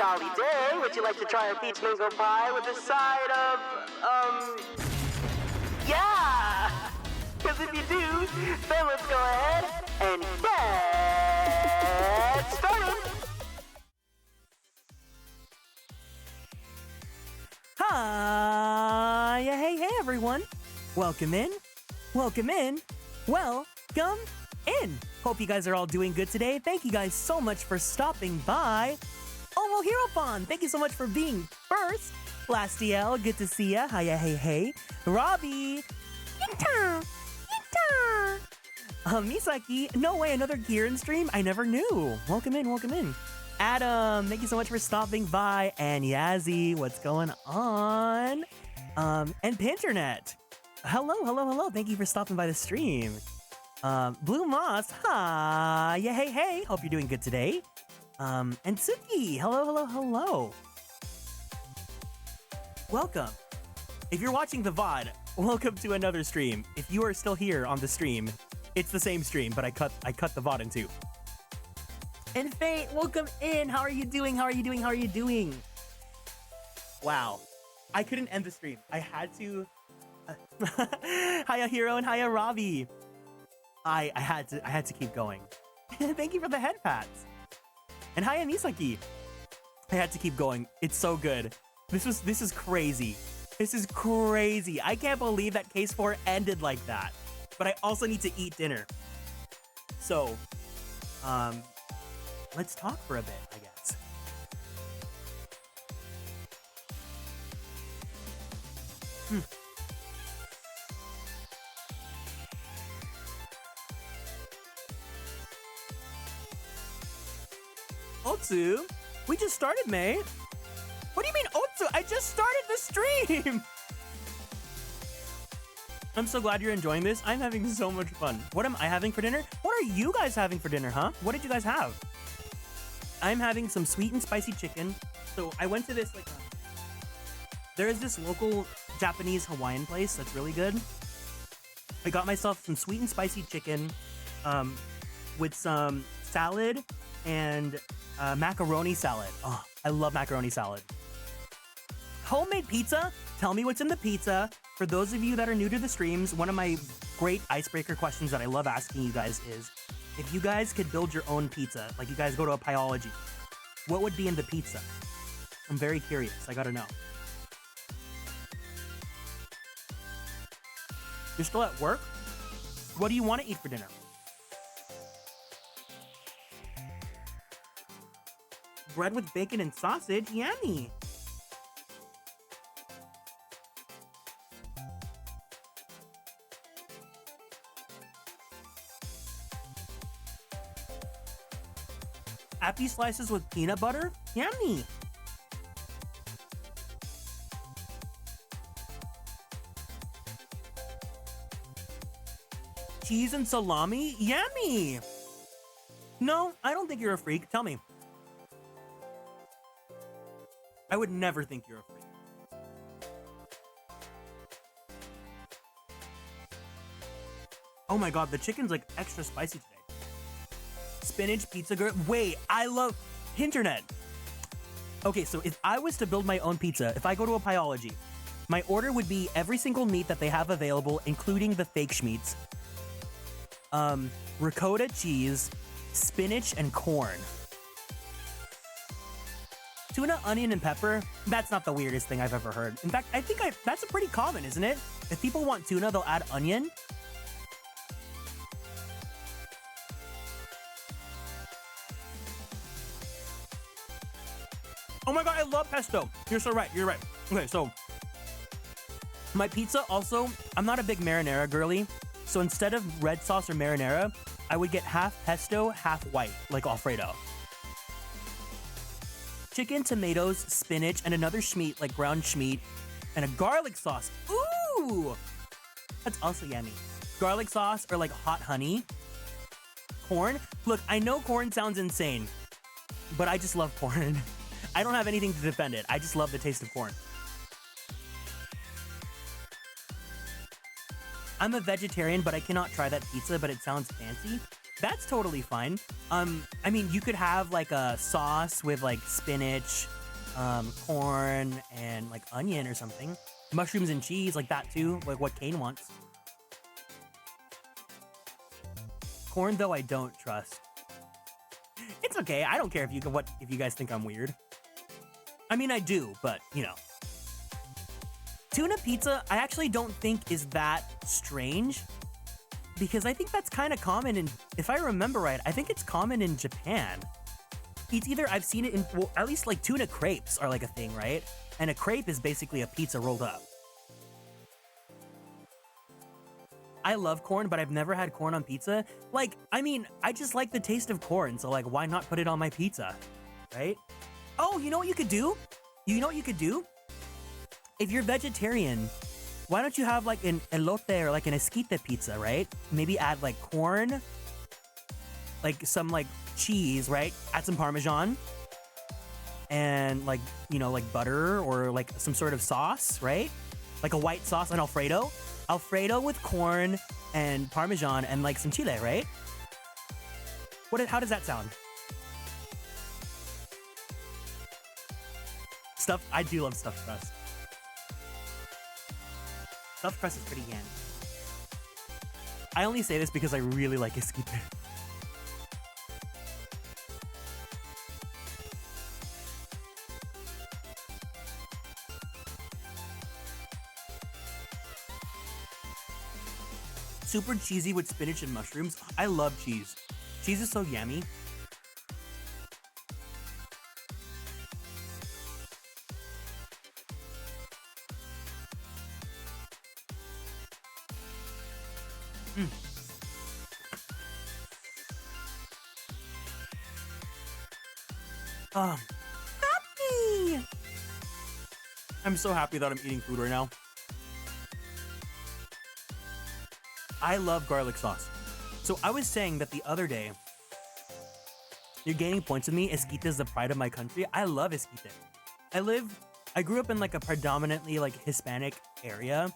jolly day. Would you like to try a peach mango pie with a side of, yeah! Because if you do, then let's go ahead and get started! Hi! Hey everyone! Welcome in. Welcome in. Welcome in. Hope you guys are all doing good today. Thank you guys so much for stopping by. Oh, Heropon, thank you so much for being first. Blastiel, good to see ya. Hiya, hey. Robbie. Yitter. Misaki, no way, another Kieran stream? I never knew. Welcome in. Adam, thank you so much for stopping by. And Yazzie, what's going on? And Pinternet. Hello. Thank you for stopping by the stream. Blue Moss, hi. Yeah, hey. Hope you're doing good today. And Suki, hello. Welcome. If you're watching the VOD, welcome to another stream. If you are still here on the stream, it's the same stream, but I cut the VOD in two. And Fate, welcome in. How are you doing? Wow. I couldn't end the stream. I had to. Hiya Hero and hiya Robbie. I had to keep going. Thank you for the head pats. And hiya Misaki. I had to keep going. It's so good. This is crazy. This is crazy. I can't believe that case 4 ended like that. But I also need to eat dinner. So, let's talk for a bit, I guess. Otsu, we just started, mate. What do you mean, Otsu? I just started the stream. I'm so glad you're enjoying this. I'm having so much fun. What am I having for dinner? What are you guys having for dinner, huh? What did you guys have? I'm having some sweet and spicy chicken. So I went to this, there is this local Japanese Hawaiian place that's really good. I got myself some sweet and spicy chicken with some salad and macaroni salad. Oh, I love macaroni salad. Homemade pizza? Tell me what's in the pizza. For those of you that are new to the streams, one of my great icebreaker questions that I love asking you guys is, if you guys could build your own pizza, like you guys go to a Pieology, what would be in the pizza? I'm very curious. I gotta know. You're still at work? What do you want to eat for dinner? Bread with bacon and sausage? Yummy! Appy slices with peanut butter? Yummy! Cheese and salami? Yummy! No, I don't think you're a freak. Tell me. I would never think you're a freak. Oh my god, the chicken's like extra spicy today. Spinach pizza girl. Wait, I love internet. Okay, so if I was to build my own pizza, if I go to a Pieology, my order would be every single meat that they have available, including the fake schmeats. Ricotta cheese, spinach, and corn. Tuna, onion, and pepper? That's not the weirdest thing I've ever heard. In fact, I think that's a pretty common, isn't it? If people want tuna, they'll add onion. Oh my god, I love pesto. You're so right. Okay, so my pizza also, I'm not a big marinara girly. So instead of red sauce or marinara, I would get half pesto, half white, like Alfredo. Chicken, tomatoes, spinach, and another schmeat, like ground schmeat, and a garlic sauce. Ooh! That's also yummy. Garlic sauce or like hot honey. Corn? Look, I know corn sounds insane, but I just love corn. I don't have anything to defend it. I just love the taste of corn. I'm a vegetarian, but I cannot try that pizza, but it sounds fancy. That's totally fine. I mean, you could have like a sauce with like spinach corn and like onion or something. Mushrooms and cheese, like that too, like what Kane wants. Corn though, I don't trust. It's okay. I don't care if you guys think I'm weird. I mean, I do, but you know. Tuna pizza, I actually don't think is that strange because I think that's kind of common in, if I remember right, I think it's common in Japan. It's either, I've seen it in, well, at least like tuna crepes are like a thing, right? And a crepe is basically a pizza rolled up. I love corn, but I've never had corn on pizza. Like, I mean, I just like the taste of corn, so like, why not put it on my pizza, right? Oh, you know what you could do? You know what you could do? If you're vegetarian, why don't you have like an elote or like an esquite pizza, right? Maybe add like corn, like some like cheese, right? Add some Parmesan and like, you know, like butter or like some sort of sauce, right? Like a white sauce, an Alfredo. Alfredo with corn and Parmesan and like some chile, right? How does that sound? I do love stuffed crust. Stuffed crust is pretty yummy. I only say this because I really like esquite. Super cheesy with spinach and mushrooms. I love cheese. Cheese is so yummy. Happy! I'm so happy that I'm eating food right now. I love garlic sauce. So I was saying that the other day, you're gaining points with me. Esquite is the pride of my country. I love esquite. I grew up in like a predominantly like Hispanic area.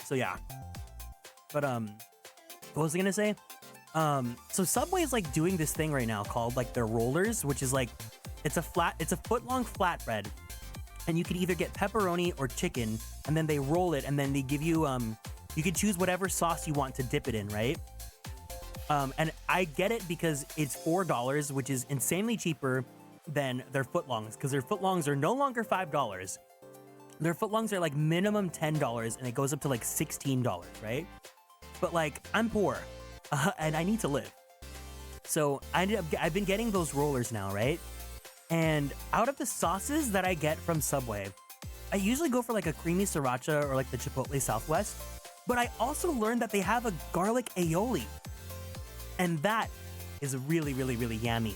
So yeah. But what was I gonna say? So Subway is like doing this thing right now called like their rollers, which is like, it's a foot-long flatbread. And you can either get pepperoni or chicken, and then they roll it, and then they give you, you can choose whatever sauce you want to dip it in, right? And I get it because it's $4, which is insanely cheaper than their footlongs, because their footlongs are no longer $5. Their footlongs are like minimum $10, and it goes up to like $16, right? But like, I'm poor, and I need to live. So I've been getting those rollers now, right? And out of the sauces that I get from Subway, I usually go for like a creamy sriracha or like the Chipotle Southwest. But I also learned that they have a garlic aioli. And that is really, really, really yummy.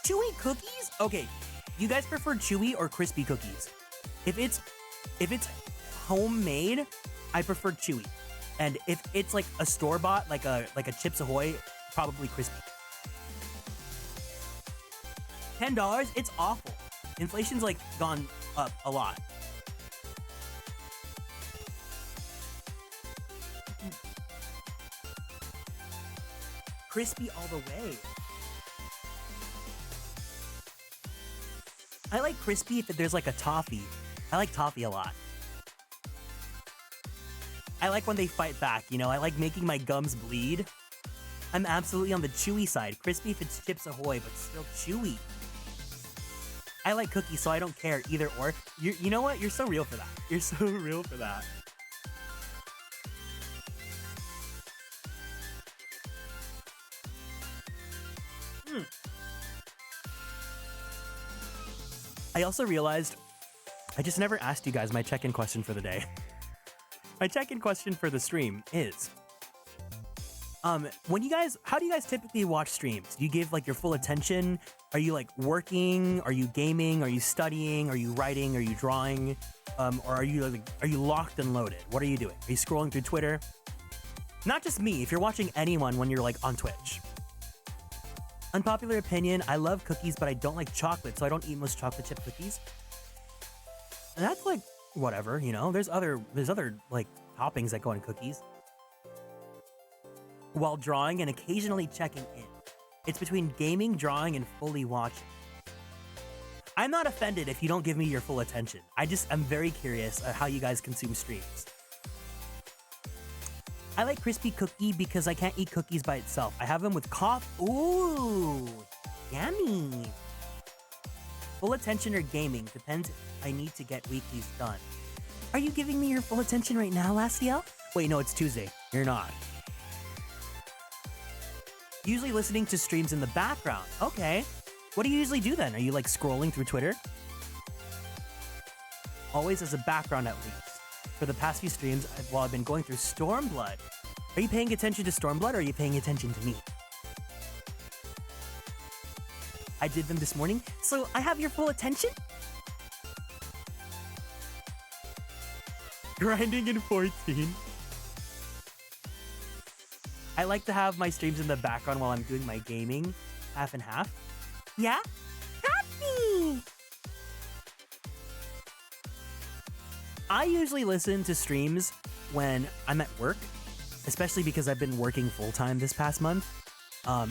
Chewy cookies? Okay, you guys prefer chewy or crispy cookies? If it's homemade, I prefer chewy. And if it's like a store-bought, like a Chips Ahoy, probably crispy. $10, it's awful. Inflation's like gone up a lot. Crispy all the way. I like crispy if there's like a toffee. I like toffee a lot. I like when they fight back, you know? I like making my gums bleed. I'm absolutely on the chewy side. Crispy if it's Chips Ahoy, but still chewy. I like cookies, so I don't care either or. You know what? You're so real for that. You're so real for that. I also realized I just never asked you guys my check-in question for the day. My check-in question for the stream is, how do you guys typically watch streams? Do you give like your full attention? Are you like working? Are you gaming? Are you studying? Are you writing? Are you drawing? Or are you locked and loaded? What are you doing? Are you scrolling through Twitter? Not just me, if you're watching anyone when you're like on Twitch. Unpopular opinion, I love cookies, but I don't like chocolate, so I don't eat most chocolate chip cookies. And that's like, whatever, you know? There's other like toppings that go in cookies. While drawing and occasionally checking in. It's between gaming, drawing, and fully watching. I'm not offended if you don't give me your full attention. I'm very curious at how you guys consume streams. I like crispy cookie because I can't eat cookies by itself. I have them with coffee. Ooh, yummy. Full attention or gaming, depends if I need to get weeklies done. Are you giving me your full attention right now, Lastiel? Wait, no, it's Tuesday. You're not. Usually listening to streams in the background. Okay. What do you usually do then? Are you like scrolling through Twitter? Always as a background at least. For the past few streams, while I've been going through Stormblood. Are you paying attention to Stormblood or are you paying attention to me? I did them this morning, so I have your full attention? Grinding in 14. I like to have my streams in the background while I'm doing my gaming. Half and half. Yeah? Happy! I usually listen to streams when I'm at work, especially because I've been working full-time this past month.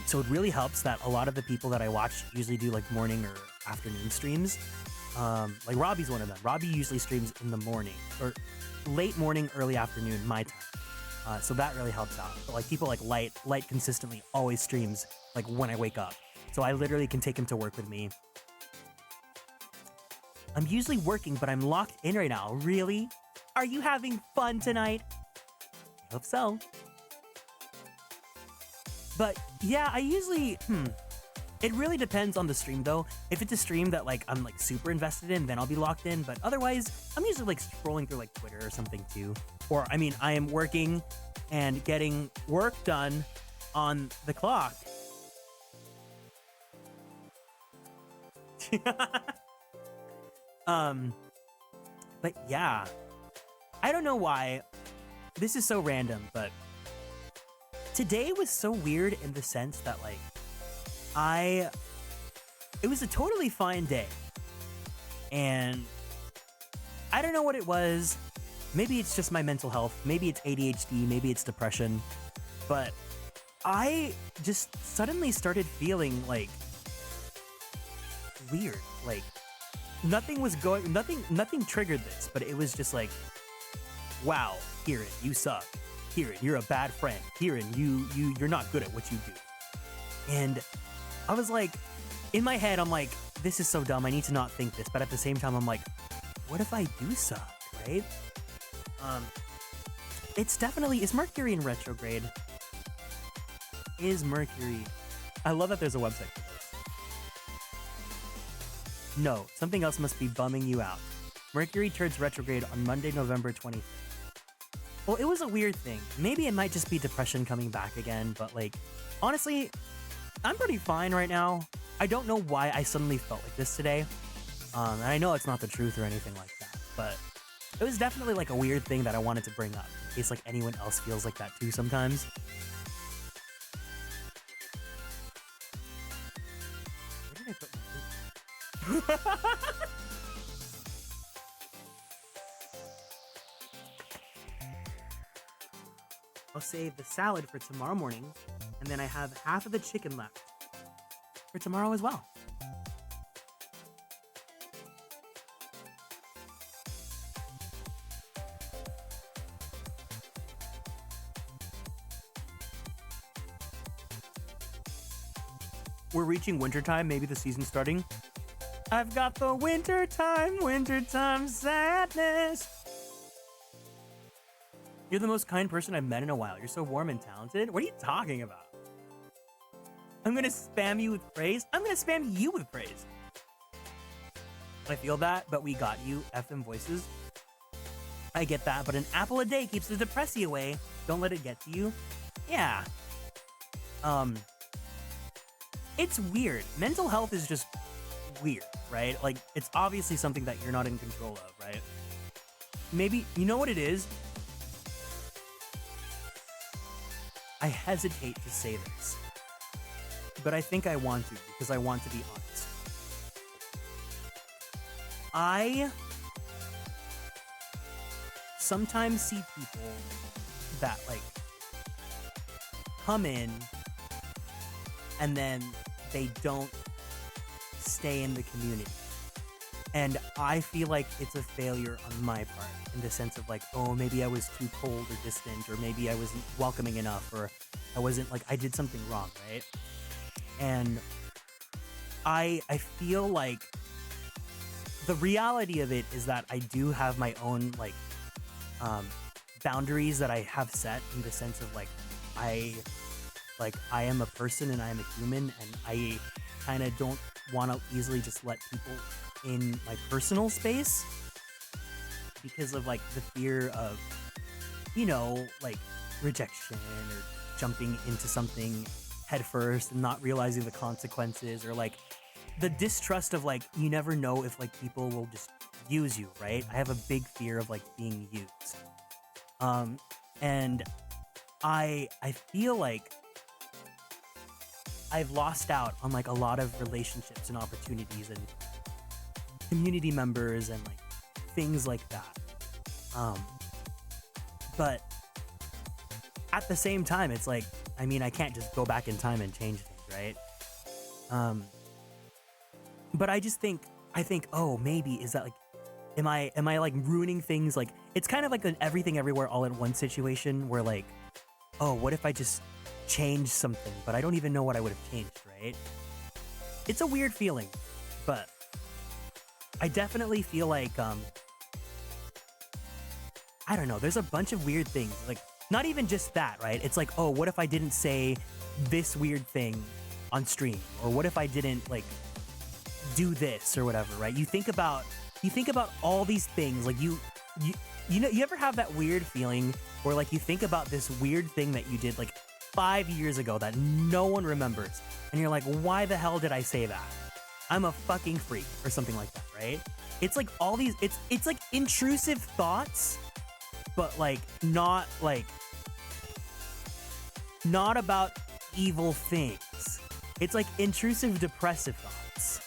So it really helps that a lot of the people that I watch usually do like morning or afternoon streams. Like Robbie's one of them. Robbie usually streams in the morning or late morning, early afternoon, my time. So that really helps out. But like people like Light consistently always streams like when I wake up. So I literally can take him to work with me. I'm usually working, but I'm locked in right now. Really? Are you having fun tonight? I hope so. But yeah, I usually, it really depends on the stream though. If it's a stream that like I'm like super invested in, then I'll be locked in. But otherwise, I'm usually like scrolling through like Twitter or something too. Or I mean, I am working and getting work done on the clock. But yeah, I don't know why. This is so random, but today was so weird in the sense that like it was a totally fine day. And I don't know what it was. Maybe it's just my mental health. Maybe it's ADHD. Maybe it's depression. But I just suddenly started feeling like weird. Like nothing triggered this, but it was just like, wow, Kieran, you suck. Kieran, you're a bad friend. Kieran, you're not good at what you do. And I was like, in my head, I'm like, this is so dumb. I need to not think this. But at the same time, I'm like, what if I do suck, right? It's definitely, is Mercury in retrograde? Is Mercury? I love that there's a website for this. No, something else must be bumming you out. Mercury turns retrograde on Monday, November 25th. Well, it was a weird thing. Maybe it might just be depression coming back again, but like, honestly, I'm pretty fine right now. I don't know why I suddenly felt like this today. And I know it's not the truth or anything like that, but it was definitely like a weird thing that I wanted to bring up in case like anyone else feels like that too sometimes. Where did I put my food? I'll save the salad for tomorrow morning, and then I have half of the chicken left for tomorrow as well. We're reaching wintertime, maybe the season's starting. I've got the wintertime sadness. You're the most kind person I've met in a while. You're so warm and talented. What are you talking about? I'm gonna spam you with praise. I'm gonna spam you with praise. I feel that, but we got you, FM voices. I get that, but an apple a day keeps the depressy away. Don't let it get to you. Yeah. It's weird. Mental health is just weird, right? Like, it's obviously something that you're not in control of, right? Maybe, you know what it is? I hesitate to say this, but I think I want to because I want to be honest. I sometimes see people that like come in and then they don't stay in the community. And I feel like it's a failure on my part in the sense of like, oh, maybe I was too cold or distant, or maybe I wasn't welcoming enough, or I wasn't like, I did something wrong, right? And I feel like the reality of it is that I do have my own like boundaries that I have set in the sense of like, I am a person and I am a human, and I kind of don't want to easily just let people in my personal space because of like the fear of, you know, like rejection or jumping into something headfirst and not realizing the consequences, or like the distrust of like, you never know if like people will just use you, right? I have a big fear of like being used. And I feel like I've lost out on like a lot of relationships and opportunities and community members and like things like that. But at the same time, it's like, I mean, I can't just go back in time and change things, right? But I think, oh, maybe is that like, am I like ruining things? Like, it's kind of like an everything everywhere all in one situation where like, oh, what if I just change something, but I don't even know what I would have changed, right? It's a weird feeling, but I definitely feel like, I don't know, there's a bunch of weird things, like, not even just that, right? It's like, oh, what if I didn't say this weird thing on stream? Or what if I didn't, like, do this or whatever, right? You think about all these things, like, you know, you ever have that weird feeling where, like, you think about this weird thing that you did, like, 5 years ago that no one remembers, and you're like, why the hell did I say that? I'm a fucking freak, or something like that, right? It's like all these, it's like intrusive thoughts, but like not about evil things. It's like intrusive depressive thoughts.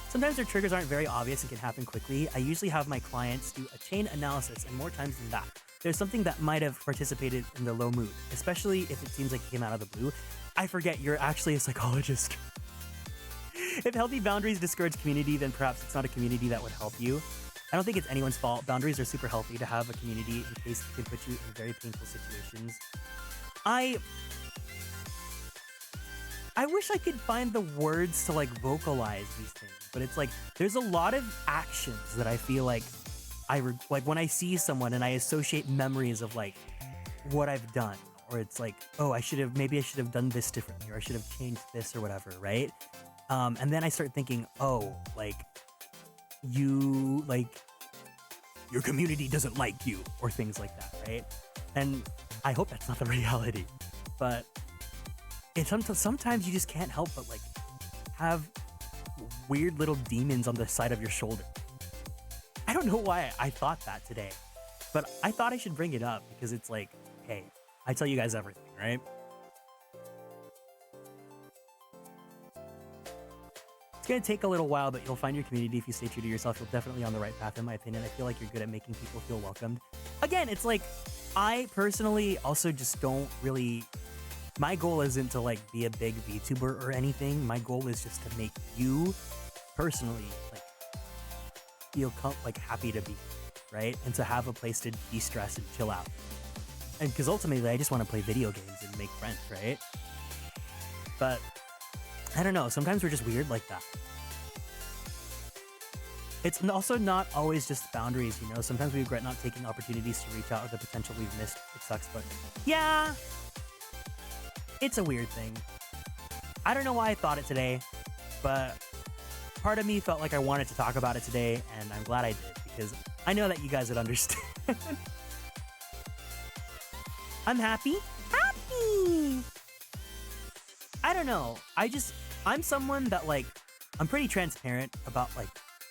Sometimes their triggers aren't very obvious and can happen quickly. I usually have my clients do a chain analysis, and more times than that, there's something that might have participated in the low mood, especially if it seems like it came out of the blue. I forget you're actually a psychologist. If healthy boundaries discourage community, then perhaps it's not a community that would help you. I don't think it's anyone's fault. Boundaries are super healthy to have a community in case it can put you in very painful situations. I wish I could find the words to like vocalize these things, but it's like there's a lot of actions that I feel like like when I see someone and I associate memories of like what I've done, or it's like, oh, maybe I should have done this differently, or I should have changed this or whatever, right? And then I start thinking, oh, like your community doesn't like you, or things like that, right? And I hope that's not the reality, but sometimes you just can't help but like have weird little demons on the side of your shoulder. I don't know why I thought that today, but I thought I should bring it up because it's like, hey, I tell you guys everything, right? It's going to take a little while, but you'll find your community if you stay true to yourself. You're definitely on the right path, in my opinion. I feel like you're good at making people feel welcomed. Again, it's like, I personally also just don't really... My goal isn't to like be a big VTuber or anything. My goal is just to make you personally like feel like happy to be, right? And to have a place to de-stress and chill out. And because ultimately I just want to play video games and make friends, right? But I don't know, sometimes we're just weird like that. It's also not always just boundaries, you know? Sometimes we regret not taking opportunities to reach out, or the potential we've missed. It sucks, but yeah, it's a weird thing. I don't know why I thought it today, but part of me felt like I wanted to talk about it today, and I'm glad I did, because I know that you guys would understand. I'm happy. Happy! I don't know. I'm someone that like, I'm pretty transparent about like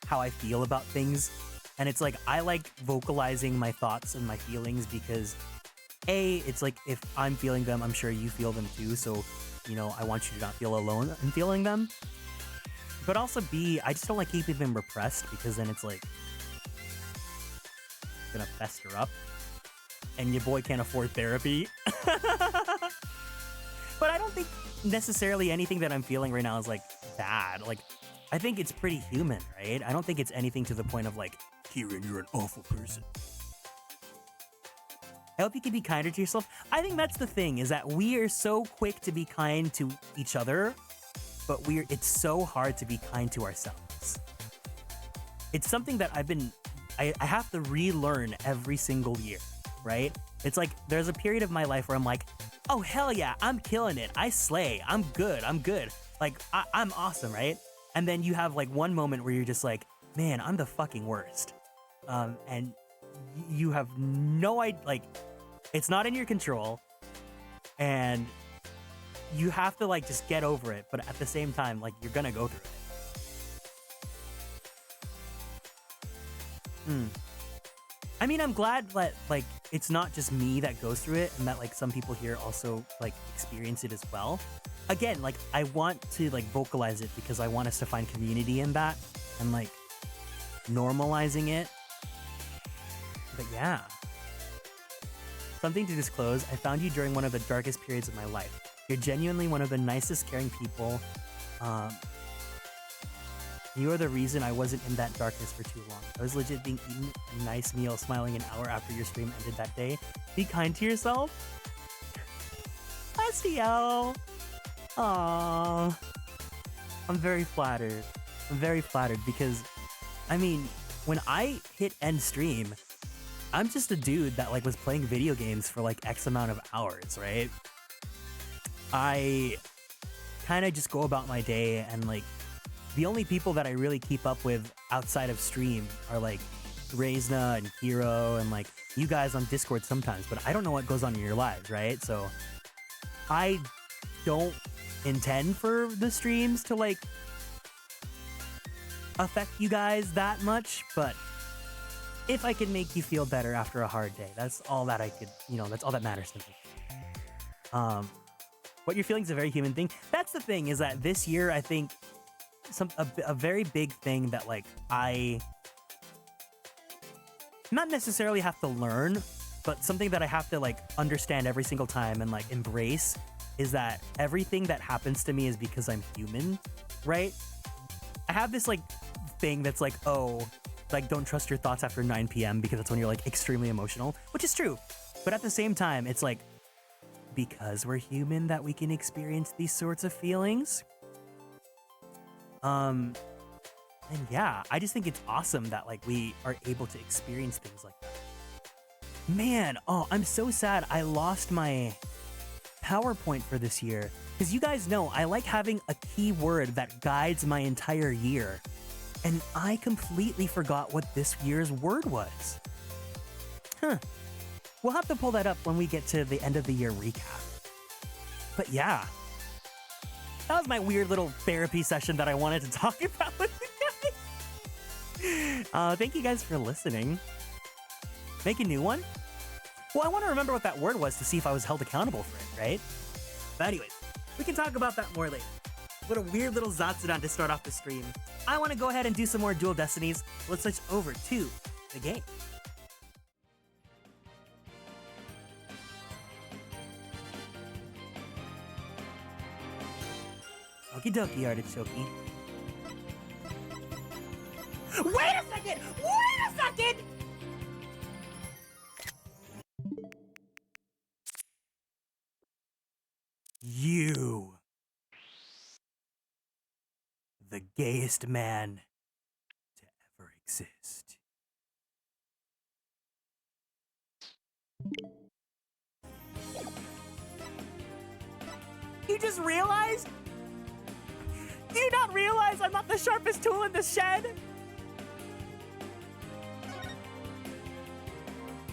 how I feel about things. And it's like, I like vocalizing my thoughts and my feelings because A, it's like, if I'm feeling them, I'm sure you feel them too. So, you know, I want you to not feel alone in feeling them. But also B, I just don't like keeping them repressed, because then it's like, gonna fester up. And your boy can't afford therapy. But I don't think necessarily anything that I'm feeling right now is like bad. Like, I think it's pretty human, right? I don't think it's anything to the point of like, Kieran, you're an awful person. I hope you can be kinder to yourself. I think that's the thing, is that we are so quick to be kind to each other, but it's so hard to be kind to ourselves. It's something that I have to relearn every single year, right? It's like, there's a period of my life where I'm like, oh, hell yeah, I'm killing it. I slay. I'm good. Like, I'm awesome, right? And then you have like one moment where you're just like, man, I'm the fucking worst. And you have no idea, like, it's not in your control. And you have to like just get over it. But at the same time, like, you're gonna go through it. I mean, I'm glad that like it's not just me that goes through it, and that like some people here also like experience it as well. Again, like, I want to like vocalize it because I want us to find community in that and like normalizing it. But yeah. Something to disclose, I found you during one of the darkest periods of my life. You're genuinely one of the nicest, caring people. You are the reason I wasn't in that darkness for too long. I was legit being eaten a nice meal, smiling an hour after your stream ended that day. Be kind to yourself. SEO. Aww. I'm very flattered. Because, I mean, when I hit end stream, I'm just a dude that like was playing video games for like X amount of hours, right? I kind of just go about my day, and like the only people that I really keep up with outside of stream are like Reisna and Hero and like you guys on Discord sometimes, but I don't know what goes on in your lives, right? So I don't intend for the streams to like affect you guys that much, but if I can make you feel better after a hard day, that's all that I could, that's all that matters to me. What you're feeling is a very human thing. That's the thing, is that this year, I think a very big thing that like I not necessarily have to learn, but something that I have to like understand every single time and like embrace is that everything that happens to me is because I'm human, right? I have this like thing that's like, oh, like, don't trust your thoughts after 9 p.m. because that's when you're like extremely emotional, which is true. But at the same time, it's like, because we're human that we can experience these sorts of feelings. And yeah, I just think it's awesome that like we are able to experience things like that. Man, oh, I'm so sad I lost my PowerPoint for this year. Because you guys know, I like having a keyword that guides my entire year. And I completely forgot what this year's word was. We'll have to pull that up when we get to the end of the year recap. But yeah, that was my weird little therapy session that I wanted to talk about with you guys. Thank you guys for listening. Make a new one? Well, I want to remember what that word was to see if I was held accountable for it, right? But anyways, we can talk about that more later. What a weird little Zatsudan to start off the stream. I want to go ahead and do some more dual Destinies. Let's switch over to the game. Okie dokie, artichoke. Wait a second! Wait a second! You. The gayest man to ever exist. You just realized? Do you not realize I'm not the sharpest tool in the shed?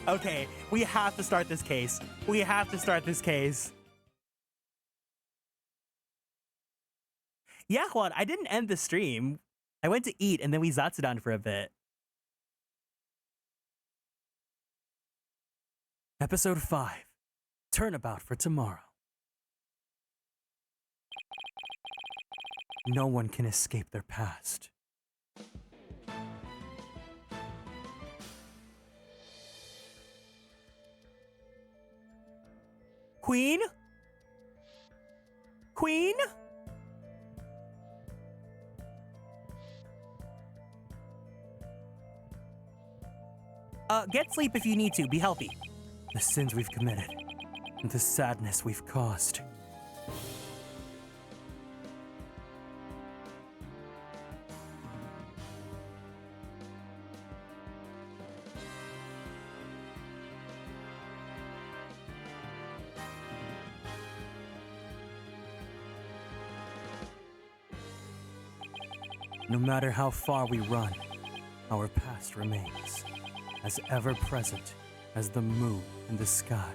Okay, we have to start this case. We have to start this case. Yeah, Juan, I didn't end the stream. I went to eat and then we Zatsudan for a bit. Episode 5. Turnabout for tomorrow. No one can escape their past. Queen? Queen? Get sleep if you need to. Be healthy. The sins we've committed, and the sadness we've caused. No matter how far we run, our past remains, as ever present as the moon in the sky.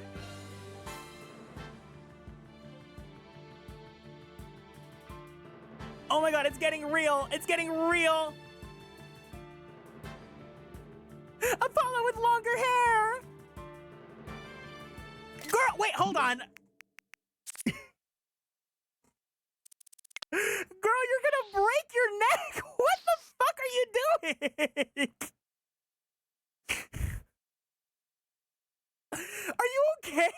Oh my god, it's getting real! It's getting real! Apollo with longer hair! Girl, wait, hold on! Girl, you're gonna break your neck! What the fuck are you doing? Are you okay?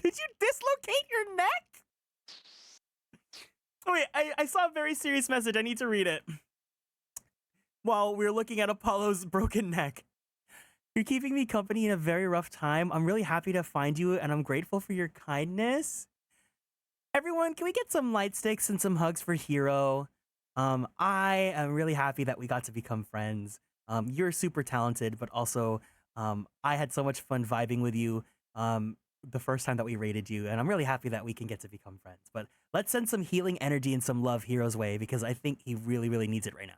Did you dislocate your neck? Oh, wait, I saw a very serious message. I need to read it. While we're looking at Apollo's broken neck. You're keeping me company in a very rough time. I'm really happy to find you, and I'm grateful for your kindness. Everyone, can we get some light sticks and some hugs for Hero? I am really happy that we got to become friends. You're super talented, but also I had so much fun vibing with you the first time that we rated you, and I'm really happy that we can get to become friends. But let's send some healing energy and some love Hero's way, because I think he really, really needs it right now.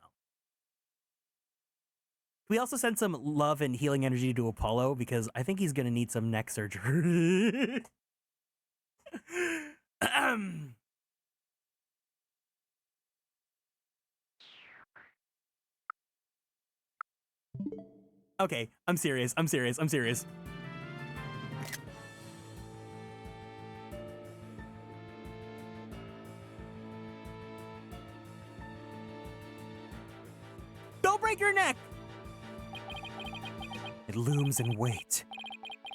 We also send some love and healing energy to Apollo, because I think he's gonna need some neck surgery. Okay, I'm serious. I'm serious. I'm serious. Don't break your neck! It looms in wait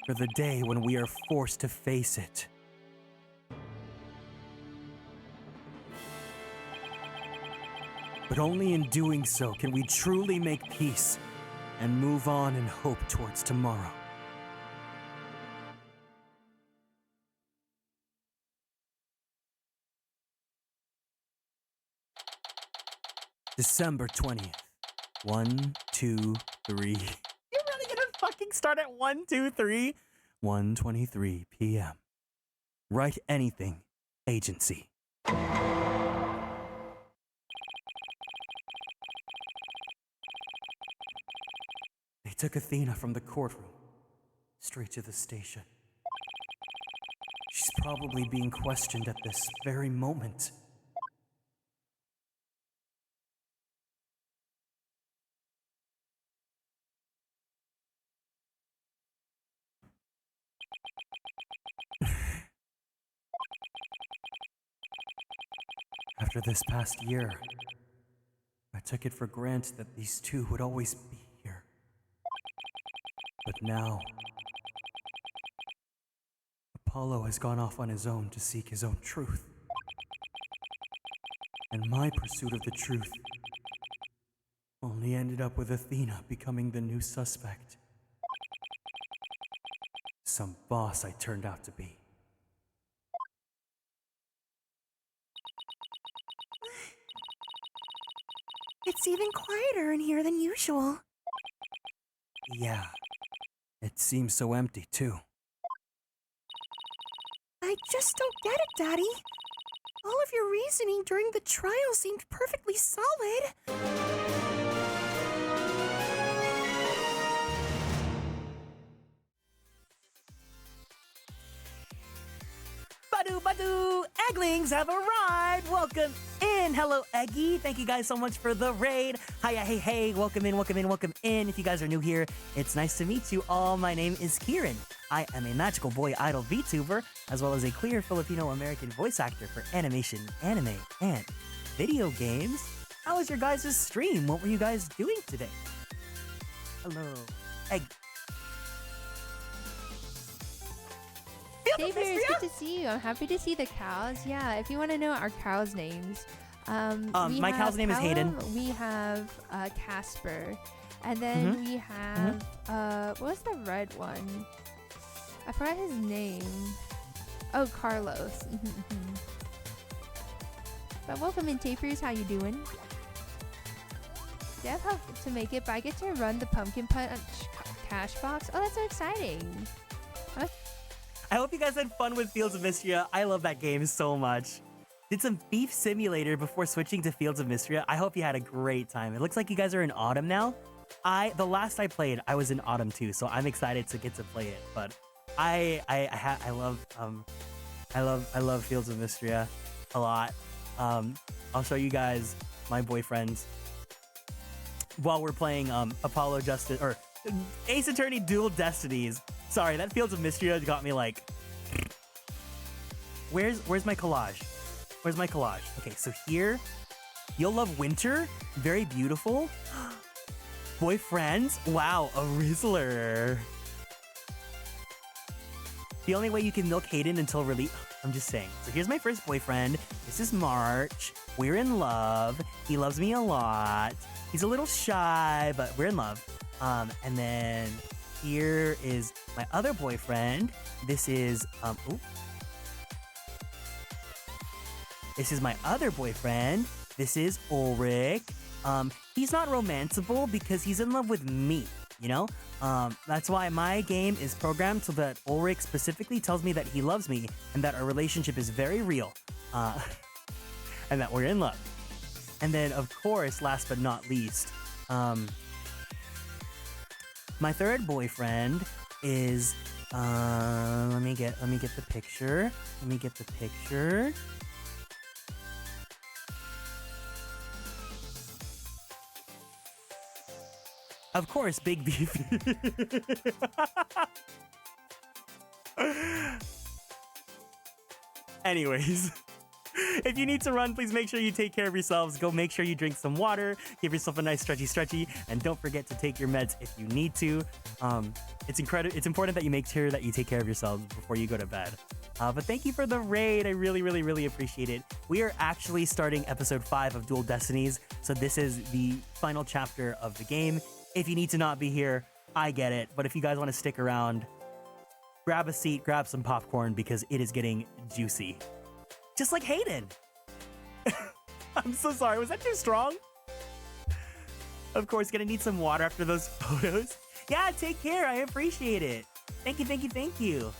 for the day when we are forced to face it. But only in doing so can we truly make peace and move on in hope towards tomorrow. December 20th. 1, 2, 3. You're really gonna fucking start at 1, 2, 3? 1:23 p.m. Write anything, agency. They took Athena from the courtroom, straight to the station. She's probably being questioned at this very moment. After this past year, I took it for granted that these two would always be here. But now, Apollo has gone off on his own to seek his own truth. And my pursuit of the truth only ended up with Athena becoming the new suspect. Some boss I turned out to be. It's even quieter in here than usual. Yeah, it seems so empty too. I just don't get it, Daddy. All of your reasoning during the trial seemed perfectly solid. Badu Badu! Egglings have arrived! Welcome in! Hello, Eggy! Thank you guys so much for the raid! Hiya, hey, hey! Welcome in, welcome in, welcome in! If you guys are new here, it's nice to meet you all. My name is Kieran. I am a magical boy idol VTuber, as well as a queer Filipino-American voice actor for animation, anime, and video games. How was your guys' stream? What were you guys doing today? Hello, Egg. Hey Bear, it's good to see you. I'm happy to see the cows. Yeah, if you want to know our cows' names, my cow's name is Hayden. We have Casper, And then we have what was the red one? I forgot his name. Oh, Carlos. But welcome in, Tapers. How you doing? Dev helped to make it, but I get to run the pumpkin punch cash box. Oh, that's so exciting. I hope you guys had fun with Fields of Mystria. I love that game so much. Did some Thief Simulator before switching to Fields of Mystria. I hope you had a great time. It looks like you guys are in autumn now. The last I played, I was in autumn too, so I'm excited to get to play it. But I love Fields of Mystria a lot. I'll show you guys my boyfriends while we're playing Apollo Justice or Ace Attorney Dual Destinies. Sorry, that Fields of Mystria got me like. Where's my collage? Where's my collage? Okay, so here, you'll love winter. Very beautiful. Boyfriends. Wow, a Rizzler. The only way you can milk Hayden until release. I'm just saying. So here's my first boyfriend. This is March. We're in love. He loves me a lot. He's a little shy, but we're in love. And then here is my other boyfriend. This is This is my other boyfriend. This is Ulrich. He's not romanceable because he's in love with me, you know? That's why my game is programmed so that Ulrich specifically tells me that he loves me and that our relationship is very real. And that we're in love. And then, of course, last but not least, my third boyfriend is, let me get the picture. Of course, Big Beef. Anyways, if you need to run, please make sure you take care of yourselves. Go make sure you drink some water, give yourself a nice stretchy, and don't forget to take your meds if you need to. It's important that you make sure that you take care of yourselves before you go to bed. But thank you for the raid. I really appreciate it. We are actually starting episode 5 of Dual Destinies, so this is the final chapter of the game. If you need to not be here, I get it. But if you guys want to stick around, grab a seat, grab some popcorn, because it is getting juicy. Just like Hayden. I'm so sorry. Was that too strong? Of course, gonna need some water after those photos. Yeah, take care. I appreciate it. Thank you.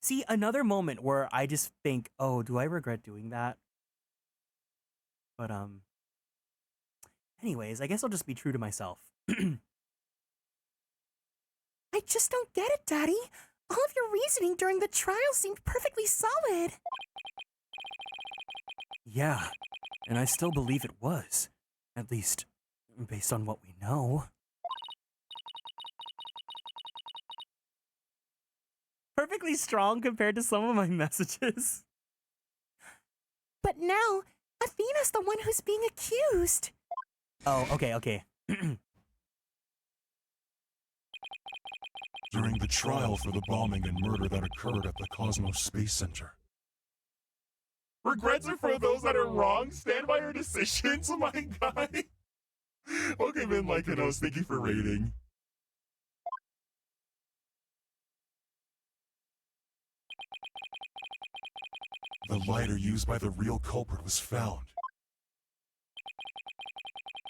See, another moment where I just think, oh, do I regret doing that? But, anyways, I guess I'll just be true to myself. I just don't get it, Daddy. All of your reasoning during the trial seemed perfectly solid. Yeah, and I still believe it was. At least, based on what we know. Perfectly strong compared to some of my messages. But now, Athena's the one who's being accused. Oh, okay. During the trial for the bombing and murder that occurred at the Cosmos Space Center. Regrets are for those that are wrong. Stand by your decisions, my guy. Okay, man, Lycanos, thank you for rating. The lighter used by the real culprit was found.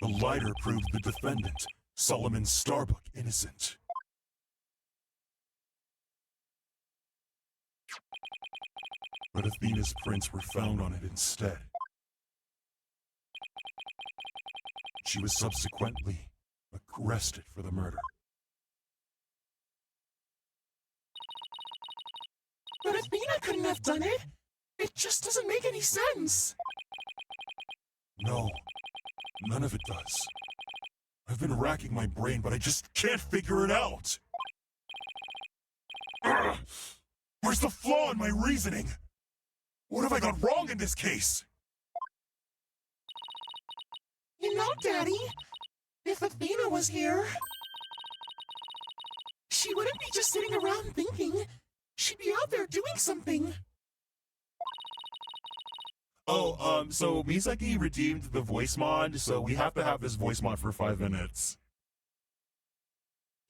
The lighter proved the defendant, Solomon Starbuck, innocent. But Athena's prints were found on it instead. She was subsequently arrested for the murder. But Athena couldn't have done it. It just doesn't make any sense. No, none of it does. I've been racking my brain, but I just can't figure it out. Ugh. Where's the flaw in my reasoning? What have I got wrong in this case? You know, Daddy, if Athena was here, she wouldn't be just sitting around thinking. She'd be out there doing something. Oh, so Misaki redeemed the voice mod, so we have to have this voice mod for 5 minutes.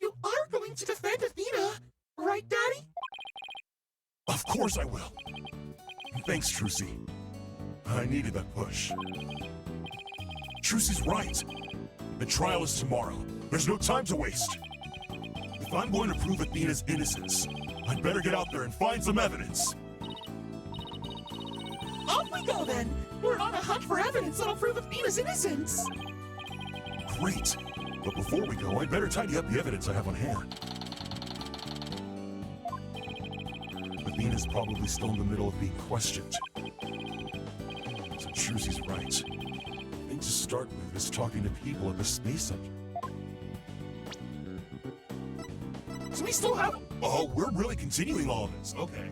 You are going to defend Athena, right, Daddy? Of course I will. Thanks, Trucy. I needed that push. Trucy's right. The trial is tomorrow. There's no time to waste. If I'm going to prove Athena's innocence, I'd better get out there and find some evidence. Off we go then! We're on a hunt for evidence that'll prove Athena's innocence! Great. But before we go, I'd better tidy up the evidence I have on hand. Athena's probably still in the middle of being questioned. So Trucy's right. The thing to start with is talking to people at the Space Center. So we still have... Oh, we're really continuing all of this. Okay.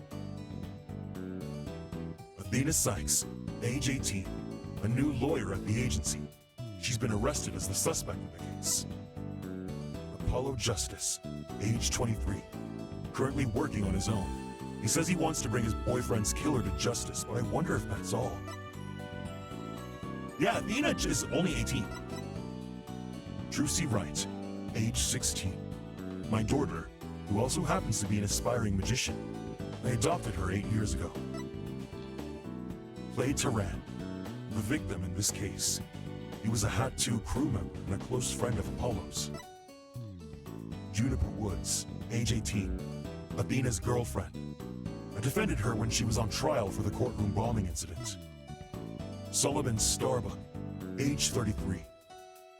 Athena Sykes, age 18, a new lawyer at the agency. She's been arrested as the suspect in the case. Apollo Justice, age 23, currently working on his own. He says he wants to bring his boyfriend's killer to justice, but I wonder if that's all. Yeah, Athena is only 18. Trucy Wright, age 16. My daughter, who also happens to be an aspiring magician. I adopted her 8 years ago. Clay Turan, the victim in this case. He was a Hat 2 crew member and a close friend of Apollo's. Juniper Woods, age 18, Athena's girlfriend. I defended her when she was on trial for the courtroom bombing incident. Sullivan Starbuck, age 33,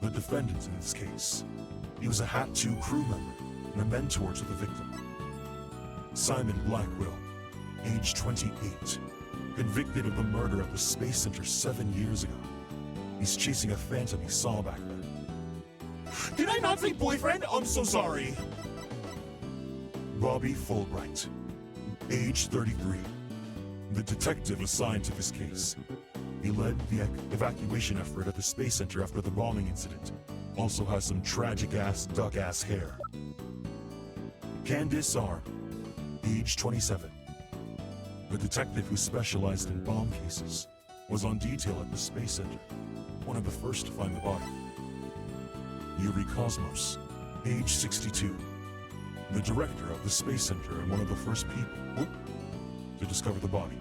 the defendant in this case. He was a Hat 2 crew member and a mentor to the victim. Simon Blackwell, age 28, convicted of the murder at the Space Center 7 years ago. He's chasing a phantom he saw back then. Did I not say boyfriend? I'm so sorry. Bobby Fulbright, age 33, the detective assigned to this case. He led the evacuation effort at the Space Center after the bombing incident. Also has some tragic-ass, duck-ass hair. Candice Arm, age 27, the detective who specialized in bomb cases, was on detail at the Space Center, one of the first to find the body. Yuri Cosmos, age 62, the director of the Space Center and one of the first people to discover the body.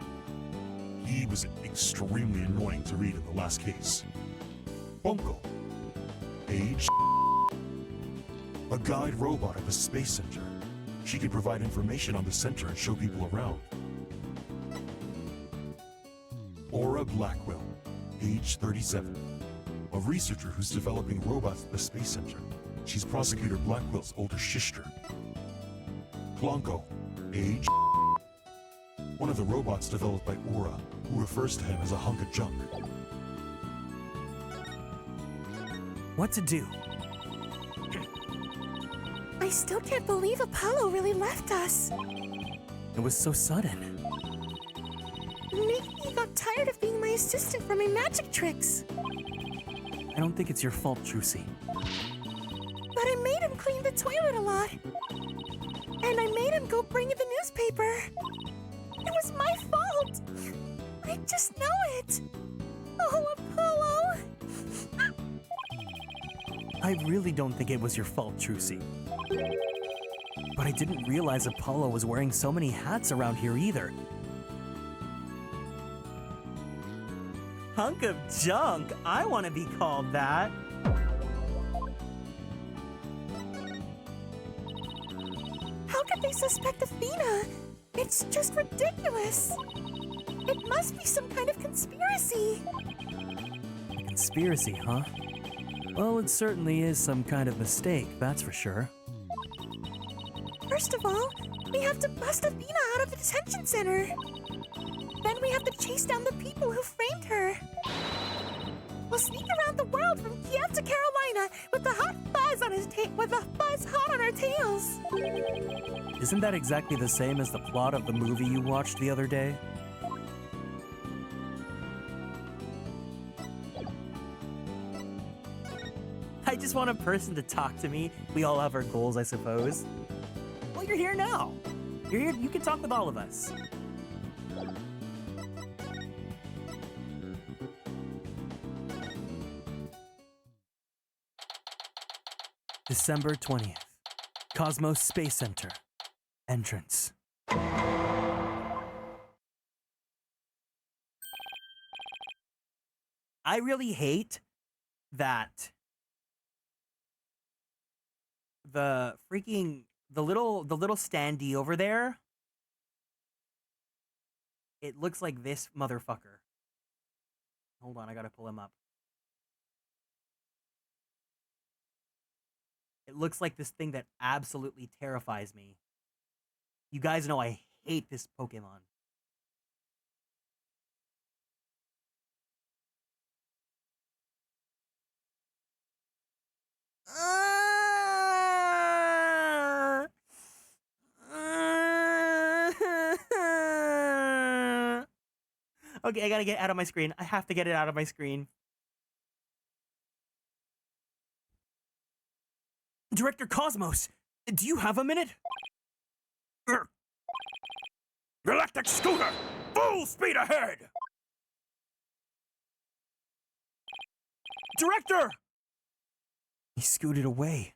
He was extremely annoying to read in the last case. Bunko, age a guide robot at the Space Center. She could provide information on the center and show people around. Aura Blackwell, age 37, a researcher who's developing robots at the Space Center. She's Prosecutor Blackwell's older sister. Klonko, age one of the robots developed by Aura, who refers to him as a hunk of junk. What to do? I still can't believe Apollo really left us. It was so sudden. Maybe he got tired of being my assistant for my magic tricks. I don't think it's your fault, Trucy. But I made him clean the toilet a lot. And I made him go bring in the newspaper. It was my fault. I just know it. Oh, Apollo. I really don't think it was your fault, Trucy. But I didn't realize Apollo was wearing so many hats around here either. Hunk of junk? I want to be called that. How could they suspect Athena? It's just ridiculous. It must be some kind of conspiracy. Conspiracy, huh? Well, it certainly is some kind of mistake, that's for sure. First of all, we have to bust Athena out of the detention center. Then we have to chase down the people who framed her. We'll sneak around the world from Kiev to Carolina with the hot buzz on hot on our tails. Isn't that exactly the same as the plot of the movie you watched the other day? I just want a person to talk to me. We all have our goals, I suppose. Well, you're here now. You're here. You can talk with all of us. December 20th. Cosmos Space Center. Entrance. I really hate that the little standee over there, it looks like this motherfucker. Hold on, I gotta pull him up. It looks like this thing that absolutely terrifies me. You guys know I hate this Pokemon. Okay, I gotta get it out of my screen. I have to get it out of my screen. Director Cosmos, do you have a minute? Galactic Scooter! Full speed ahead! Director! He scooted away.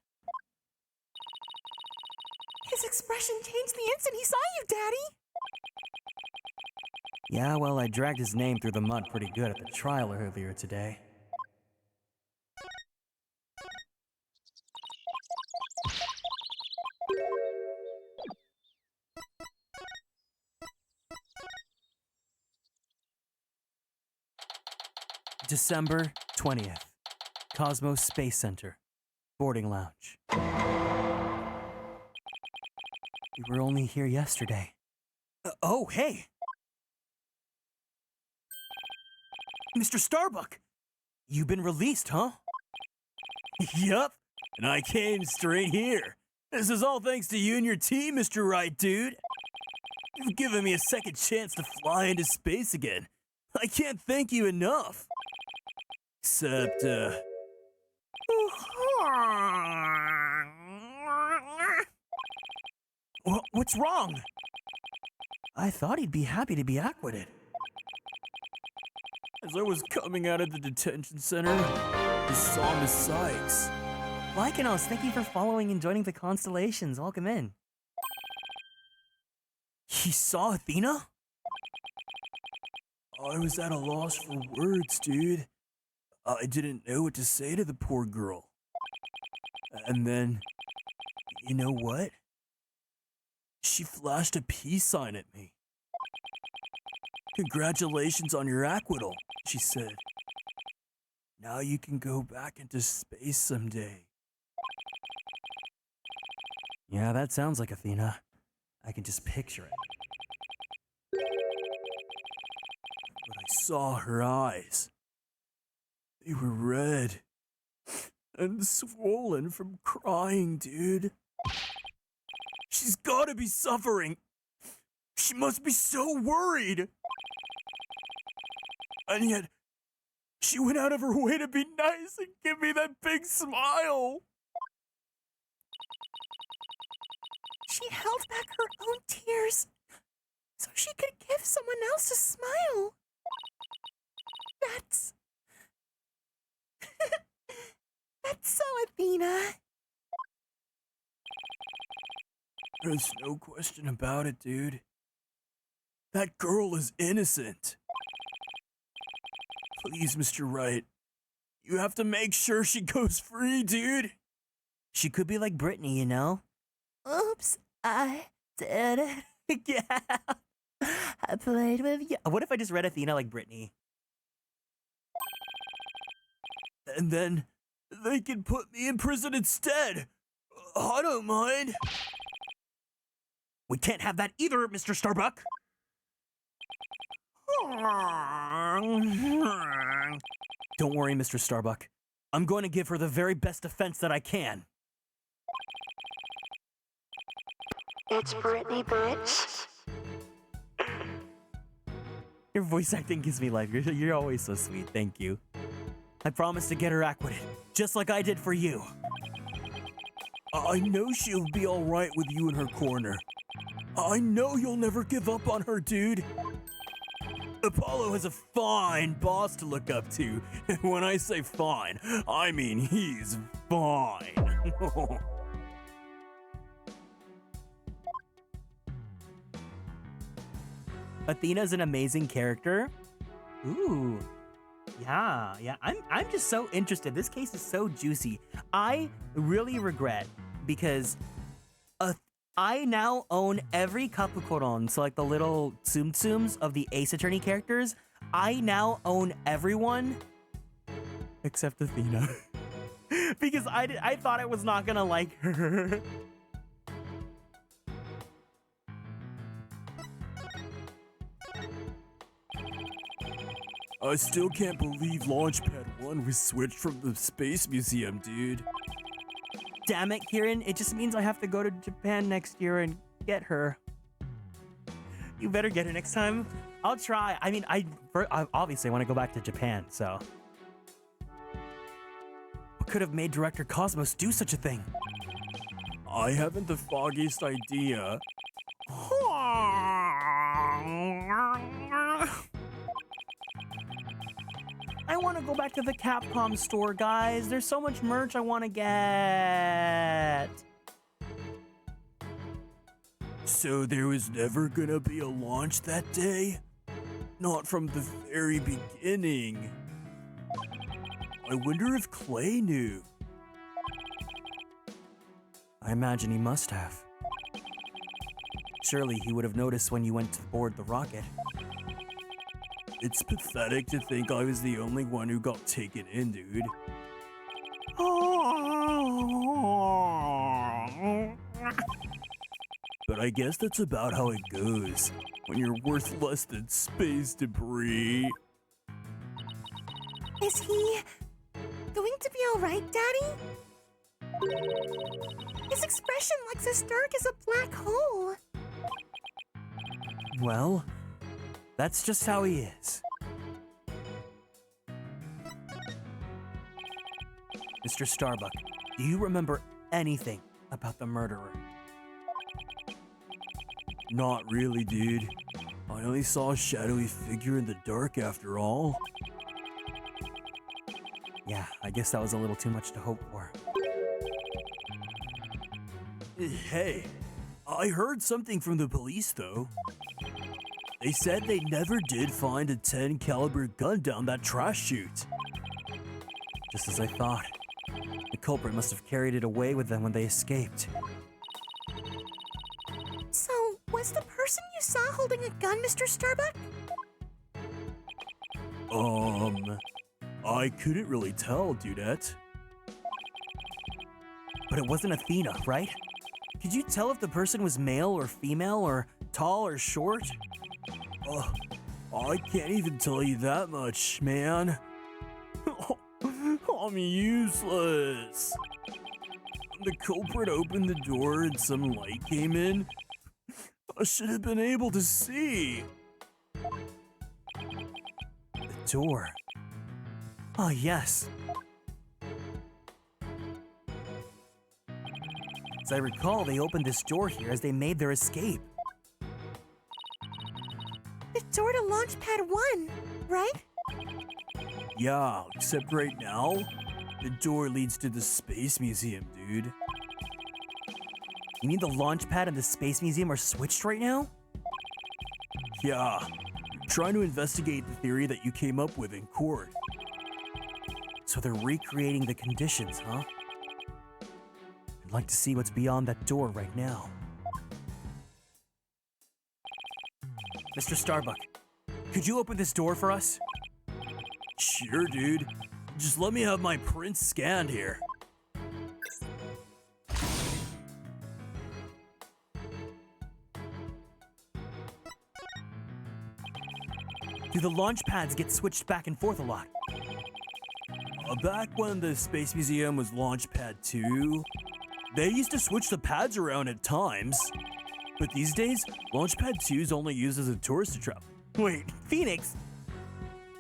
His expression changed the instant he saw you, Daddy. Yeah, well, I dragged his name through the mud pretty good at the trial earlier today. December 20th. Cosmos Space Center. Boarding lounge. We were only here yesterday. Oh, hey! Mr. Starbuck! You've been released, huh? Yup, and I came straight here. This is all thanks to you and your team, Mr. Right Dude. You've given me a second chance to fly into space again. I can't thank you enough. Except, What's wrong? I thought he'd be happy to be acquitted. As I was coming out of the detention center, I saw Miss Sykes. Lycanos, thank you for following and joining the Konstellations. Welcome in. He saw Athena? I was at a loss for words, dude. I didn't know what to say to the poor girl. And then, you know what? She flashed a peace sign at me. Congratulations on your acquittal, she said. Now you can go back into space someday. Yeah, that sounds like Athena. I can just picture it. But I saw her eyes. They were red and swollen from crying, dude. She's gotta be suffering. She must be so worried. And yet, she went out of her way to be nice and give me that big smile. She held back her own tears so she could give someone else a smile. That's... That's so Athena. There's no question about it, dude. That girl is innocent. Please, Mr. Wright. You have to make sure she goes free, dude. She could be like Brittany, you know? Oops, I did it. Yeah. I played with you. What if I just read Athena like Brittany? And then they can put me in prison instead. I don't mind. We can't have that either, Mr. Starbuck. Don't worry, Mr. Starbuck. I'm going to give her the very best defense that I can. It's Brittany, bitch. Your voice acting gives me life. You're always so sweet. Thank you. I promise to get her acquitted, just like I did for you. I know she'll be all right with you in her corner. I know you'll never give up on her, dude. Apollo has a fine boss to look up to. When I say fine, I mean he's fine. Athena's an amazing character. Ooh. Yeah. I'm just so interested. This case is so juicy. I really regret because I now own every Kapukoron, so like the little Tsum Tsums of the Ace Attorney characters. I now own everyone except Athena. Because I thought I was not gonna like her. I still can't believe Launchpad 1 was switched from the Space Museum, dude. Damn it, Kieran. It just means I have to go to Japan next year and get her. You better get her next time. I'll try. I mean, I obviously want to go back to Japan, so. What could have made Director Cosmos do such a thing? I haven't the foggiest idea. I want to go back to the Capcom store, guys. There's so much merch I want to get. So there was never gonna be a launch that day? Not from the very beginning. I wonder if Clay knew. I imagine he must have. Surely he would have noticed when you went to board the rocket. It's pathetic to think I was the only one who got taken in, dude. But I guess that's about how it goes when you're worth less than space debris. Is he going to be alright, Daddy? His expression looks as dark as a black hole. Well, that's just how he is. Mr. Starbuck, do you remember anything about the murderer? Not really, dude. I only saw a shadowy figure in the dark after all. Yeah, I guess that was a little too much to hope for. Hey, I heard something from the police though. They said they never did find a 10 caliber gun down that trash chute. Just as I thought. The culprit must have carried it away with them when they escaped. So, was the person you saw holding a gun Mr. Starbuck? I couldn't really tell, dudette. But it wasn't Athena, right? Could you tell if the person was male or female or tall or short? I can't even tell you that much, man. I'm useless. The culprit opened the door and some light came in. I should have been able to see. The door. Oh, yes. As I recall, they opened this door here as they made their escape. The door to Launchpad 1, right? Yeah, except right now, the door leads to the Space Museum, dude. You mean the launch pad and the Space Museum are switched right now? Yeah, we're trying to investigate the theory that you came up with in court. So they're recreating the conditions, huh? I'd like to see what's beyond that door right now. Mr. Starbuck, could you open this door for us? Sure, dude. Just let me have my prints scanned here. Do the launch pads get switched back and forth a lot? Back when the Space Museum was Launchpad 2, they used to switch the pads around at times. But these days, Launchpad 2 is only used as a tourist trap. Wait, Phoenix!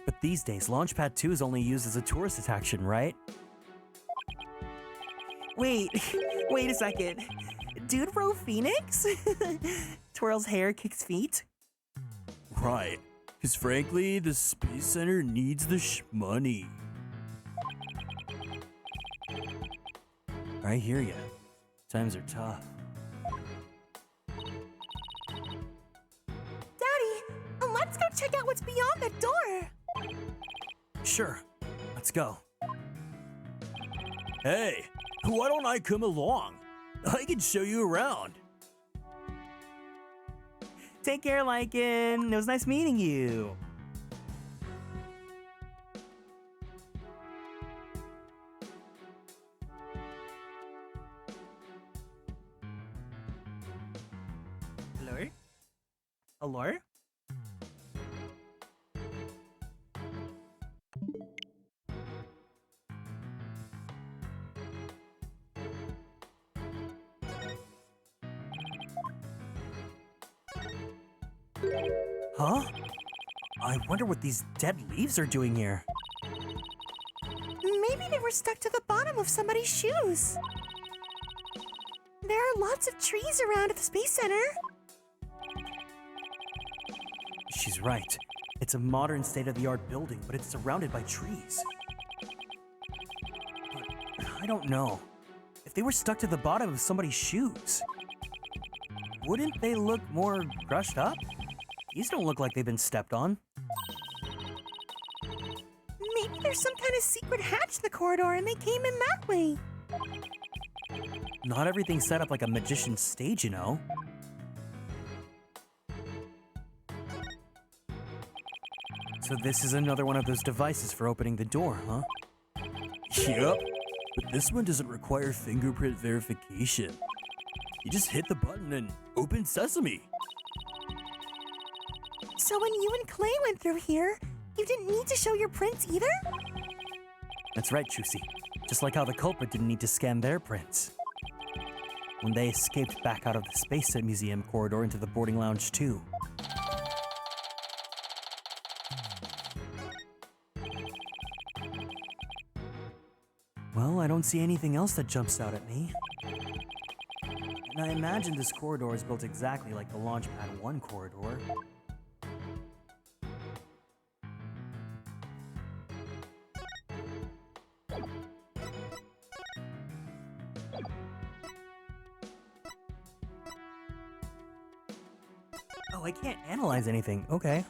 But these days, Launchpad 2 is only used as a tourist attraction, right? Wait a second. Dude bro Phoenix? Twirls hair, kicks feet? Right. Because frankly, the Space Center needs the money. I hear ya. Times are tough. Daddy, let's go check out what's beyond that door. Sure, let's go. Hey, why don't I come along? I can show you around. Take care, Lycan. It was nice meeting you. Hello? Hello? Huh? I wonder what these dead leaves are doing here. Maybe they were stuck to the bottom of somebody's shoes. There are lots of trees around at the Space Center. She's right. It's a modern state-of-the-art building, but it's surrounded by trees. But I don't know. If they were stuck to the bottom of somebody's shoes, wouldn't they look more crushed up? These don't look like they've been stepped on. Maybe there's some kind of secret hatch in the corridor and they came in that way. Not everything's set up like a magician's stage, you know. So this is another one of those devices for opening the door, huh? Yep, but this one doesn't require fingerprint verification. You just hit the button and open sesame. So when you and Clay went through here, you didn't need to show your prints either? That's right, Trucy. Just like how the culprit didn't need to scan their prints. When they escaped back out of the Space Museum corridor into the boarding lounge too. Well, I don't see anything else that jumps out at me. And I imagine this corridor is built exactly like the Launchpad 1 corridor. Oh, I can't analyze anything. Okay.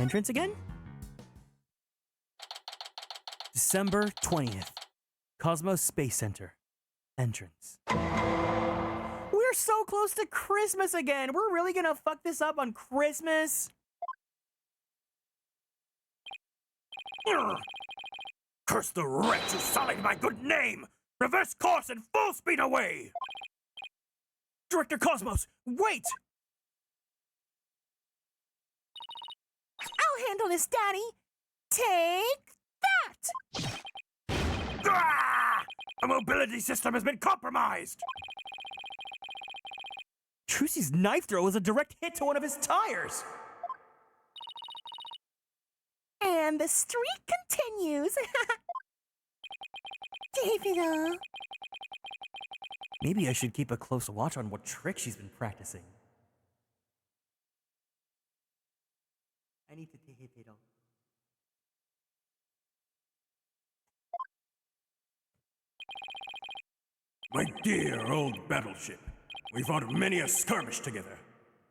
Entrance again? December 20th. Cosmos Space Center. Entrance. We're so close to Christmas again. We're really gonna fuck this up on Christmas? Curse the wretch who sullied my good name! Reverse course and full speed away! Director Cosmos, wait! I'll handle this, Daddy. Take that! Ah! The mobility system has been compromised! Trucy's knife throw was a direct hit to one of his tires. And the streak continues. David, Maybe I should keep a close watch on what trick she's been practicing. I need to take it off. My dear old battleship, we fought many a skirmish together.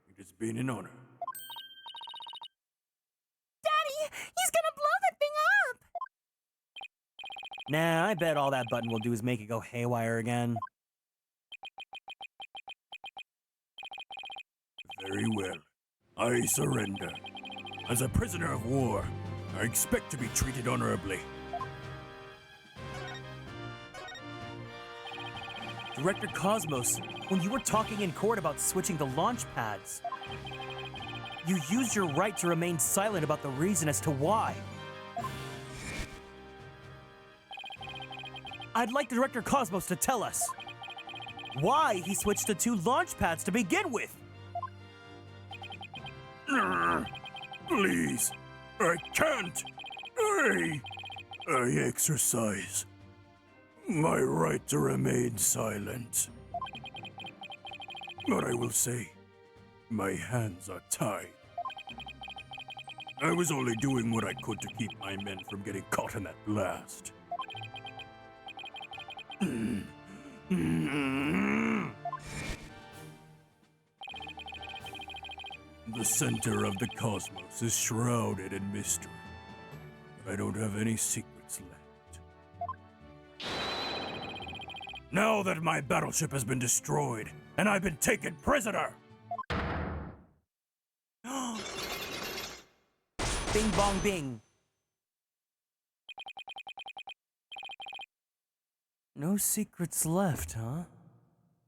It has been an honor. Daddy, he's gonna blow that thing up! Nah, I bet all that button will do is make it go haywire again. Very well. I surrender. As a prisoner of war, I expect to be treated honorably. Director Cosmos, when you were talking in court about switching the launch pads, you used your right to remain silent about the reason as to why. I'd like Director Cosmos to tell us why he switched to 2 launch pads to begin with. Please, I can't. I exercise my right to remain silent. But I will say, my hands are tied. I was only doing what I could to keep my men from getting caught in that blast. The center of the cosmos is shrouded in mystery. I don't have any secrets left. Now that my battleship has been destroyed, and I've been taken prisoner! Bing bong bing. No secrets left, huh?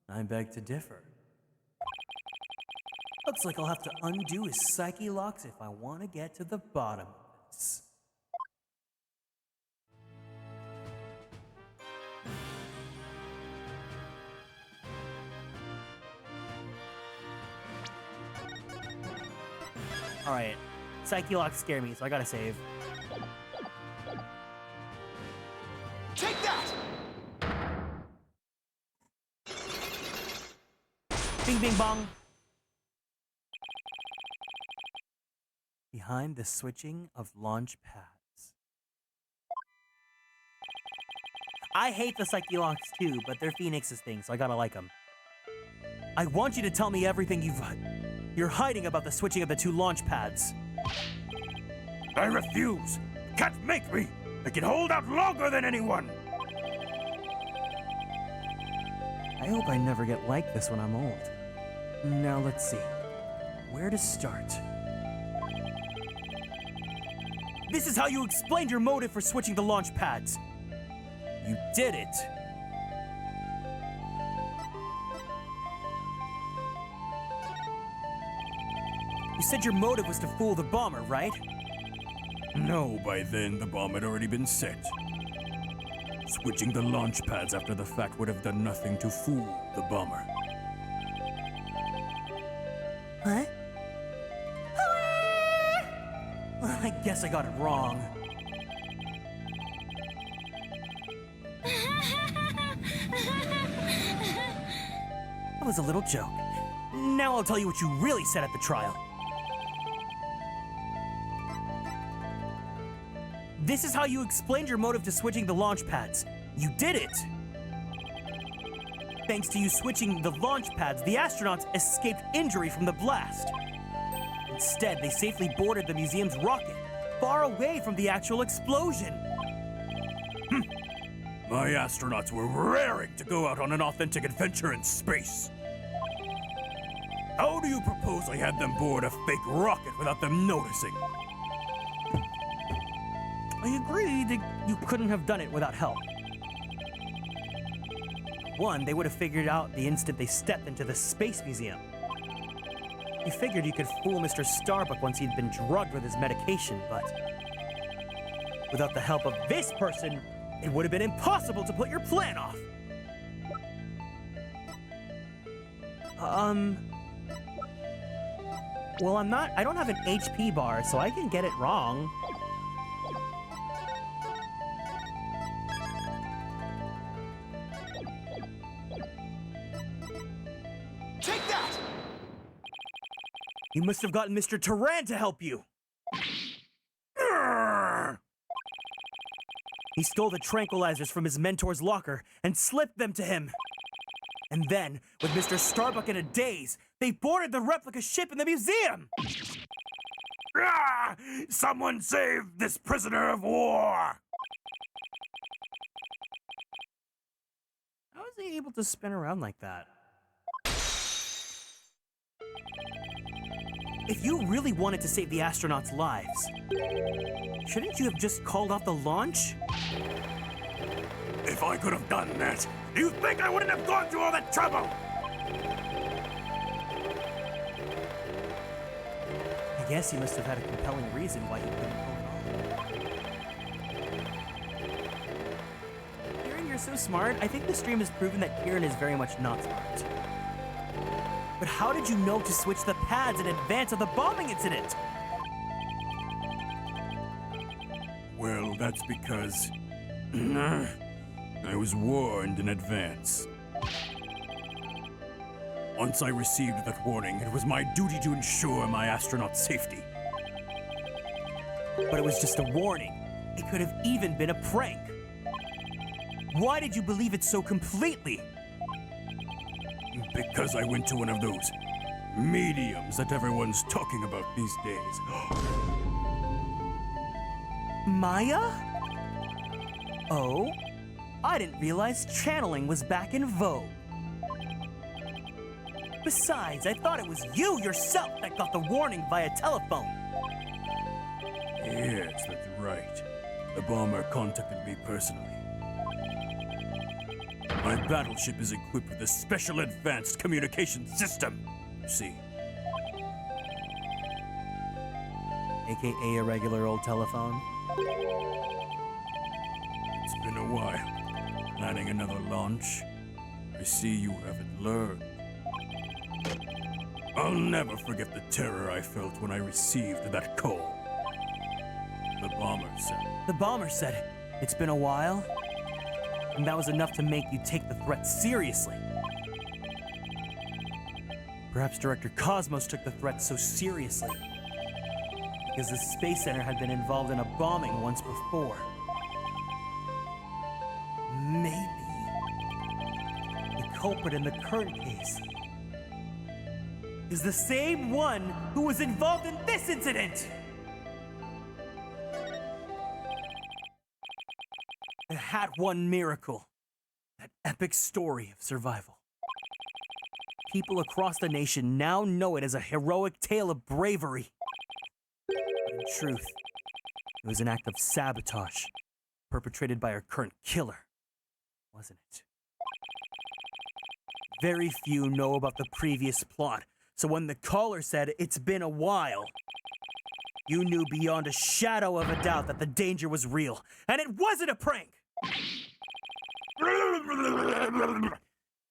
I beg to differ. Looks like I'll have to undo his psyche locks if I want to get to the bottom of this. Alright, psyche locks scare me, so I gotta save. Take that! Bing bing bong. Behind the switching of launch pads. I hate the psyche locks too, but they're Phoenix's thing, so I gotta like them. I want you to tell me everything you're hiding about the switching of the two launch pads. I refuse! Can't make me! I can hold out longer than anyone! I hope I never get like this when I'm old. Now let's see. Where to start? This is how you explained your motive for switching the launch pads. You did it. You said your motive was to fool the bomber, right? No, by then the bomb had already been set. Switching the launch pads after the fact would have done nothing to fool the bomber. Huh? I guess I got it wrong. That was a little joke. Now I'll tell you what you really said at the trial. This is how you explained your motive to switching the launch pads. You did it! Thanks to you switching the launch pads, the astronauts escaped injury from the blast. Instead, they safely boarded the museum's rocket, far away from the actual explosion. My astronauts were raring to go out on an authentic adventure in space. How do you propose I had them board a fake rocket without them noticing? I agree that you couldn't have done it without help. One, they would have figured out the instant they stepped into the Space Museum. You figured you could fool Mr. Starbuck once he'd been drugged with his medication, but without the help of this person, it would have been impossible to put your plan off. Well, I don't have an HP bar, so I can get it wrong. Take that! You must have gotten Mr. Turan to help you. He stole the tranquilizers from his mentor's locker and slipped them to him. And then, with Mr. Starbuck in a daze, they boarded the replica ship in the museum! Someone save this prisoner of war! How was he able to spin around like that? If you really wanted to save the astronauts' lives, shouldn't you have just called off the launch? If I could have done that, do you think I wouldn't have gone through all that trouble? I guess he must have had a compelling reason why he couldn't pull it off. Kieran, you're so smart. I think the stream has proven that Kieran is very much not smart. But how did you know to switch the pads in advance of the bombing incident? Well, that's because I was warned in advance. Once I received that warning, it was my duty to ensure my astronaut safety. But it was just a warning. It could have even been a prank. Why did you believe it so completely? Because I went to one of those mediums that everyone's talking about these days. Maya? Oh? I didn't realize channeling was back in vogue. Besides, I thought it was you yourself that got the warning via telephone. Yes, that's right. The bomber contacted me personally. My battleship is equipped with a special advanced communication system. You see, AKA a regular old telephone. it's been a while. Planning another launch? I see you haven't learned. I'll never forget the terror I felt when I received that call. The bomber said, it's been a while, and that was enough to make you take the threat seriously. Perhaps Director Cosmos took the threat so seriously because the Space Center had been involved in a bombing once before. Maybe the culprit in the current case is the same one who was involved in this incident! The Hat One Miracle. That epic story of survival. People across the nation now know it as a heroic tale of bravery. But in truth, it was an act of sabotage perpetrated by our current killer, wasn't it? Very few know about the previous plot, so when the caller said it's been a while, you knew beyond a shadow of a doubt that the danger was real, and it wasn't a prank!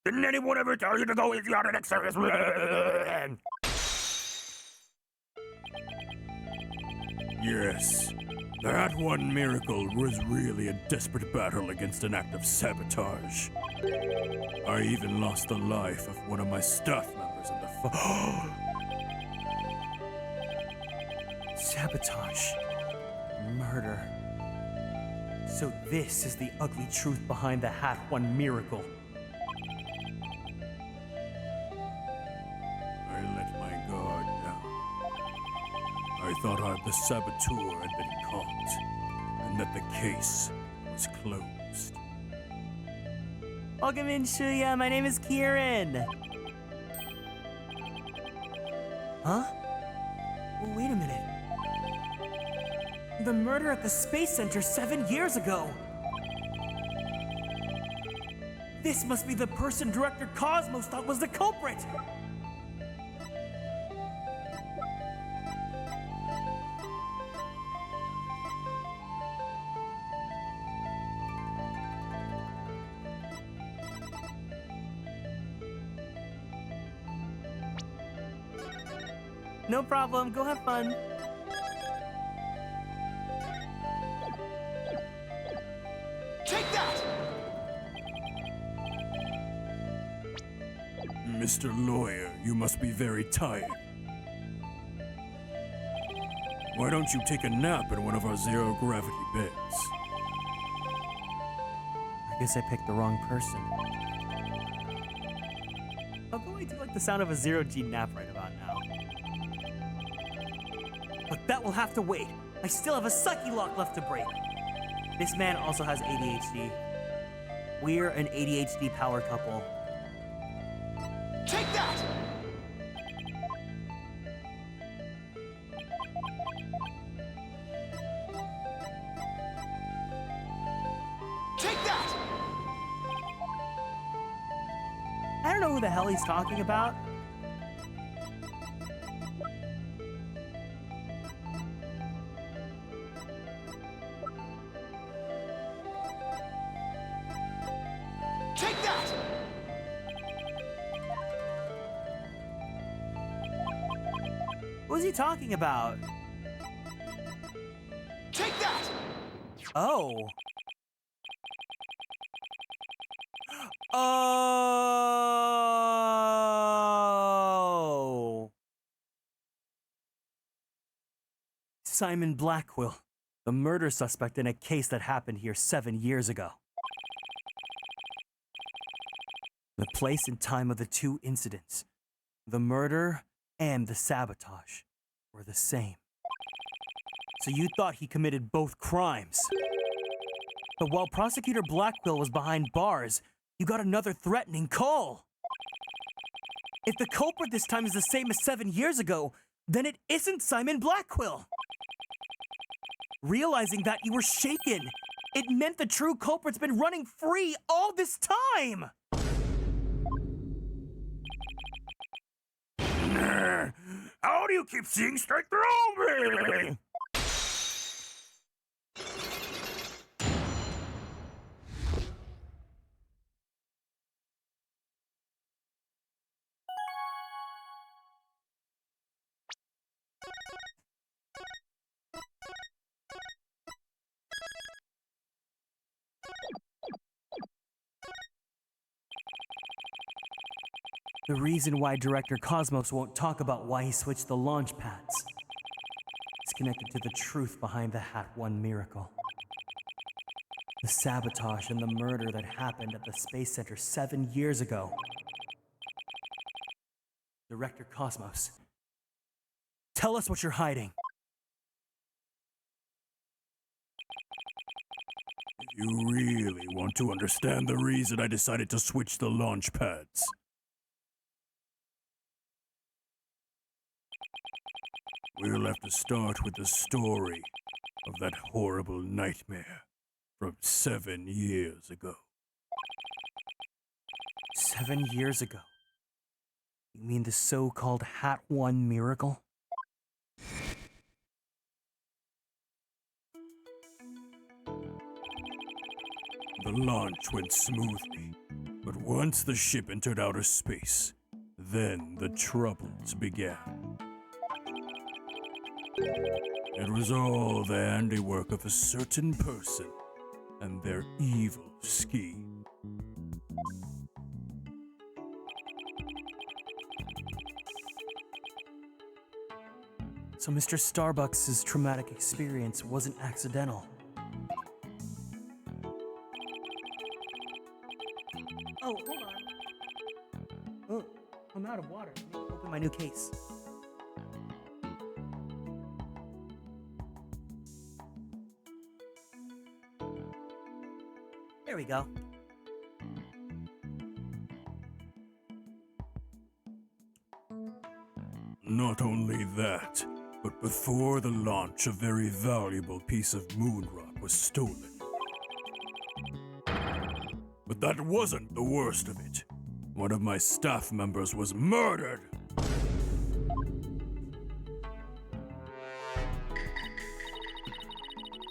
Didn't anyone ever tell you to go easy on the next service? Yes, that one miracle was really a desperate battle against an act of sabotage. I even lost the life of one of my staff members in the Sabotage. Murder. So this is the ugly truth behind the Hat One Miracle. I let my guard down. I thought the saboteur had been caught, and that the case was closed. Welcome in, Shuya. My name is Kieran. Huh? Oh, wait a minute. The murder at the Space Center 7 years ago. This must be the person Director Cosmos thought was the culprit. No problem. Go have fun. Take that! Mr. Lawyer, you must be very tired. Why don't you take a nap in one of our zero-gravity beds? I guess I picked the wrong person. Although I do like the sound of a zero-G nap right about now. But that will have to wait. I still have a sucky lock left to break. This man also has ADHD. We're an ADHD power couple. Take that! Take that! I don't know who the hell he's talking about. Take that! What was he talking about? Take that! Oh. Oh. Simon Blackquill, the murder suspect in a case that happened here 7 years ago. The place and time of the two incidents, the murder and the sabotage, were the same. So you thought he committed both crimes. But while Prosecutor Blackwell was behind bars, you got another threatening call. If the culprit this time is the same as 7 years ago, then it isn't Simon Blackwell. Realizing that, you were shaken. It meant the true culprit's been running free all this time! How do you keep seeing straight through me? The reason why Director Cosmos won't talk about why he switched the launch pads is connected to the truth behind the Hat 1 miracle. The sabotage and the murder that happened at the Space Center 7 years ago. Director Cosmos, tell us what you're hiding. If you really want to understand the reason I decided to switch the launch pads, we'll have to start with the story of that horrible nightmare from 7 years ago. 7 years ago? You mean the so-called Hat 1 miracle? The launch went smoothly, but once the ship entered outer space, then the troubles began. It was all the handiwork of a certain person and their evil scheme. So Mr. Starbucks' traumatic experience wasn't accidental. Oh, hold on. Oh, I'm out of water. Let me open my new case. There we go. Not only that, but before the launch, a very valuable piece of moon rock was stolen. But that wasn't the worst of it. One of my staff members was murdered.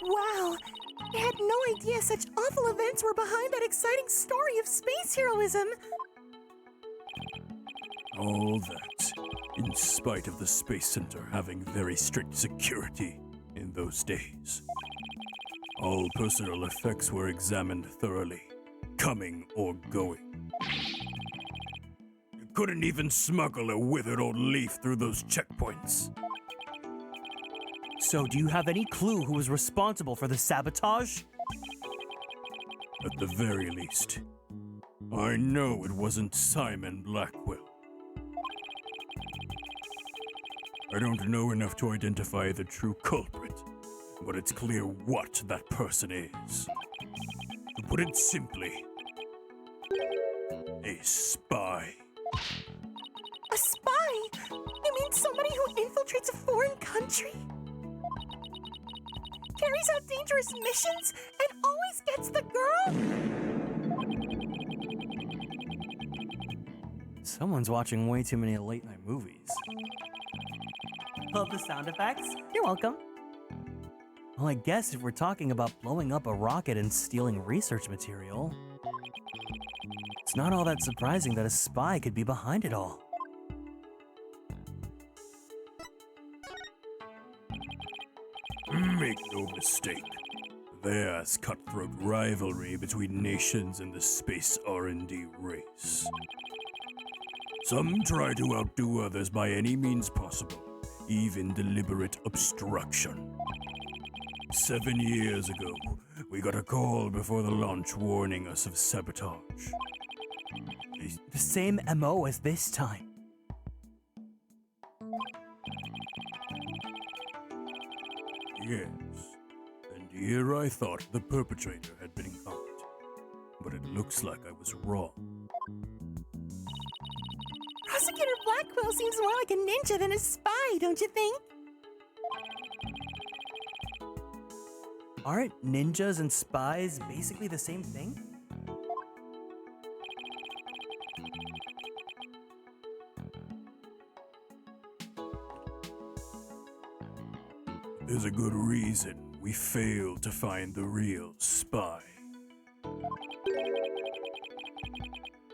Wow! I had no idea such awful events were behind that exciting story of space heroism. All that, in spite of the Space Center having very strict security in those days. All personal effects were examined thoroughly, coming or going. You couldn't even smuggle a withered old leaf through those checkpoints. So do you have any clue who was responsible for the sabotage? At the very least, I know it wasn't Simon Blackwell. I don't know enough to identify the true culprit, but it's clear what that person is. To put it simply, a spy. A spy? You mean somebody who infiltrates a foreign country? Carries out dangerous missions and always gets the girl? Someone's watching way too many late-night movies. Love the sound effects? You're welcome. Well, I guess if we're talking about blowing up a rocket and stealing research material, it's not all that surprising that a spy could be behind it all. Make no mistake, there's cutthroat rivalry between nations in the space R&D race. Some try to outdo others by any means possible, even deliberate obstruction. 7 years ago, we got a call before the launch warning us of sabotage. They The same MO as this time. Yes. And here I thought the perpetrator had been caught. But it looks like I was wrong. Prosecutor Blackwell seems more like a ninja than a spy, don't you think? Aren't ninjas and spies basically the same thing? There's a good reason we failed to find the real spy.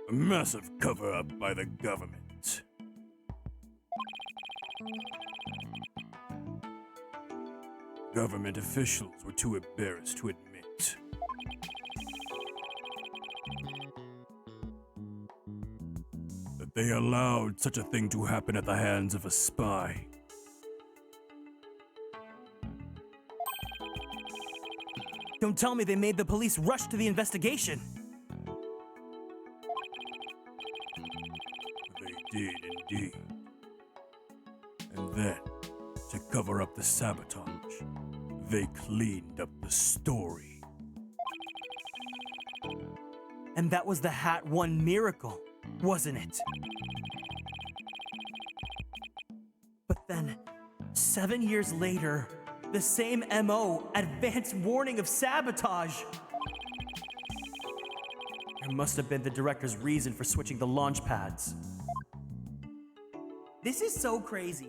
A massive cover-up by the government. Government officials were too embarrassed to admit. That they allowed such a thing to happen at the hands of a spy. Don't tell me they made the police rush to the investigation. They did indeed. And then, to cover up the sabotage, they cleaned up the story. And that was the Hat 1 miracle, wasn't it? But then, 7 years later, the same MO, advance warning of sabotage. There must have been the director's reason for switching the launch pads. This is so crazy.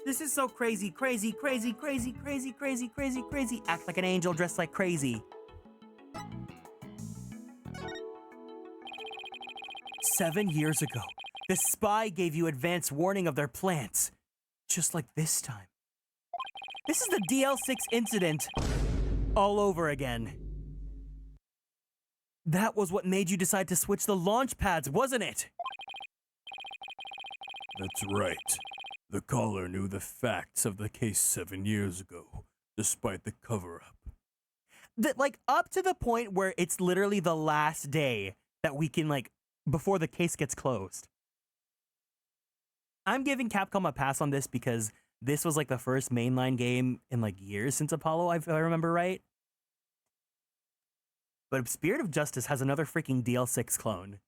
This is so crazy, crazy, crazy, crazy, crazy, crazy, crazy, crazy. Act like an angel, dressed like crazy. 7 years ago, the spy gave you advance warning of their plans. Just like this time. This is the DL6 incident all over again. That was what made you decide to switch the launch pads, wasn't it? That's right. The caller knew the facts of the case 7 years ago, despite the cover-up. Like, up to the point where it's literally the last day that we can, like, before the case gets closed. I'm giving Capcom a pass on this because this was, like, the first mainline game in, like, years since Apollo, if I remember right. But Spirit of Justice has another freaking DL6 clone.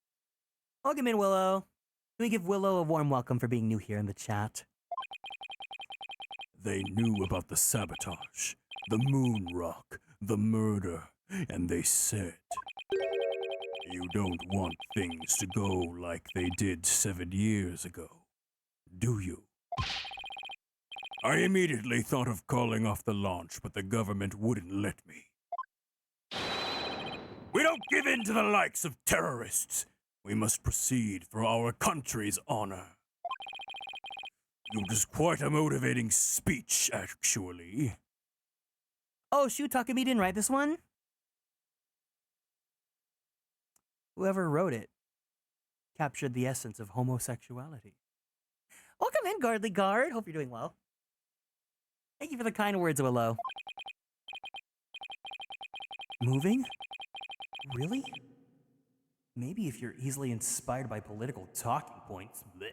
Welcome in, Willow. Can we give Willow a warm welcome for being new here in the chat? They knew about the sabotage, the moon rock, the murder, and they said, "You don't want things to go like they did 7 years ago, do you?" I immediately thought of calling off the launch, but the government wouldn't let me. We don't give in to the likes of terrorists. We must proceed for our country's honor. It was quite a motivating speech, actually. Oh, shoot, Takumi didn't write this one? Whoever wrote it captured the essence of homosexuality. Welcome in, Guardly Guard. Hope you're doing well. Thank you for the kind words, Willow. Moving? Really? Maybe if you're easily inspired by political talking points. Blech.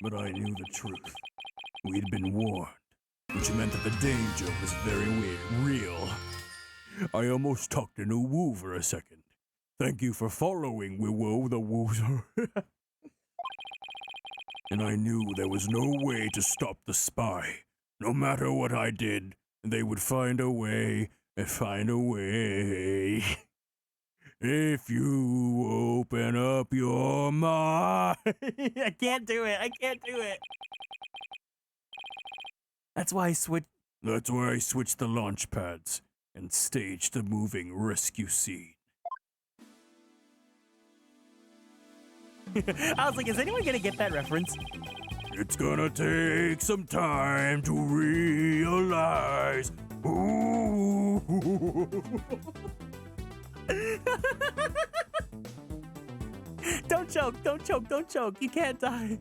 But I knew the truth. We'd been warned, which meant that the danger was very real. I almost talked in a woo for a second. Thank you for following, Woo the Woozer. And I knew there was no way to stop the spy. No matter what I did, they would find a way, find a way. If you open up your mind. I can't do it. I can't do it. That's why I switched. That's where I switched the launch pads and staged the moving rescue scene. I was like, is anyone gonna get that reference? It's gonna take some time to realize. Ooh. Don't choke, don't choke, don't choke. You can't die.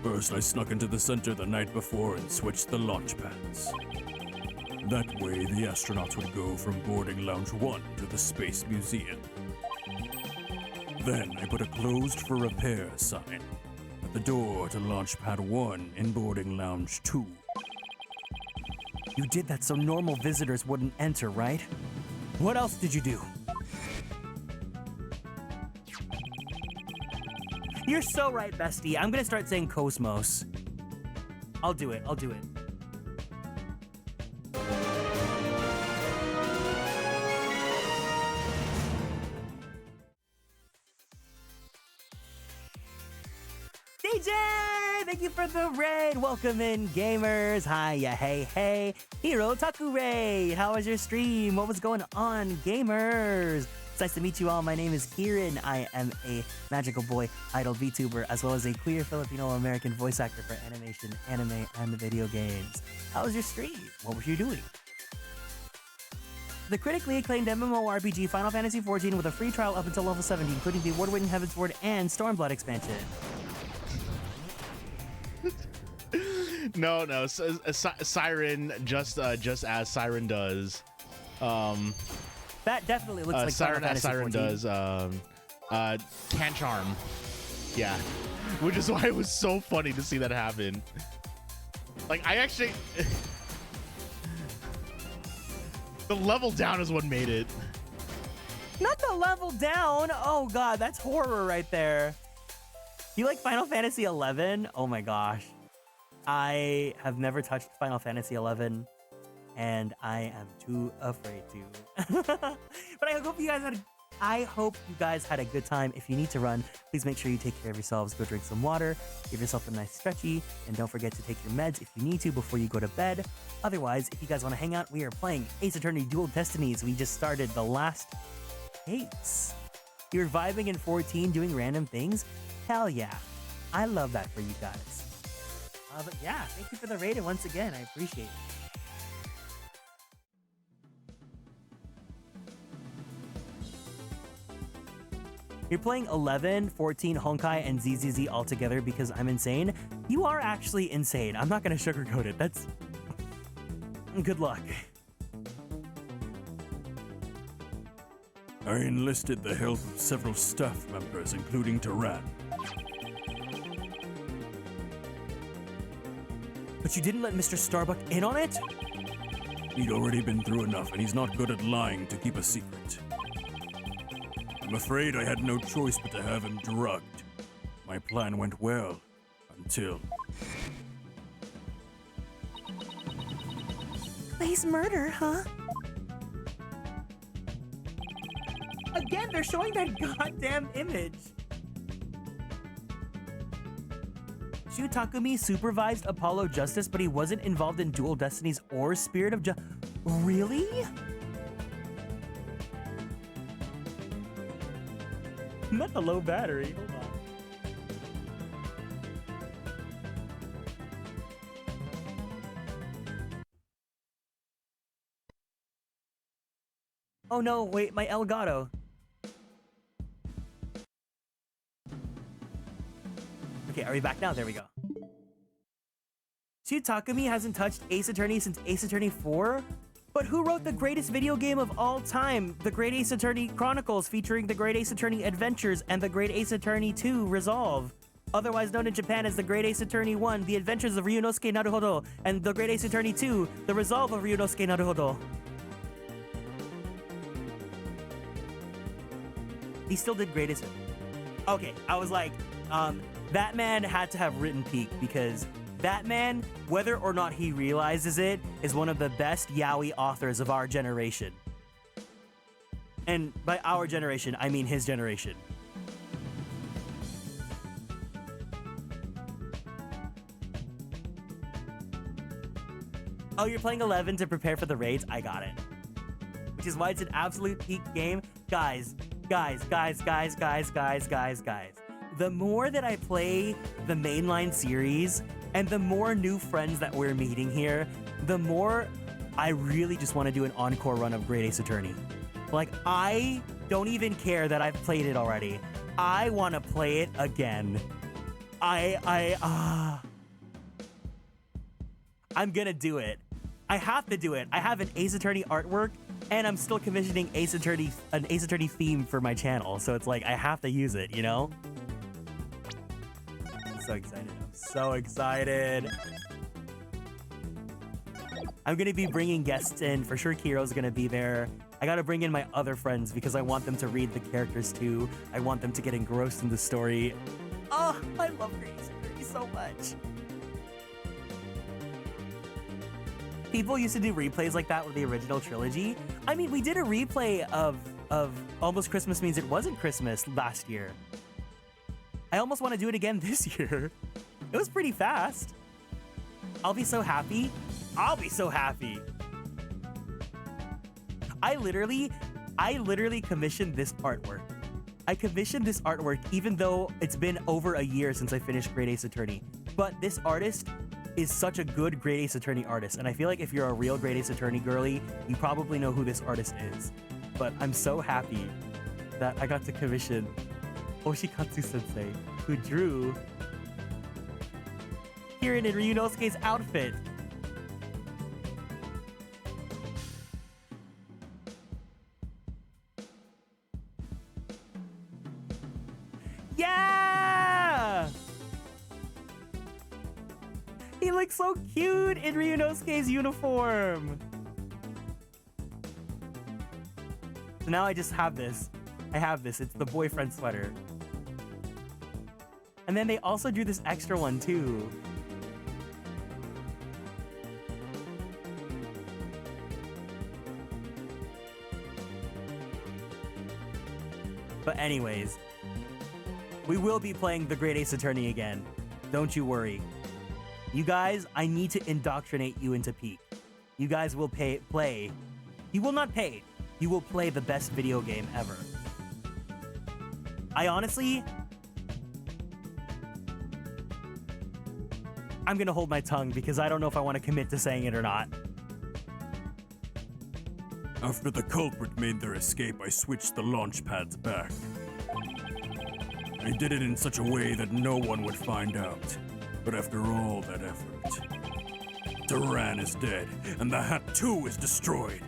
First, I snuck into the center the night before and switched the launch pads. That way, the astronauts would go from boarding lounge 1 to the Space Museum. Then I put a closed for repair sign at the door to Launchpad 1 in Boarding Lounge 2. You did that so normal visitors wouldn't enter, right? What else did you do? You're so right, bestie. I'm gonna start saying Cosmos. I'll do it. DJ! Thank you for the raid! Welcome in, gamers! Hiya, hey! Hero Taku Raid! How was your stream? What was going on, gamers? It's nice to meet you all. My name is Kieran. I am a magical boy idol VTuber, as well as a queer Filipino-American voice actor for animation, anime, and video games. How was your stream? What were you doing? The critically acclaimed MMORPG Final Fantasy XIV with a free trial up until level 70, including the award-winning Heavensward and Stormblood expansion. No, Siren just as Siren does. That definitely looks like Siren Final as Fantasy Siren XIV. does. Can Charm. Yeah, which is why it was so funny to see that happen. Like I actually, the level down is what made it. Not the level down. Oh god, that's horror right there. You like Final Fantasy XI? Oh my gosh. I have never touched Final Fantasy XI, and I am too afraid to. But I hope you guys had a good time. If you need to run, please make sure you take care of yourselves. Go drink some water, give yourself a nice stretchy, and don't forget to take your meds if you need to before you go to bed. Otherwise, if you guys want to hang out, we are playing Ace Attorney Dual Destinies. We just started the last case. You're vibing in 14, doing random things? Hell yeah. I love that for you guys. But yeah, thank you for the raid, and once again, I appreciate it. You're playing 11, 14, Honkai, and ZZZ all together because I'm insane? You are actually insane. I'm not gonna sugarcoat it. That's... Good luck. I enlisted the help of several staff members, including Duran. But you didn't let Mr. Starbuck in on it? He'd already been through enough, and he's not good at lying to keep a secret. I'm afraid I had no choice but to have him drugged. My plan went well, until... Blaze murder, huh? Again, they're showing that goddamn image. Shu Takumi supervised Apollo Justice, but he wasn't involved in Dual Destinies or Spirit of Justice. Really? Not the low battery. Hold on. Oh no, wait, my Elgato. Okay, are we back now? There we go. Shu Takumi hasn't touched Ace Attorney since Ace Attorney 4? But who wrote the greatest video game of all time? The Great Ace Attorney Chronicles, featuring the Great Ace Attorney Adventures and the Great Ace Attorney 2 Resolve. Otherwise known in Japan as the Great Ace Attorney 1, The Adventures of Ryunosuke Naruhodo, and the Great Ace Attorney 2, The Resolve of Ryunosuke Naruhodo. He still did Great Ace. Okay, I was like, that man had to have written Peak, because that man, whether or not he realizes it, is one of the best yaoi authors of our generation. And by our generation, I mean his generation. Oh, you're playing 11 to prepare for the raids? I got it. Which is why it's an absolute peak game. Guys. The more that I play the mainline series, and the more new friends that we're meeting here, the more I really just want to do an encore run of Great Ace Attorney. Like, I don't even care that I've played it already. I want to play it again. I'm gonna do it. I have to do it. I have an Ace Attorney artwork, and I'm still commissioning an Ace Attorney theme for my channel. So it's like I have to use it, you know? I'm so excited. I'm so excited. I'm gonna be bringing guests in. For sure, Kiro's gonna be there. I gotta bring in my other friends because I want them to read the characters too. I want them to get engrossed in the story. Oh, I love Ace Attorney so much. People used to do replays like that with the original trilogy. I mean, we did a replay of Almost Christmas Means It Wasn't Christmas last year. I almost want to do it again this year. It was pretty fast. I'll be so happy. I'll be so happy. I literally commissioned this artwork. I commissioned this artwork even though it's been over a year since I finished Great Ace Attorney. But this artist is such a good Great Ace Attorney artist, and I feel like if you're a real Great Ace Attorney girly, you probably know who this artist is. But I'm so happy that I got to commission Oshikatsu-sensei, who drew Kieran and Ryunosuke's outfit. Yeah! He looks so cute in Ryunosuke's uniform. So now I just have this. I have this. It's the boyfriend sweater. And then they also drew this extra one too. But anyways, we will be playing the Great Ace Attorney again. Don't you worry. You guys, I need to indoctrinate you into Peak. You guys will play. You will not pay. You will play the best video game ever. I honestly... I'm gonna hold my tongue because I don't know if I want to commit to saying it or not. After the culprit made their escape, I switched the launch pads back. I did it in such a way that no one would find out. But after all that effort, Duran is dead, and the Hat too is destroyed.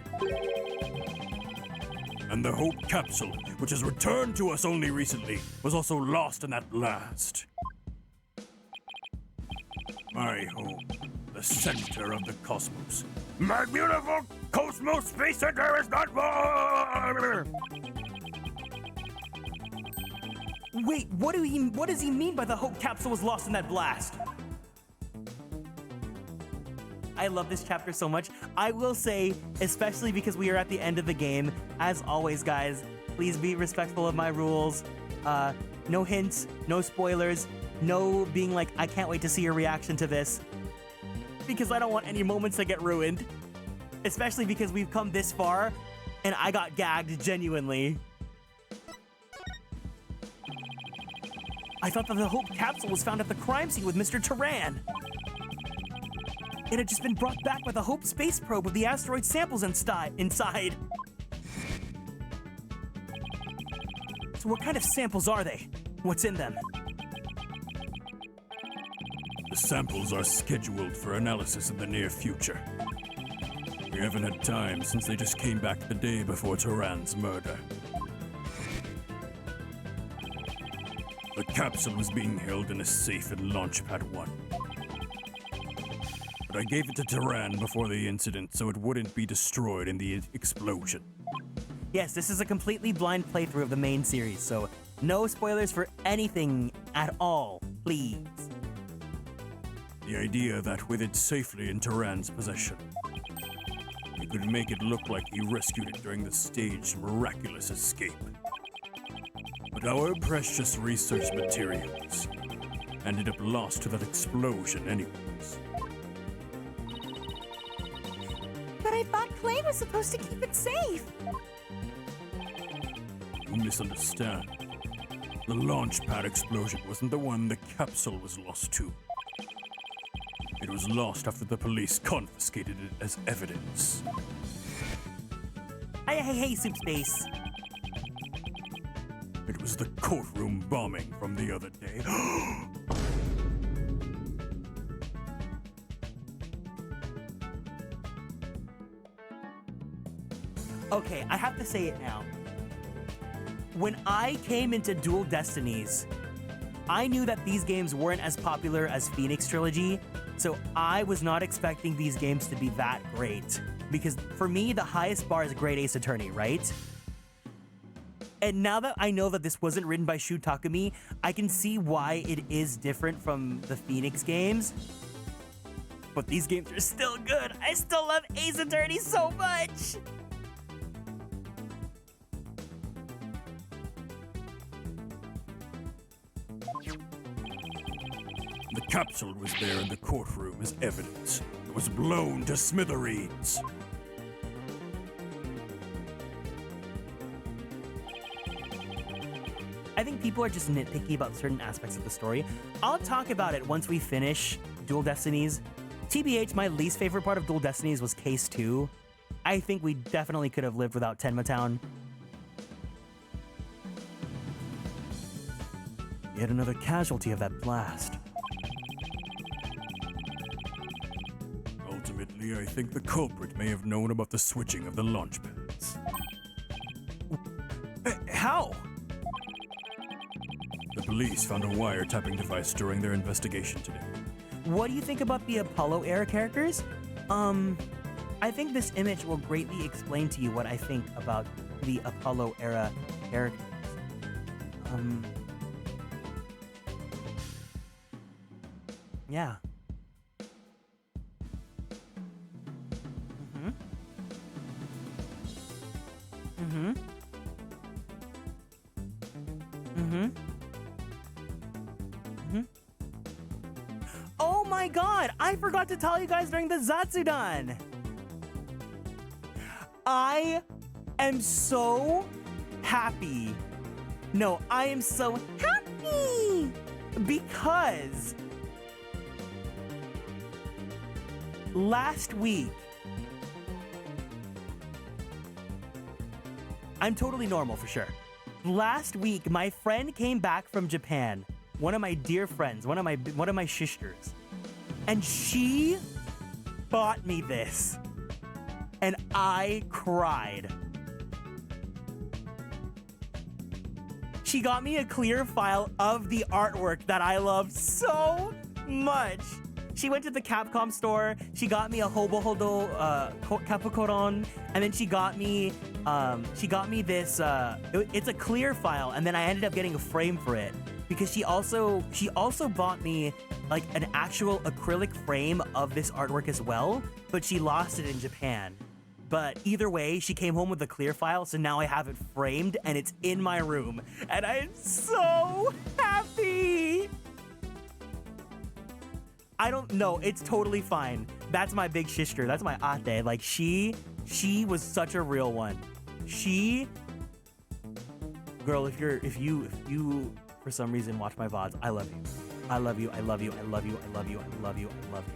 And the Hope capsule, which has returned to us only recently, was also lost in that blast. My home, the center of the cosmos. My beautiful Cosmos Space Center is not more! Wait, what does he mean by the Hope capsule was lost in that blast? I love this chapter so much. I will say, especially because we are at the end of the game, as always, guys, please be respectful of my rules. No hints, no spoilers, no being like, I can't wait to see your reaction to this. Because I don't want any moments to get ruined. Especially because we've come this far, and I got gagged genuinely. I thought that the Hope capsule was found at the crime scene with Mr. Turan. It had just been brought back by the Hope space probe with the asteroid samples inside. So what kind of samples are they? What's in them? The samples are scheduled for analysis in the near future. We haven't had time since they just came back the day before Turan's murder. The capsule was being held in a safe in Launchpad 1. But I gave it to Turan before the incident so it wouldn't be destroyed in the explosion. Yes, this is a completely blind playthrough of the main series, so no spoilers for anything at all, please. The idea that with it safely in Turan's possession, we could make it look like he rescued it during the staged miraculous escape. But our precious research materials ended up lost to that explosion anyways. But I thought Clay was supposed to keep it safe. You misunderstand. The launch pad explosion wasn't the one the capsule was lost to. It was lost after the police confiscated it as evidence. Hey, Soup Space. It was the courtroom bombing from the other day. Okay, I have to say it now. When I came into Dual Destinies, I knew that these games weren't as popular as Phoenix Trilogy, so I was not expecting these games to be that great. Because for me, the highest bar is Great Ace Attorney, right? And now that I know that this wasn't written by Shu Takumi, I can see why it is different from the Phoenix games. But these games are still good. I still love Ace Attorney so much. The capsule was there in the courtroom as evidence. It was blown to smithereens. I think people are just nitpicky about certain aspects of the story. I'll talk about it once we finish Dual Destinies. TBH, my least favorite part of Dual Destinies was Case 2. I think we definitely could have lived without Tenma Town. Yet another casualty of that blast. Ultimately, I think the culprit may have known about the switching of the launch pads. How? The police found a wiretapping device during their investigation today. What do you think about the Apollo era characters? I think this image will greatly explain to you what I think about the Apollo era characters. Yeah. Oh my god! I forgot to tell you guys during the Zatsudan! I am so happy. No, I am so happy! Because last week, I'm totally normal for sure. Last week, my friend came back from Japan. One of my dear friends, one of my sisters, and she bought me this, and I cried. She got me a clear file of the artwork that I love so much. She went to the Capcom store. She got me a Hobo Capricorn, and then she got me this. It's a clear file, and then I ended up getting a frame for it because she also bought me like an actual acrylic frame of this artwork as well, but she lost it in Japan. But either way, she came home with a clear file, so now I have it framed and it's in my room, and I'm so happy. I don't know. It's totally fine. That's my big sister. That's my ate. Like she was such a real one. Girl, if you for some reason watch my VODs, I love you. I love you. I love you. I love you. I love you. I love you. I love you.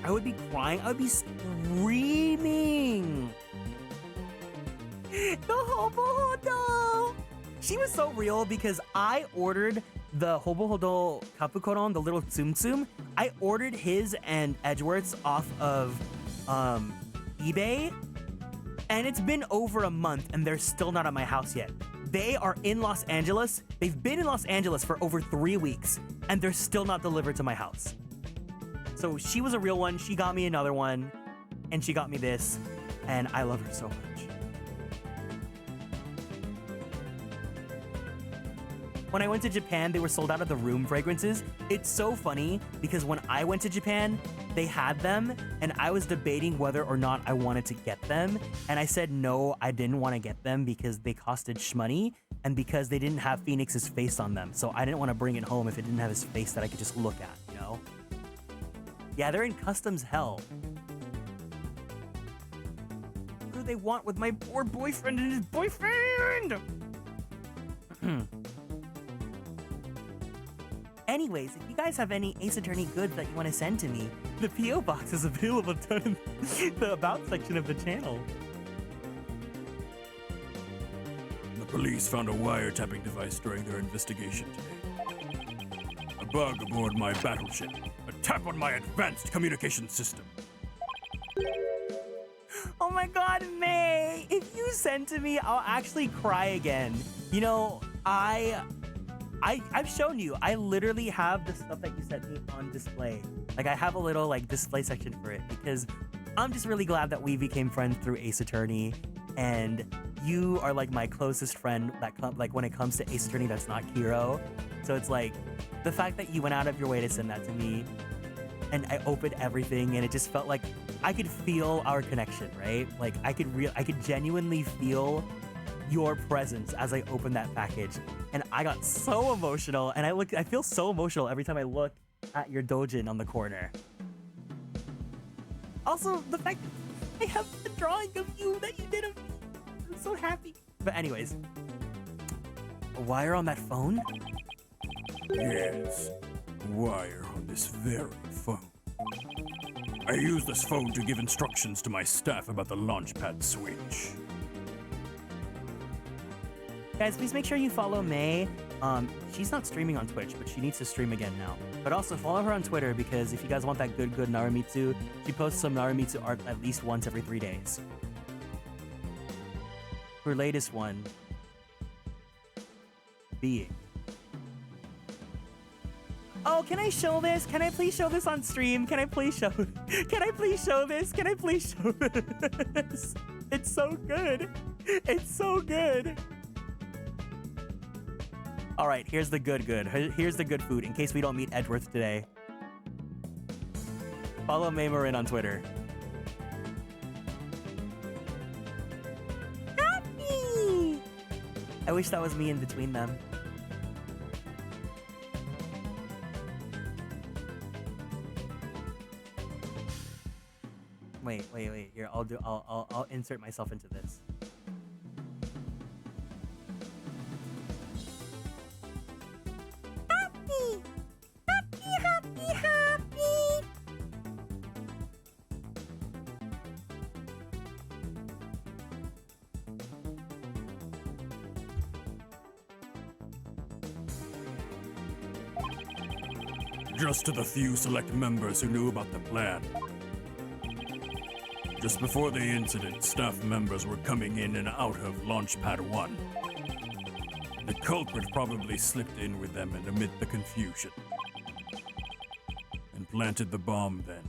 I would be crying. I would be screaming. The Hobo Hodo. She was so real because I ordered the Hobo Hodo Capricorn, the little Tsum Tsum. I ordered his and Edgeworth's off of eBay, and it's been over a month and they're still not at my house yet. They are in Los Angeles. They've been in Los Angeles for over 3 weeks and they're still not delivered to my house. So she was a real one. She got me another one and she got me this, and I love her so much. When I went to Japan, they were sold out of the room fragrances. It's so funny because when I went to Japan, they had them, and I was debating whether or not I wanted to get them. And I said no, I didn't want to get them because they costed shmoney and because they didn't have Phoenix's face on them. So I didn't want to bring it home if it didn't have his face that I could just look at, you know? Yeah, they're in customs hell. What do they want with my poor boyfriend and his boyfriend? Anyways, if you guys have any Ace Attorney goods that you want to send to me, the P.O. box is available down in the About section of the channel. The police found a wiretapping device during their investigation today. A bug aboard my battleship. A tap on my advanced communication system. God, May, if you send to me, I'll actually cry again. You know, I've shown you. I literally have the stuff that you sent me on display. Like, I have a little, like, display section for it because I'm just really glad that we became friends through Ace Attorney, and you are, like, my closest friend that, like, when it comes to Ace Attorney that's not Kiro. So it's, like, the fact that you went out of your way to send that to me, and I opened everything, and it just felt like I could feel our connection, right? Like, I could genuinely feel your presence as I opened that package, and I got so emotional, and I feel so emotional every time I look at your dojin on the corner. Also, the fact that I have the drawing of you that you did of me, I'm so happy. But anyways, a wire on that phone? Yes, a wire on this very phone. I use this phone to give instructions to my staff about the launchpad switch. Guys, please make sure you follow May. She's not streaming on Twitch, but she needs to stream again now. But also follow her on Twitter, because if you guys want that good Naramitsu, she posts some Naramitsu art at least once every 3 days. Her latest one being... Oh, can I show this? Can I please show this on stream? Can I please show this? Can I please show this? It's so good. It's so good. All right, here's the good. Here's the good food in case we don't meet Edgeworth today. Follow May Marin on Twitter. Happy! I wish that was me in between them. Wait. Here, I'll insert myself into this. Happy. Just to the few select members who knew about the plan. Just before the incident, staff members were coming in and out of Launchpad 1. The culprit probably slipped in with them and amid the confusion. And planted the bomb then.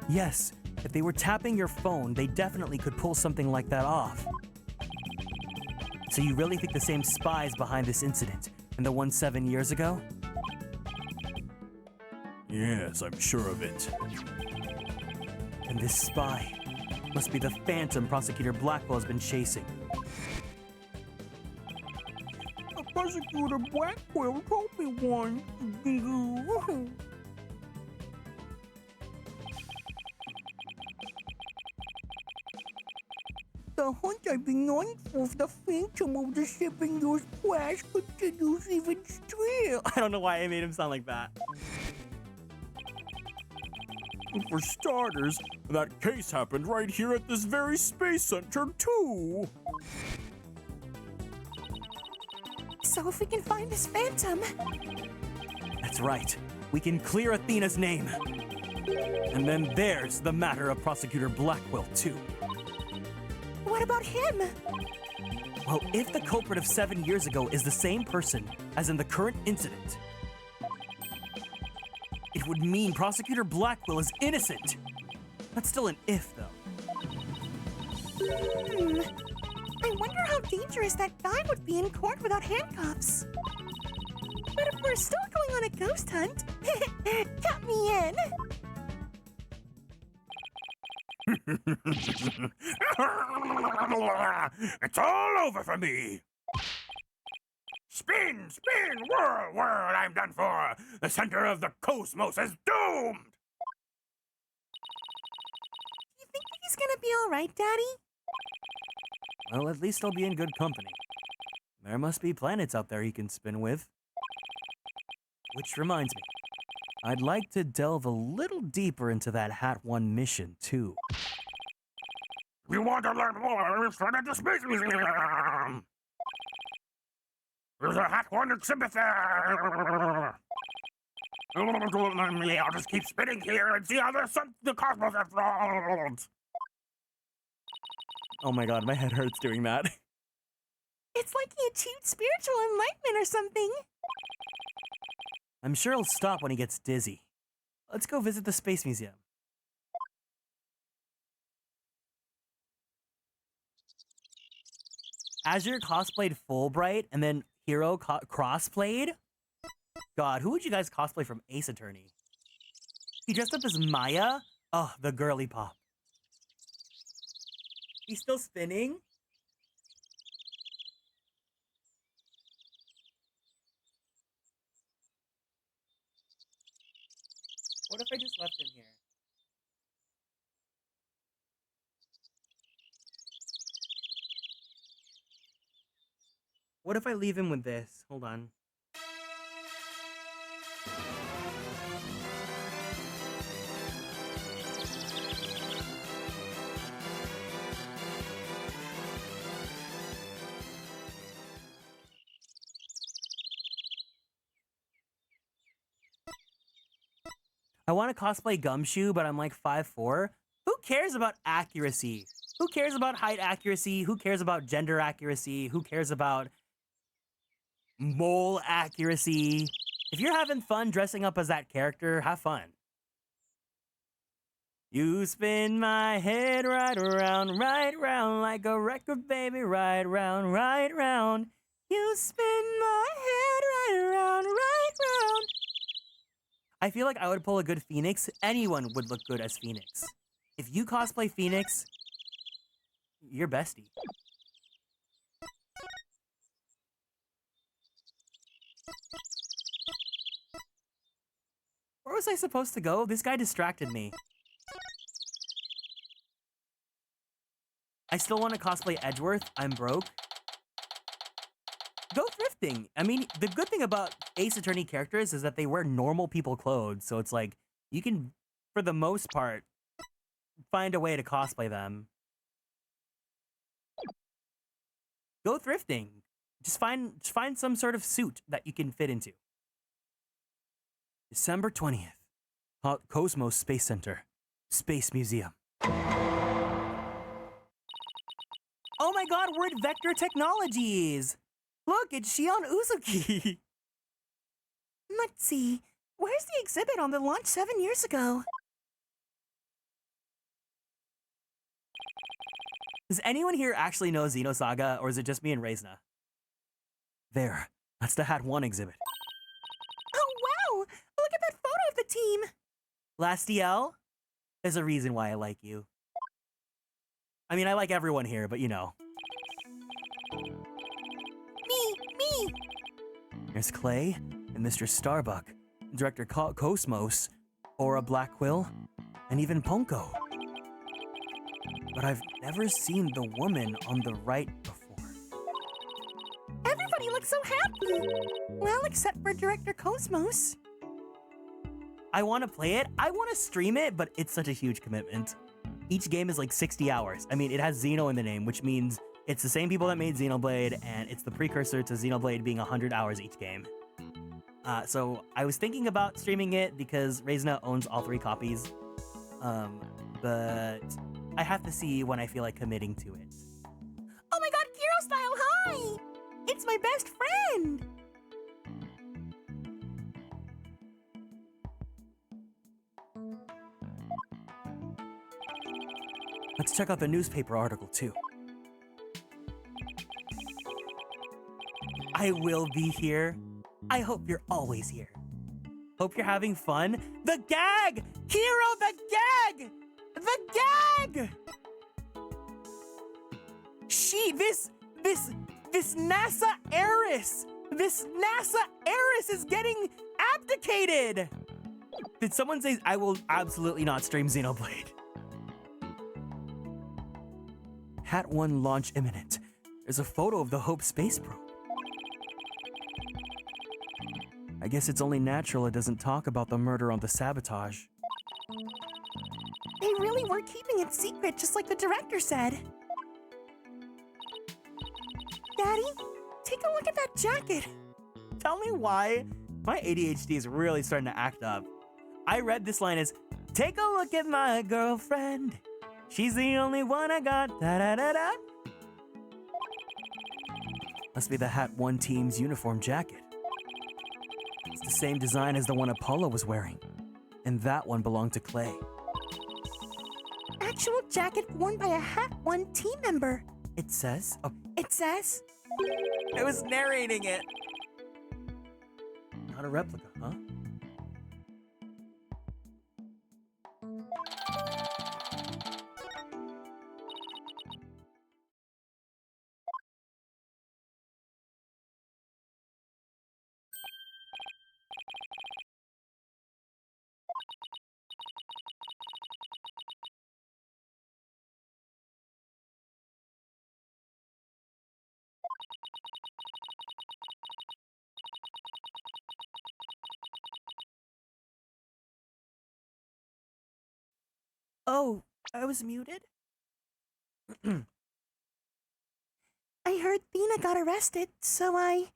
Yes, if they were tapping your phone, they definitely could pull something like that off. So you really think the same spy's behind this incident and the one 7 years ago? Yes, I'm sure of it. And this spy must be the phantom Prosecutor Blackwell has been chasing. Prosecutor Blackwell told me one. The hunt I've been on for the phantom of the 7 years past continues even still. I don't know why I made him sound like that. For starters, that case happened right here at this very space center, too. So if we can find this phantom... That's right. We can clear Athena's name. And then there's the matter of Prosecutor Blackwell, too. What about him? Well, if the culprit of 7 years ago is the same person as in the current incident, it would mean Prosecutor Blackwell is innocent. That's still an if, though. I wonder how dangerous that guy would be in court without handcuffs. But if we're still going on a ghost hunt, count me in. It's all over for me. Spin, whirl, I'm done for. The center of the cosmos is doomed. You think he's gonna be all right, Daddy? Well, at least I'll be in good company. There must be planets out there he can spin with. Which reminds me, I'd like to delve a little deeper into that Hat 1 mission, too. You want to learn more? It's at the Space Museum. There's a Hat 1 exhibit there. I'll just keep spinning here and see how the cosmos explodes. Oh my god, my head hurts doing that. It's like he achieved spiritual enlightenment or something. I'm sure he'll stop when he gets dizzy. Let's go visit the Space Museum. Azure cosplayed Fulbright, and then Hero crossplayed? God, who would you guys cosplay from Ace Attorney? He dressed up as Maya? Oh, the girly pop. He's still spinning? What if I just left him here? What if I leave him with this? Hold on. I want to cosplay Gumshoe, but I'm like 5'4". Who cares about accuracy? Who cares about height accuracy? Who cares about gender accuracy? Who cares about mole accuracy? If you're having fun dressing up as that character, have fun. You spin my head right round like a record, baby, right round. You spin my head right round. I feel like I would pull a good Phoenix. Anyone would look good as Phoenix. If you cosplay Phoenix, you're bestie. Where was I supposed to go? This guy distracted me. I still want to cosplay Edgeworth. I'm broke. Go thrifting. I mean, the good thing about Ace Attorney characters is that they wear normal people clothes. So it's like, you can, for the most part, find a way to cosplay them. Go thrifting. Just find some sort of suit that you can fit into. December 20th. Cosmos Space Center. Space Museum. Oh my god, we're at Vector Technologies! Look, it's Shion Uzuki! Let's see. Where's the exhibit on the launch 7 years ago? Does anyone here actually know Xenosaga, or is it just me and Reisna? There. That's the Hat 1 exhibit. Oh, wow! Look at that photo of the team! Lastiel? There's a reason why I like you. I mean, I like everyone here, but you know. Me! There's Clay and Mr. Starbuck, Director Cosmos, Aura Blackquill, and even Ponko. But I've never seen the woman on the right before. Everybody looks so happy! Well, except for Director Cosmos. I want to play it, I want to stream it, but it's such a huge commitment. Each game is like 60 hours. I mean, it has Xeno in the name, which means it's the same people that made Xenoblade, and it's the precursor to Xenoblade being 100 hours each game. So I was thinking about streaming it because Reisna owns all 3 copies, but I have to see when I feel like committing to it. Oh my god, Kiro Style, hi! It's my best friend! Let's check out the newspaper article, too. I will be here. I hope you're always here. Hope you're having fun. The gag! Hero, the gag! The gag! This NASA heiress! This NASA heiress is getting abdicated! Did someone say I will absolutely not stream Xenoblade? Hat 1 launch imminent. There's a photo of the Hope space probe. I guess it's only natural it doesn't talk about the murder on the sabotage. They really were keeping it secret, just like the director said. Daddy, take a look at that jacket. Tell me why My ADHD is really starting to act up. I read this line as, take a look at my girlfriend. She's the only one I got. Da da da da. Must be the Hat 1 team's uniform jacket. It's the same design as the one Apollo was wearing. And that one belonged to Clay. Actual jacket worn by a Hat 1 team member. It says? Oh, It says, I was narrating it. Not a replica, huh? Oh, I was muted? I heard Thina got arrested, so I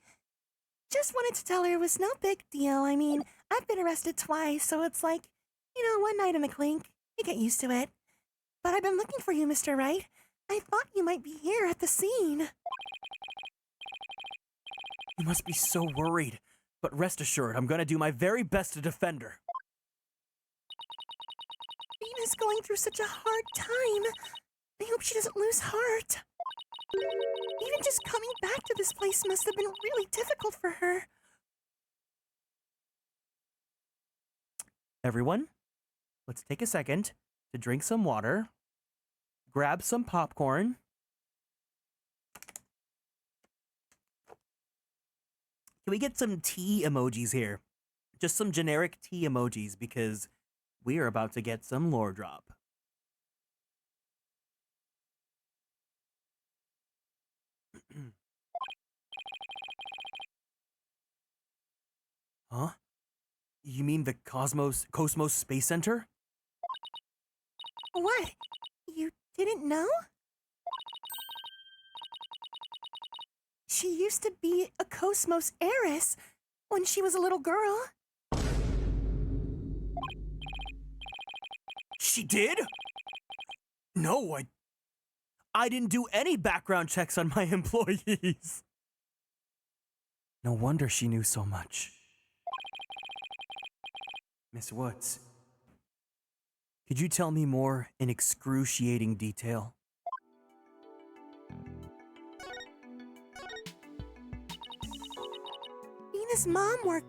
just wanted to tell her it was no big deal. I mean, I've been arrested twice, so it's like, one night in the clink. You get used to it. But I've been looking for you, Mr. Wright. I thought you might be here at the scene. You must be so worried. But rest assured, I'm gonna do my very best to defend her. Thina's going through such a hard time. I hope she doesn't lose heart. Even just coming back to this place must have been really difficult for her. Everyone, let's take a second to drink some water, grab some popcorn, can we get some tea emojis here? Just some generic tea emojis because we are about to get some lore drop. Huh? You mean the Cosmos Space Center? What? You didn't know? She used to be a Cosmos heiress when she was a little girl. She did? No, I didn't do any background checks on my employees. No wonder she knew so much. Miss Woods, could you tell me more in excruciating detail? Tina's mom worked.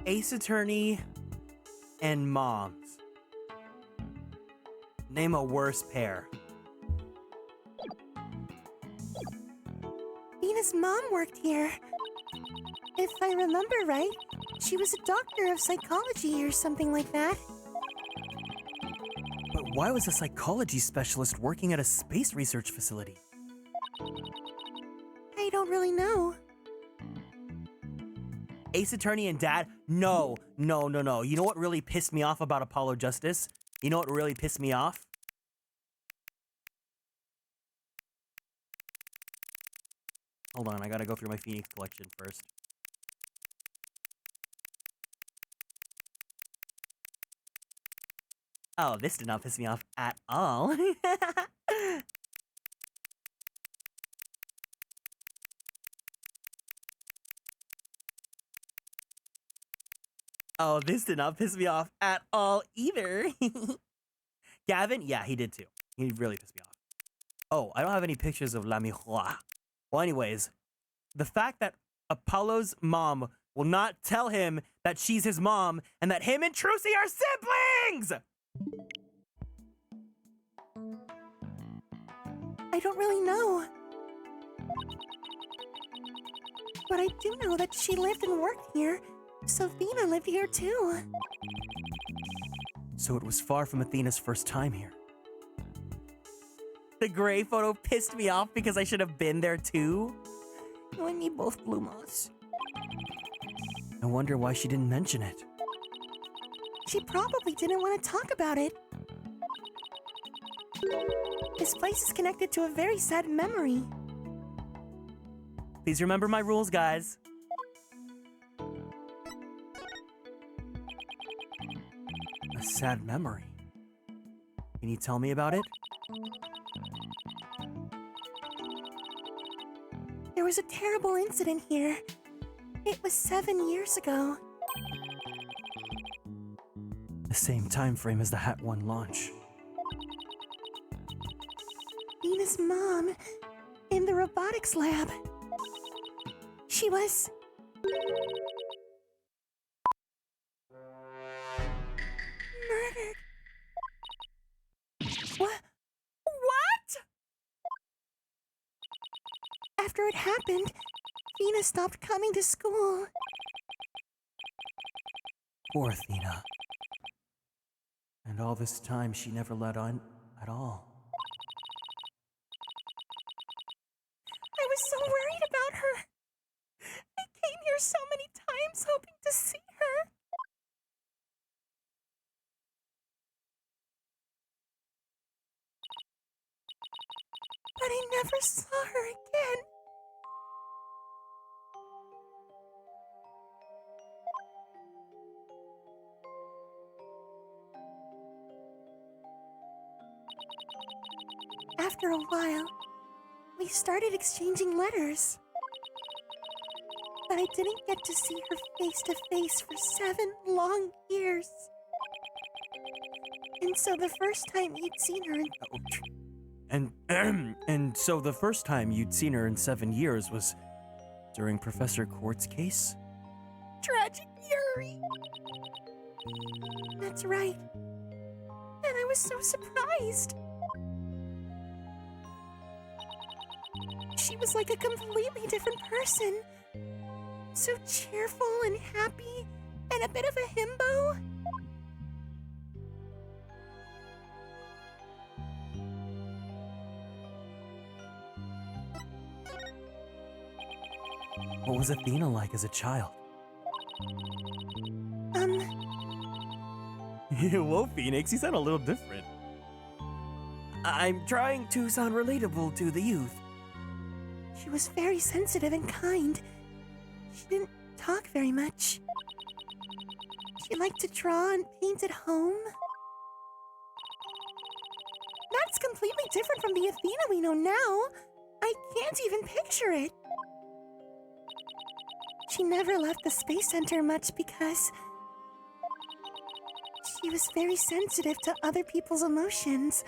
Ace Attorney and moms. Name a worse pair. Tina's mom worked here. If I remember right, she was a doctor of psychology or something like that. But why was a psychology specialist working at a space research facility? I don't really know. Ace Attorney and Dad? No. You know what really pissed me off about Apollo Justice? You know what really pissed me off? Hold on, I gotta go through my Phoenix collection first. Oh, this did not piss me off at all. Oh, this did not piss me off at all either. Gavin? Yeah, he did too. He really pissed me off. Oh, I don't have any pictures of La Miroir. Well, anyways, the fact that Apollo's mom will not tell him that she's his mom and that him and Trucy are siblings! I don't really know. But I do know that she lived and worked here, so Athena lived here too. So it was far from Athena's first time here. The gray photo pissed me off because I should have been there too. You and me both, Blue Moss. I wonder why she didn't mention it. She probably didn't want to talk about it. This place is connected to a very sad memory. Please remember my rules, guys. A sad memory. Can you tell me about it? There was a terrible incident here. It was 7 years ago. The same time frame as the Hat 1 launch. Athena's mom in the robotics lab. She was murdered. What? After it happened, Athena stopped coming to school. Poor Athena. And all this time she never let on at all. I was so worried about her. I came here so many times hoping to see her. But I never saw her again. After a while, we started exchanging letters. But I didn't get to see her face to face for 7 long years. And so the first time you'd seen her And so the first time you'd seen her in 7 years was during Professor Quart's case? Tragic Fury. That's right. And I was so surprised. She was like a completely different person. So cheerful and happy, and a bit of a himbo. What was Athena like as a child? Whoa, Phoenix, you sound a little different. I'm trying to sound relatable to the youth. She was very sensitive and kind. She didn't talk very much. She liked to draw and paint at home. That's completely different from the Athena we know now. I can't even picture it. She never left the Space Center much because she was very sensitive to other people's emotions.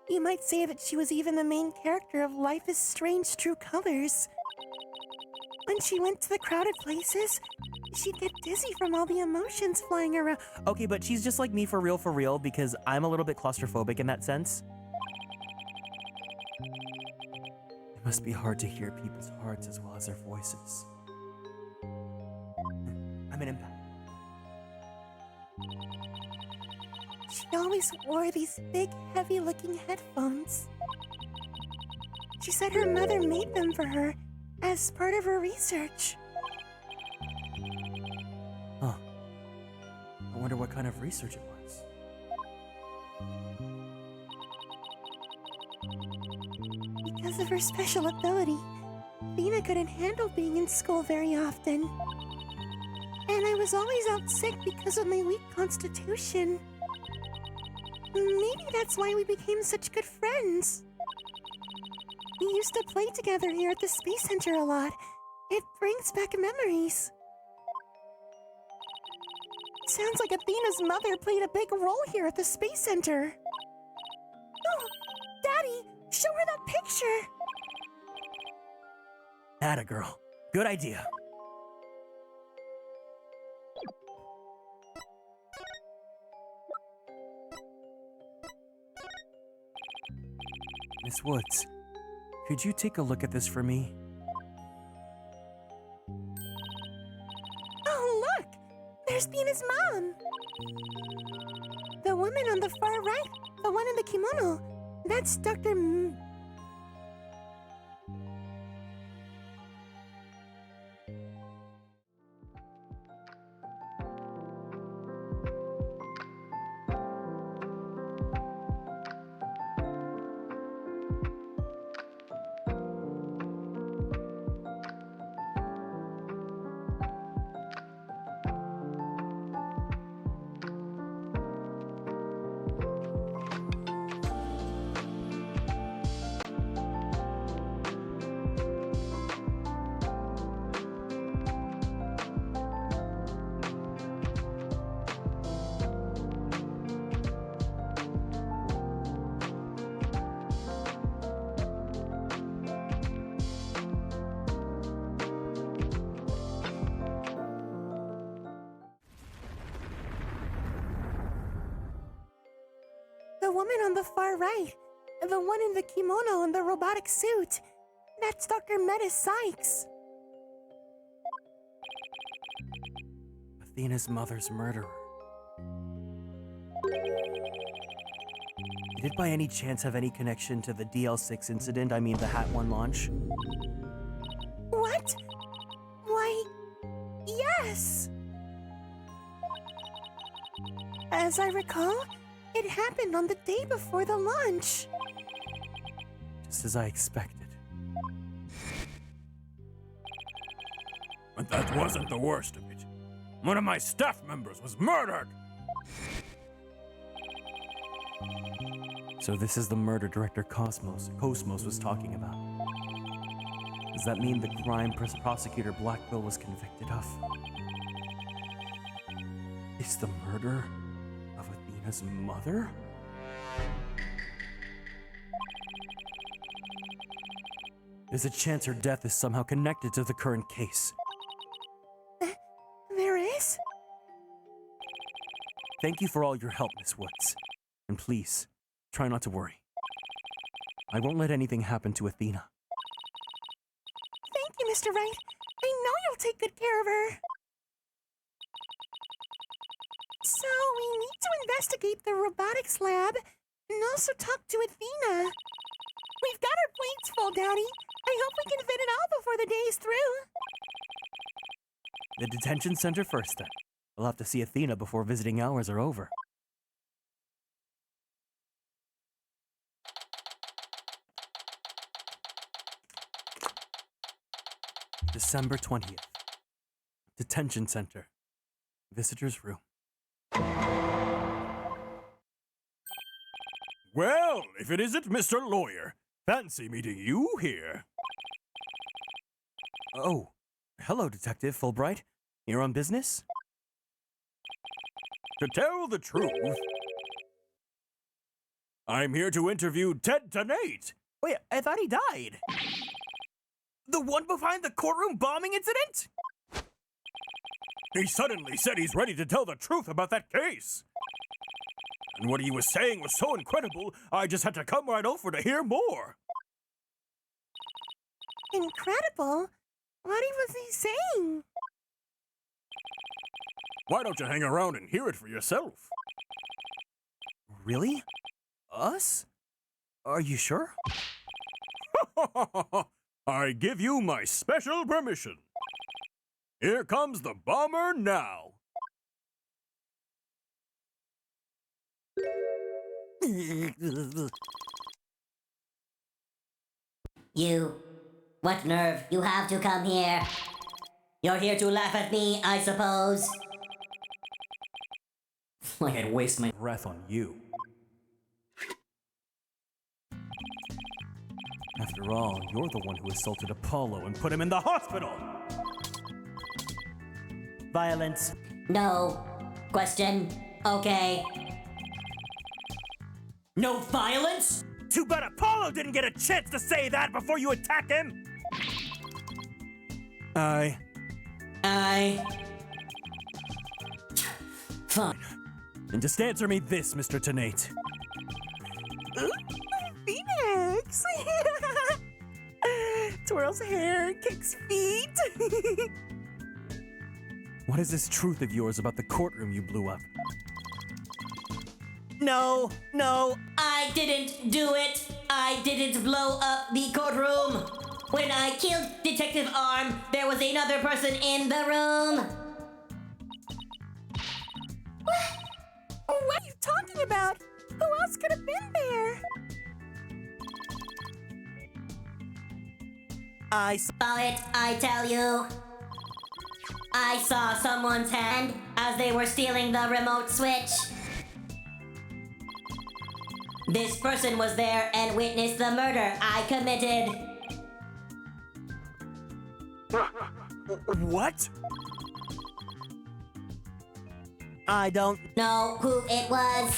You might say that she was even the main character of Life is Strange True Colors. When she went to the crowded places, she'd get dizzy from all the emotions flying around. Okay, but she's just like me for real, because I'm a little bit claustrophobic in that sense. It must be hard to hear people's hearts as well as their voices. I'm an empath. She always wore these big, heavy-looking headphones. She said her mother made them for her as part of her research. Huh. I wonder what kind of research it was. Because of her special ability, Athena couldn't handle being in school very often. And I was always out sick because of my weak constitution. Maybe that's why we became such good friends. We used to play together here at the Space Center a lot. It brings back memories. Sounds like Athena's mother played a big role here at the Space Center. Oh, Daddy, show her that picture. Atta girl. Good idea. Miss Woods, could you take a look at this for me? Oh, look! There's Bina's mom! The woman on the far right, the one in the kimono, that's Dr. The woman on the far right, the one in the kimono and the robotic suit, that's Dr. Metis Sykes. Athena's mother's murderer. Did it by any chance have any connection to the DL6 incident? I mean, the Hat 1 launch? What? Why, yes! As I recall, it happened on the day before the launch. Just as I expected. But that wasn't the worst of it. One of my staff members was murdered! So this is the murder director Cosmos was talking about. Does that mean the crime prosecutor Blackville was convicted of is the murder of Athena's mother? There's a chance her death is somehow connected to the current case. There is? Thank you for all your help, Miss Woods. And please, try not to worry. I won't let anything happen to Athena. Thank you, Mr. Wright. I know you'll take good care of her. So, we need to investigate the robotics lab and also talk to Athena. We've got our plates full, Daddy. I hope we can fit it all before the day's through. The detention center first, then. We'll have to see Athena before visiting hours are over. December 20th. Detention center. Visitor's room. Well, if it isn't Mr. Lawyer, fancy meeting you here. Oh, hello, Detective Fulbright. You're on business? To tell the truth, I'm here to interview Ted Donate. Wait, I thought he died. The one behind the courtroom bombing incident? He suddenly said he's ready to tell the truth about that case. And what he was saying was so incredible, I just had to come right over to hear more. Incredible? What was he saying? Why don't you hang around and hear it for yourself? Really? Us? Are you sure? I give you my special permission. Here comes the bomber now. You. What nerve you have to come here? You're here to laugh at me, I suppose. Like I'd waste my breath on you. After all, you're the one who assaulted Apollo and put him in the hospital! Violence. No. Question. Okay. No violence? Too bad Apollo didn't get a chance to say that before you attacked him! I. Fine. And just answer me this, Mr. Tenate. Phoenix! Twirls hair, kicks feet. What is this truth of yours about the courtroom you blew up? No, no. I didn't do it. I didn't blow up the courtroom. When I killed Detective Arm, there was another person in the room. What are you talking about? Who else could have been there? I Saw it, I tell you. I saw someone's hand as they were stealing the remote switch. This person was there and witnessed the murder I committed. What? I don't. Know who it was.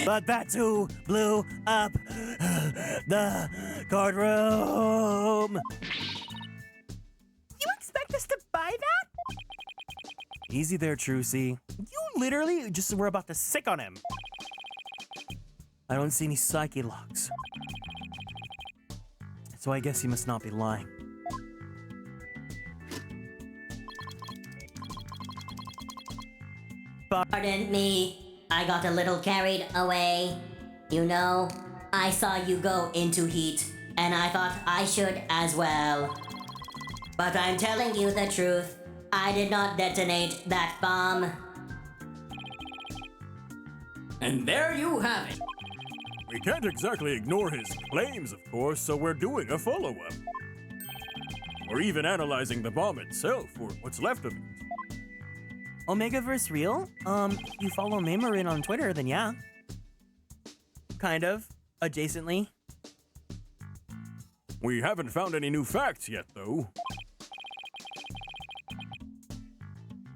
But that's who blew up the courtroom. You expect us to buy that? Easy there, Trucy. You literally just were about to sick on him. I don't see any psyche locks. So I guess he must not be lying. Pardon me, I got a little carried away. You know, I saw you go into heat, and I thought I should as well. But I'm telling you the truth, I did not detonate that bomb. And there you have it. We can't exactly ignore his claims, of course, so we're doing a follow-up. We're even analyzing the bomb itself, or what's left of it. Omegaverse real? If you follow Mamorin on Twitter, then yeah. Kind of. Adjacently. We haven't found any new facts yet, though.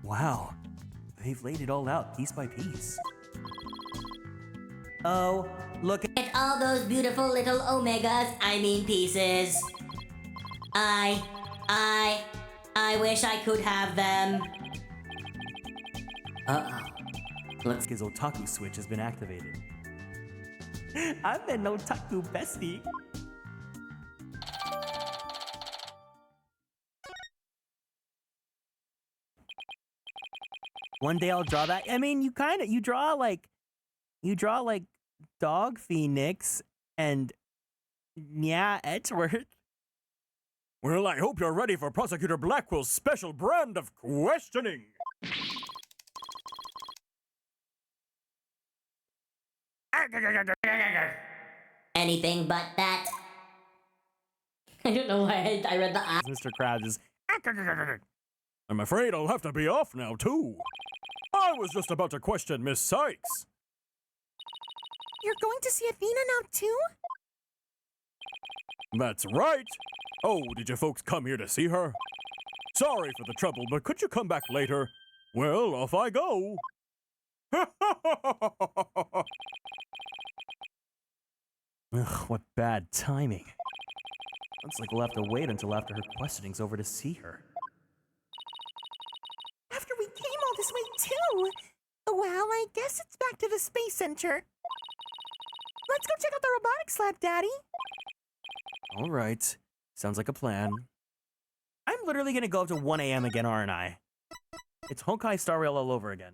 Wow. They've laid it all out piece by piece. Oh, look at. At all those beautiful little omegas, I mean pieces. I wish I could have them. Looks his otaku switch has been activated. I'm an otaku bestie. One day I'll draw that. I mean, you draw like Dog Phoenix and yeah, Edgeworth. Well, I hope you're ready for Prosecutor Blackwell's special brand of questioning. Anything but that. I don't know why I read the I. Mr. Krabs is. I'm afraid I'll have to be off now, too. I was just about to question Miss Sykes. You're going to see Athena now too? That's right. Oh, did you folks come here to see her? Sorry for the trouble, but could you come back later? Well, off I go. Ugh, what bad timing. Looks like we'll have to wait until after her questioning's over to see her. After we came all this way too? Well, I guess it's back to the Space Center. Let's go check out the robotics lab, Daddy. All right. Sounds like a plan. I'm literally gonna go up to 1 a.m. again, aren't I? It's Honkai Star Rail all over again.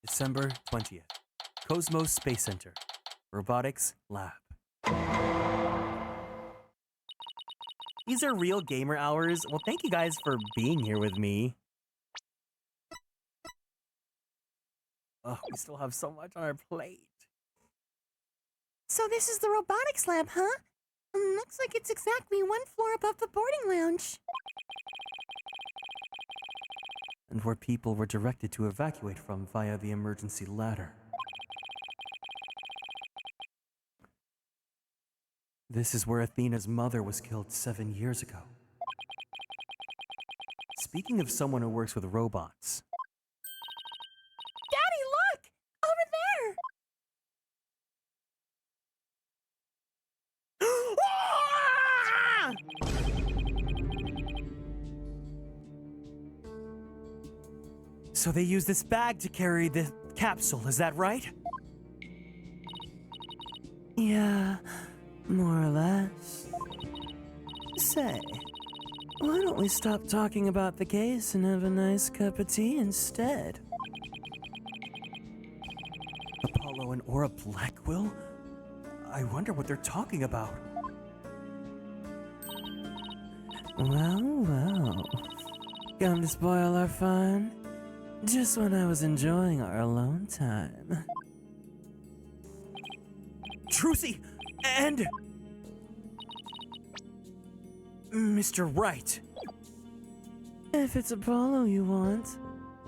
December 20th. Cosmos Space Center. Robotics Lab. These are real gamer hours. Well, thank you guys for being here with me. Oh, we still have so much on our plate. So this is the robotics lab, huh? Looks like it's exactly one floor above the boarding lounge. And where people were directed to evacuate from via the emergency ladder. This is where Athena's mother was killed 7 years ago. Speaking of someone who works with robots. Daddy, look! Over there! So they use this bag to carry the capsule, is that right? Yeah, more or less. Say, why don't we stop talking about the case and have a nice cup of tea instead? Apollo and Aura Blackwell? I wonder what they're talking about. Well. Come to spoil our fun? Just when I was enjoying our alone time. Trucy! And... Mr. Wright. If it's Apollo you want,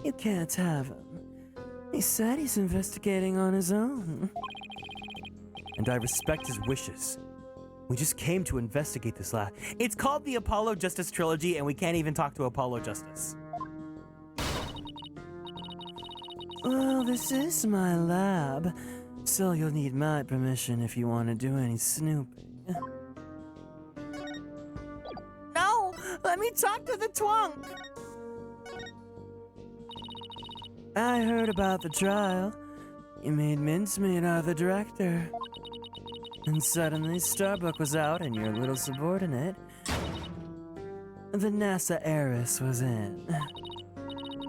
you can't have him. He said he's investigating on his own. And I respect his wishes. We just came to investigate this lab. It's called the Apollo Justice Trilogy, and we can't even talk to Apollo Justice. Well, this is my lab, so you'll need my permission if you want to do any snooping. No! Let me talk to the twunk! I heard about the trial. You made mincemeat out of the director. And suddenly Starbuck was out and your little subordinate, the NASA heiress, was in.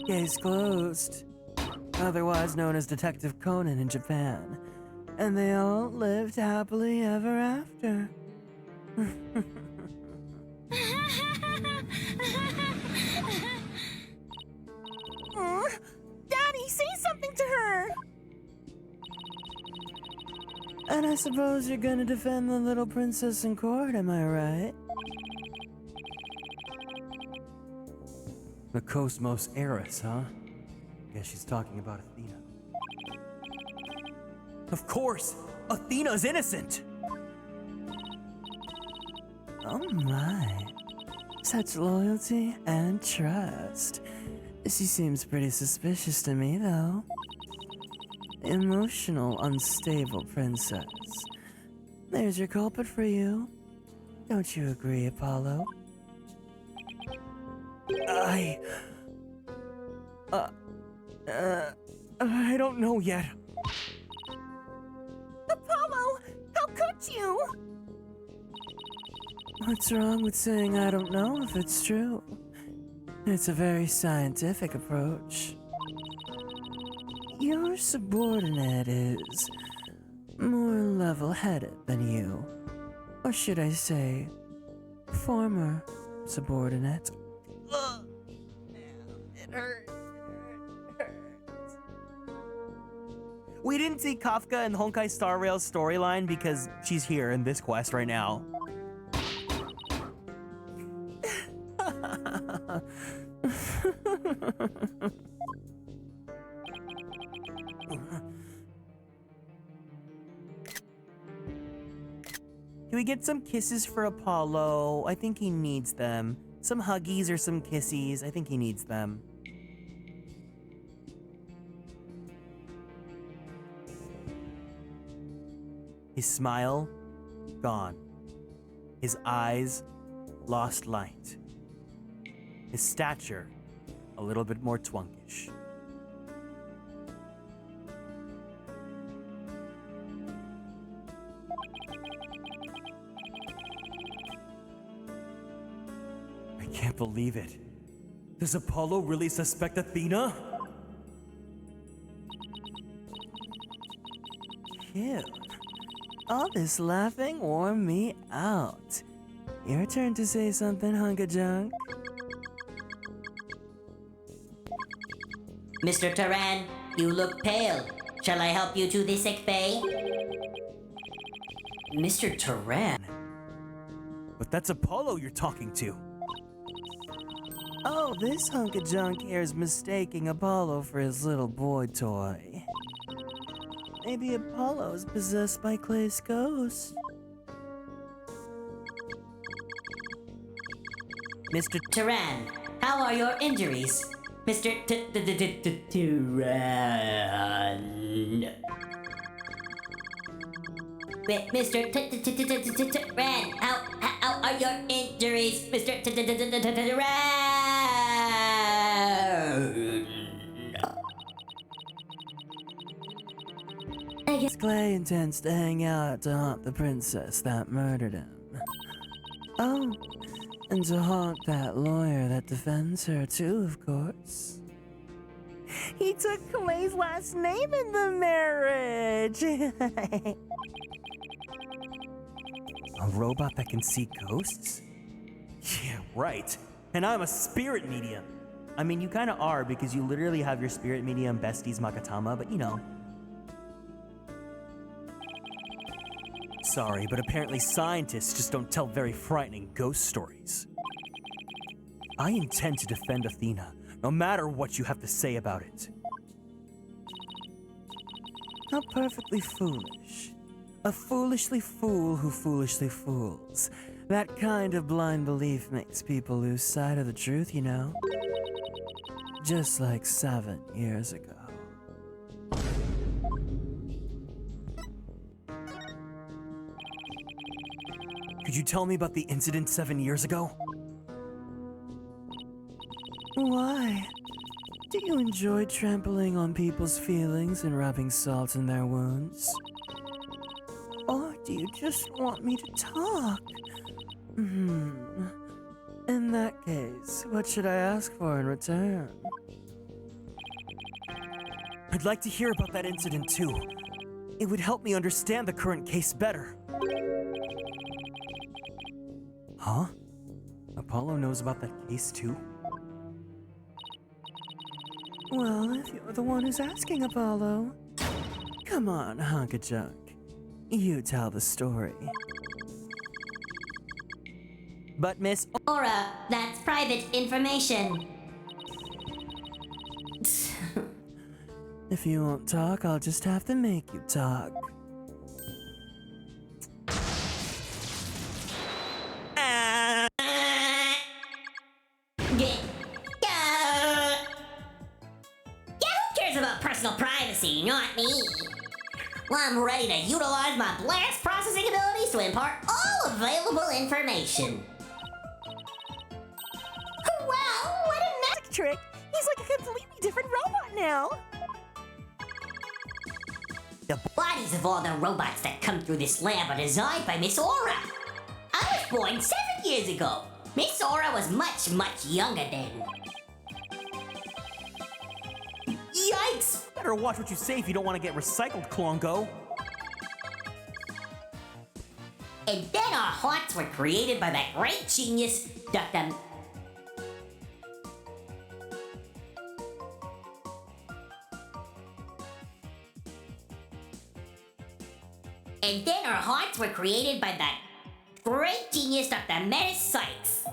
Case closed. Otherwise known as Detective Conan in Japan. And they all lived happily ever after. Daddy, say something to her! And I suppose you're gonna defend the little princess in court, am I right? The Cosmos heiress, huh? Guess she's talking about Athena. Of course! Athena's innocent! Oh my. Such loyalty and trust. She seems pretty suspicious to me, though. Emotional, unstable princess. There's your culprit for you. Don't you agree, Apollo? I don't know yet. Apollo, how could you? What's wrong with saying I don't know if it's true? It's a very scientific approach. Your subordinate is more level-headed than you. Or should I say, former subordinate. Ugh. It hurts. We didn't see Kafka and Honkai Star Rail's storyline because she's here in this quest right now. Can we get some kisses for Apollo? I think he needs them. Some huggies or some kissies. I think he needs them. His smile, gone. His eyes, lost light. His stature, a little bit more twunkish. I can't believe it. Does Apollo really suspect Athena? Cute. All this laughing wore me out. Your turn to say something, hunka junk. Mr. Turan, you look pale. Shall I help you to the sick bay? Mr. Turan? But that's Apollo you're talking to. Oh, this hunk of junk here is mistaking Apollo for his little boy toy. Maybe Apollo's possessed by Clay's ghost. Mr. Turan, how are your injuries? Mr. Turan. Mr. Turan, how are your injuries? Mr. Turan. Clay intends to hang out to haunt the princess that murdered him. Oh, and to haunt that lawyer that defends her too, of course. He took Clay's last name in the marriage. A robot that can see ghosts? Yeah, right. And I'm a spirit medium. I mean, you kind of are because you literally have your spirit medium besties Makatama, but you know. Sorry, but apparently scientists just don't tell very frightening ghost stories. I intend to defend Athena, no matter what you have to say about it. How perfectly foolish. A foolishly fool who foolishly fools. That kind of blind belief makes people lose sight of the truth, you know? Just like 7 years ago. Could you tell me about the incident 7 years ago? Why? Do you enjoy trampling on people's feelings and rubbing salt in their wounds? Or do you just want me to talk? In that case, what should I ask for in return? I'd like to hear about that incident too. It would help me understand the current case better. Huh? Apollo knows about that case too? Well, if you're the one who's asking, Apollo. Come on, hunk of junk. You tell the story. But Miss Aura, that's private information. If you won't talk, I'll just have to make you talk. Who cares about personal privacy? Not me. Well, I'm ready to utilize my blast processing abilities to impart all available information. Wow, what a magic trick! He's like a completely different robot now. The bodies of all the robots that come through this lab are designed by Miss Aura. I was born 7 years ago. Miss Aura was much, much younger then. Yikes! Better watch what you say if you don't want to get recycled, Klongo. And then our hearts were created by that great genius, Dr. And then our hearts were created by that great genius, Dr. Metis Sykes.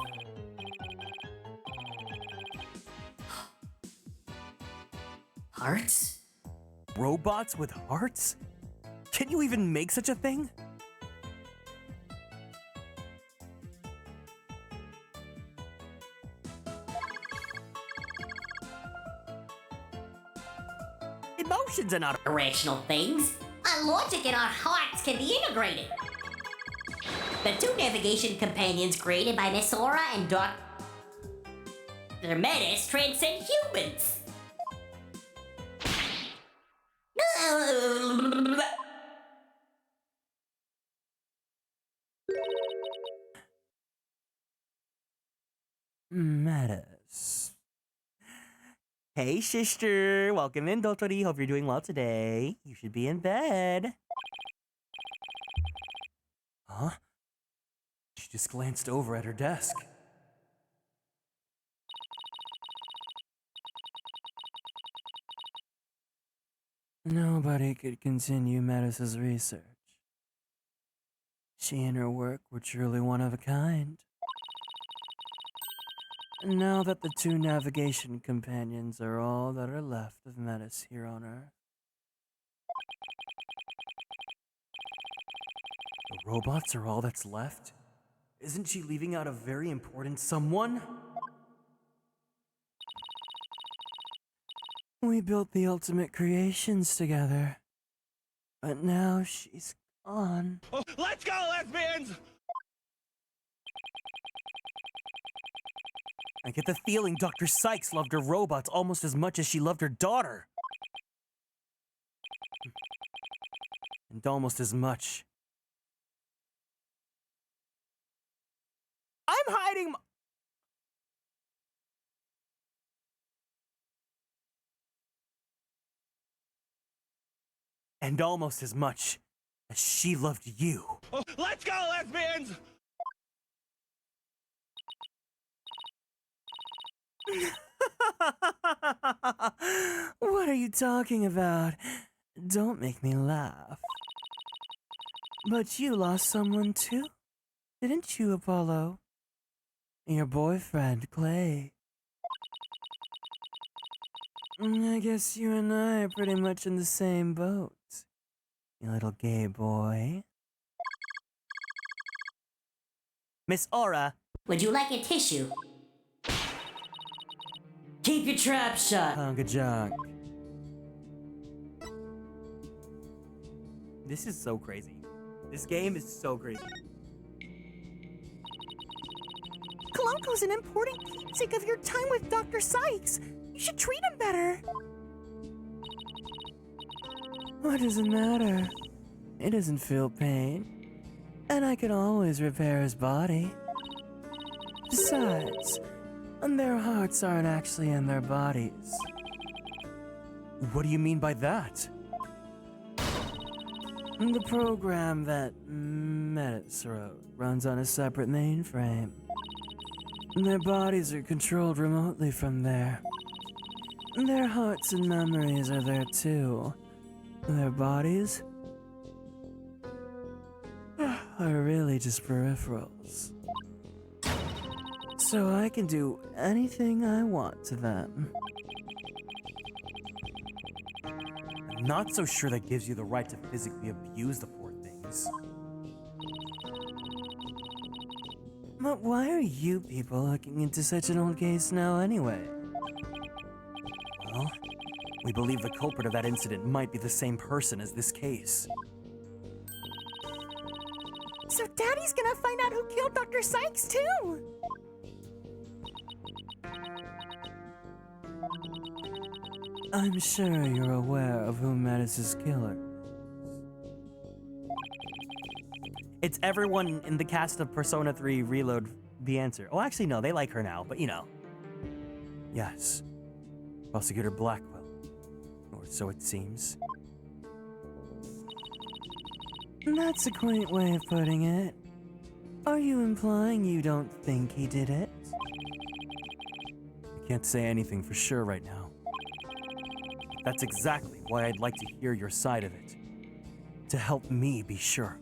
Hearts? Robots with hearts? Can you even make such a thing? Emotions are not Irrational things. Our logic and our hearts can be integrated. The two navigation companions created by Miss Aura and Dr. Metis transcend humans. Metis. Hey, sister. Welcome in, Dotori. Hope you're doing well today. You should be in bed. Huh? She just glanced over at her desk. Nobody could continue Metis's research. She and her work were truly one of a kind. And now that the two navigation companions are all that are left of Metis here on Earth, The robots are all that's left? Isn't she leaving out a very important someone? we built the ultimate creations together. But now she's gone. Oh, let's go, lesbians! I get the feeling Dr. Sykes loved her robots almost as much as she loved her daughter. and almost as much. I'm hiding my... And almost as much as she loved you. Oh, let's go, lesbians! What are you talking about? Don't make me laugh. But you lost someone too, didn't you, Apollo? Your boyfriend, Clay. I guess you and I are pretty much in the same boat, you little gay boy. Miss Aura. Would you like a tissue? Keep your trap shut. Hunk of junk. This is so crazy. This game is so crazy. Colunco's an important keepsake of your time with Dr. Sykes. You should treat him better. What does it matter? He doesn't feel pain. And I can always repair his body. Besides, their hearts aren't actually in their bodies. What do you mean by that? The program that Metis wrote runs on a separate mainframe. Their bodies are controlled remotely from there. Their hearts and memories are there too. Their bodies are really just peripherals. So I can do anything I want to them. I'm not so sure that gives you the right to physically abuse the poor things. But why are you people looking into such an old case now anyway? Well, we believe the culprit of that incident might be the same person as this case. So Daddy's gonna find out who killed Dr. Sykes too! I'm sure you're aware of who Metis' killer is. It's everyone in the cast of Persona 3 Reload the answer. Oh, actually, no, they like her now, but you know. Yes. Prosecutor Blackwell. Or so it seems. That's a quaint way of putting it. Are you implying you don't think he did it? I can't say anything for sure right now. That's exactly why I'd like to hear your side of it. To help me be sure.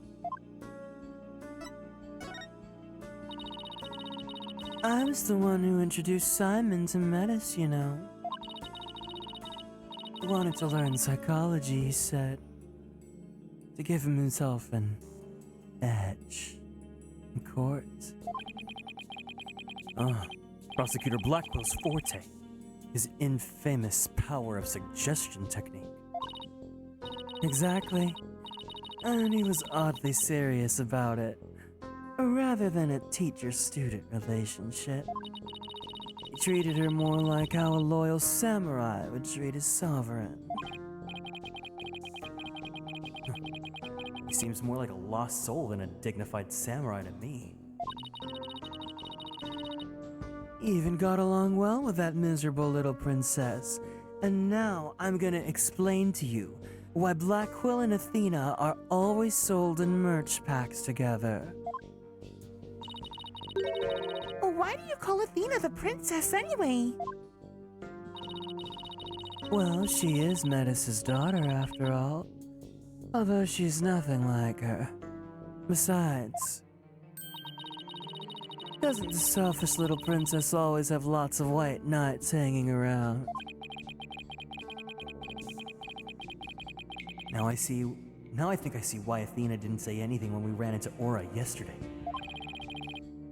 I was the one who introduced Simon to Metis, you know. He wanted to learn psychology, he said. To give himself an edge in court. Prosecutor Blackwell's forte. His infamous power of suggestion technique. Exactly. And he was oddly serious about it. Rather than a teacher-student relationship. He treated her more like how a loyal samurai would treat his sovereign. He seems more like a lost soul than a dignified samurai to me. He even got along well with that miserable little princess. And now I'm gonna explain to you why Blackwell and Athena are always sold in merch packs together. Why do you call Athena the princess anyway? Well, she is Metis' daughter after all. Although she's nothing like her. Besides, doesn't the selfish little princess always have lots of white knights hanging around? Now I think I see why Athena didn't say anything when we ran into Aura yesterday.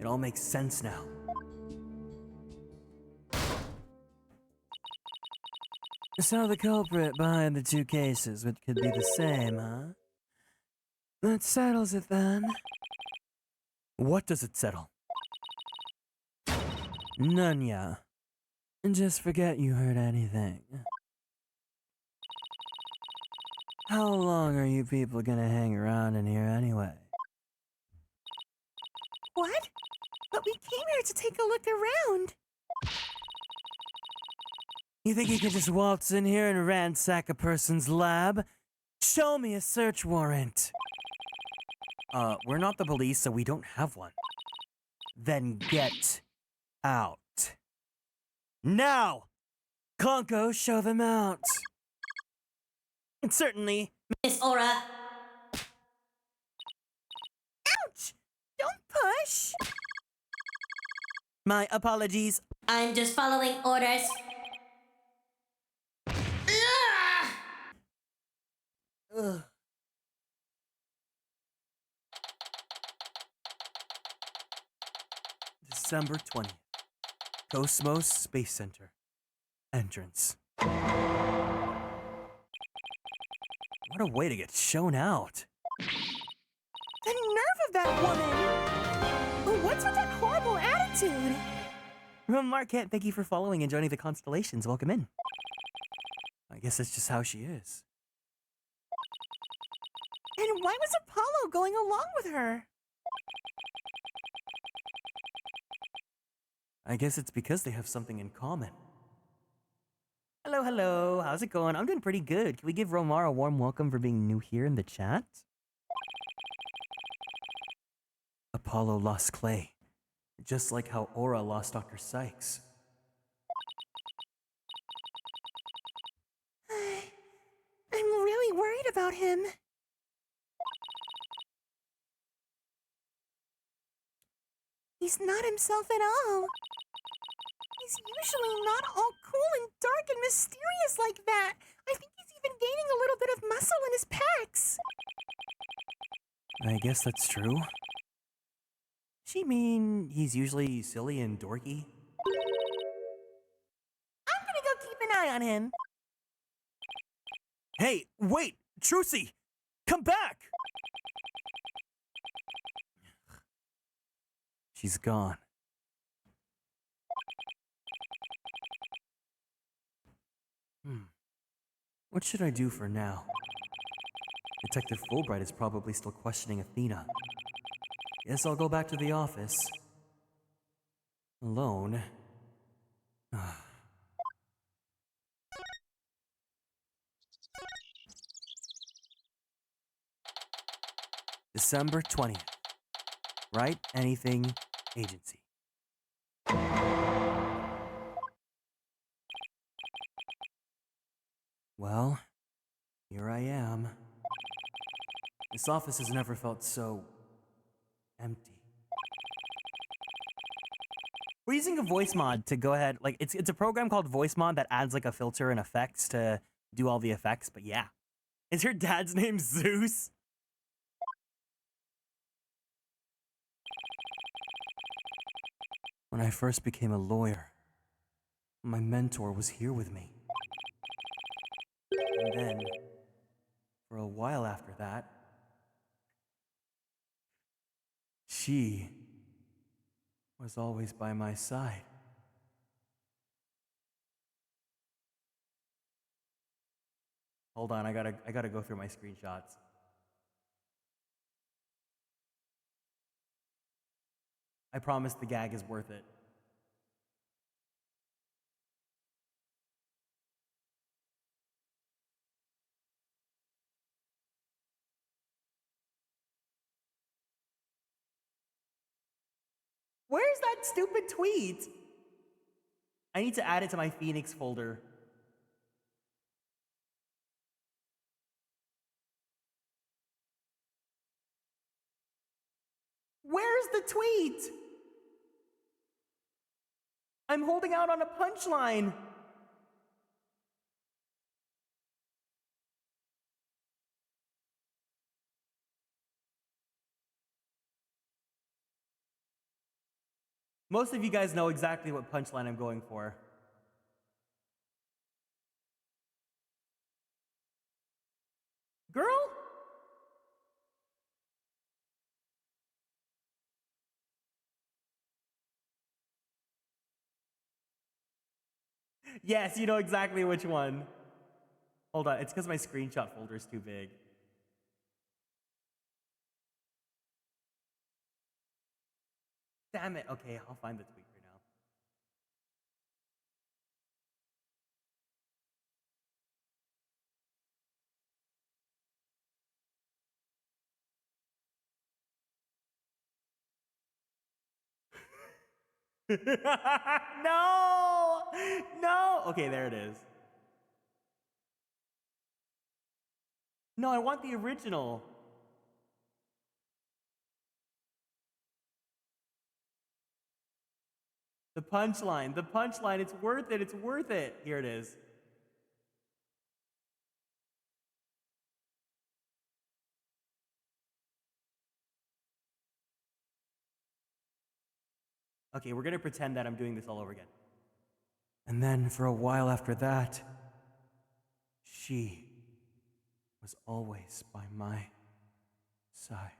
It all makes sense now. So the culprit behind the two cases, which could be the same, huh? That settles it then. What does it settle? None, yeah. And just forget you heard anything. How long are you people gonna hang around in here anyway? What? But we came here to take a look around. You think you could just waltz in here and ransack a person's lab? Show me a search warrant. We're not the police, so we don't have one. Then get out. Now! Conco, show them out. Certainly. Miss Aura, Ouch! Don't push! My apologies. I'm just following orders. Ugh. December 20th. Cosmos Space Center. Entrance. What a way to get shown out. The nerve of that woman! What's with that horrible attitude? Marquette, thank you for following and joining the Konstellations. Welcome in. I guess that's just how she is. And why was Apollo going along with her? I guess it's because they have something in common. Hello, hello. How's it going? I'm doing pretty good. Can we give Romar a warm welcome for being new here in the chat? Apollo lost Clay, just like how Aura lost Dr. Sykes. I'm really worried about him. He's not himself at all. He's usually not all cool and dark and mysterious like that. I think he's even gaining a little bit of muscle in his pecs. I guess that's true. She mean he's usually silly and dorky? I'm gonna go keep an eye on him. Hey, wait! Trucy! Come back! She's gone. What should I do for now? Detective Fulbright is probably still questioning Athena. Guess I'll go back to the office. Alone. December 20th. Write Anything Agency. Well, here I am. This office has never felt so empty. We're using a voice mod to go ahead. Like, it's a program called Voice Mod that adds like a filter and effects to do all the effects. But yeah. Is your dad's name Zeus? When I first became a lawyer, my mentor was here with me. And then, for a while after that, she was always by my side. Hold on, I gotta go through my screenshots. I promise the gag is worth it. Where's that stupid tweet? I need to add it to my Phoenix folder. Where's the tweet? I'm holding out on a punchline. Most of you guys know exactly what punchline I'm going for. Girl? Yes, you know exactly which one. Hold on, it's because my screenshot folder is too big. Damn it. Okay, I'll find the tweet right now. No! No! Okay, there it is. No, I want the original. The punchline, it's worth it, it's worth it. Here it is. Okay, we're gonna pretend that I'm doing this all over again. And then for a while after that, she was always by my side.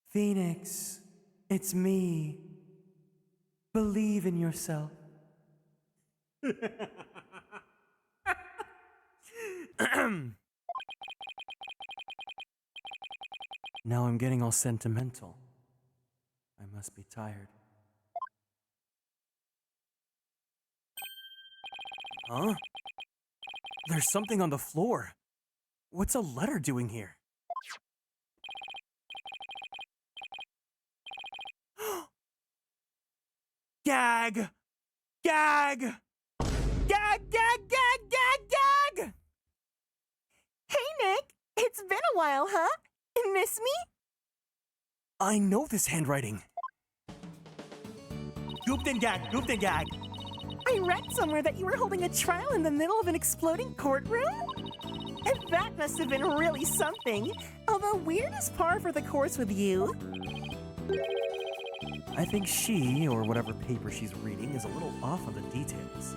Phoenix, it's me. Believe in yourself. Now I'm getting all sentimental. I must be tired. Huh? There's something on the floor. What's a letter doing here? Gag! Gag! Gag, gag, gag, gag, gag! Hey, Nick. It's been a while, huh? Miss me? I know this handwriting. Gooped and gag, gooped and gag. I read somewhere that you were holding a trial in the middle of an exploding courtroom? And that must have been really something. Although weird as par for the course with you. I think she, or whatever paper she's reading, is a little off on the details.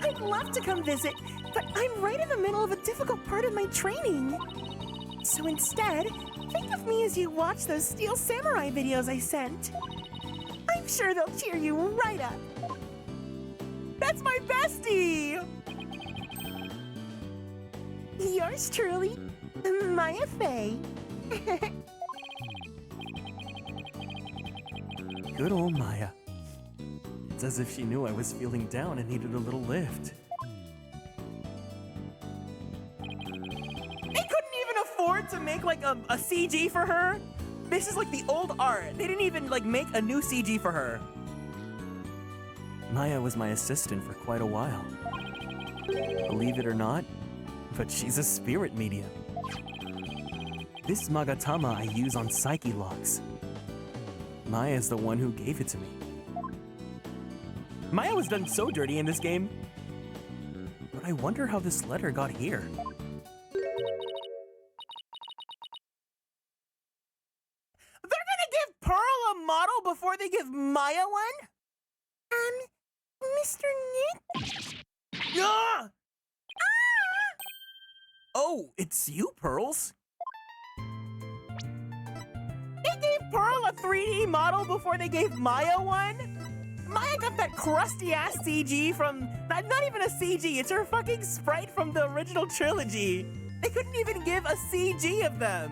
I'd love to come visit, but I'm right in the middle of a difficult part of my training. So instead, think of me as you watch those Steel Samurai videos I sent. I'm sure they'll cheer you right up. That's my bestie! Yours truly, Maya Faye. Good old Maya. It's as if she knew I was feeling down and needed a little lift. They couldn't even afford to make like a CG for her. This is like the old art. They didn't even like make a new CG for her. Maya was my assistant for quite a while. Believe it or not, but she's a spirit medium. This Magatama I use on Psyche locks. Maya's the one who gave it to me. Maya was done so dirty in this game. But I wonder how this letter got here. They're gonna give Pearl a model before they give Maya one? Mr. Nick? Ah! Oh, it's you, Pearls. They gave Pearl a 3D model before they gave Maya one? Maya got that crusty ass CG from, not even a CG, it's her fucking sprite from the original trilogy. They couldn't even give a CG of them.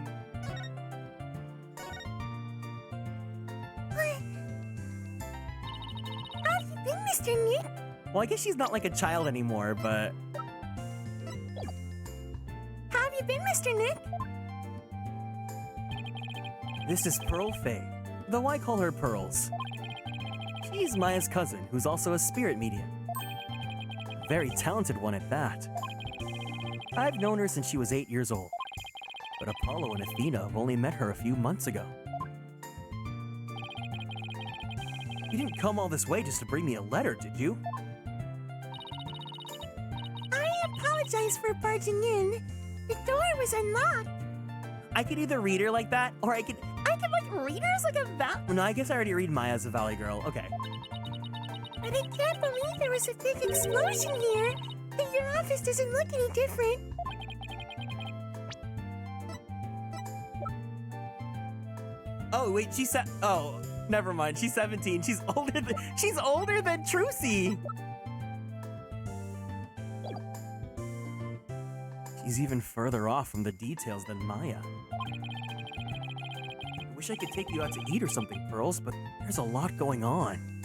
How have you been, Mr. Nick? Well, I guess she's not like a child anymore, but... How have you been, Mr. Nick? This is Pearl Faye, though I call her Pearls. She's Maya's cousin, who's also a spirit medium. A very talented one at that. I've known her since she was 8 years old, but Apollo and Athena have only met her a few months ago. You didn't come all this way just to bring me a letter, did you? I apologize for barging in. The door was unlocked. I could either read her like that, or I could like read her as like a val. No, I guess I already read Maya as a Valley Girl. Okay. But I can't believe there was a big explosion here. And your office doesn't look any different. Oh, wait, she said... Oh, Never mind. She's 17. She's older than Trucy. She's even further off from the details than Maya. I wish I could take you out to eat or something, Pearls, but there's a lot going on.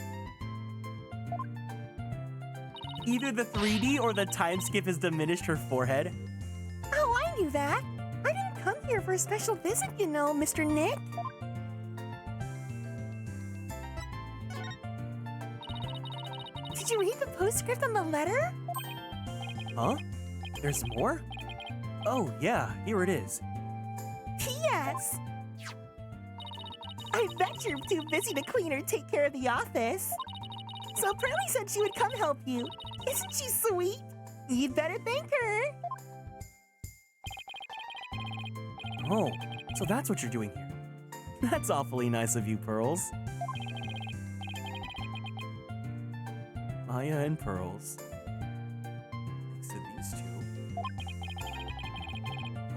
Either the 3D or the time skip has diminished her forehead. Oh, I knew that. I didn't come here for a special visit, you know, Mr. Nick. Did you read the postscript on the letter? Huh? There's more? Oh, yeah, here it is. P.S. I bet you're too busy to clean or take care of the office. So Pearly said she would come help you. Isn't she sweet? You'd better thank her. Oh, so that's what you're doing here. That's awfully nice of you, Pearls. Maya and Pearls. Next to these two.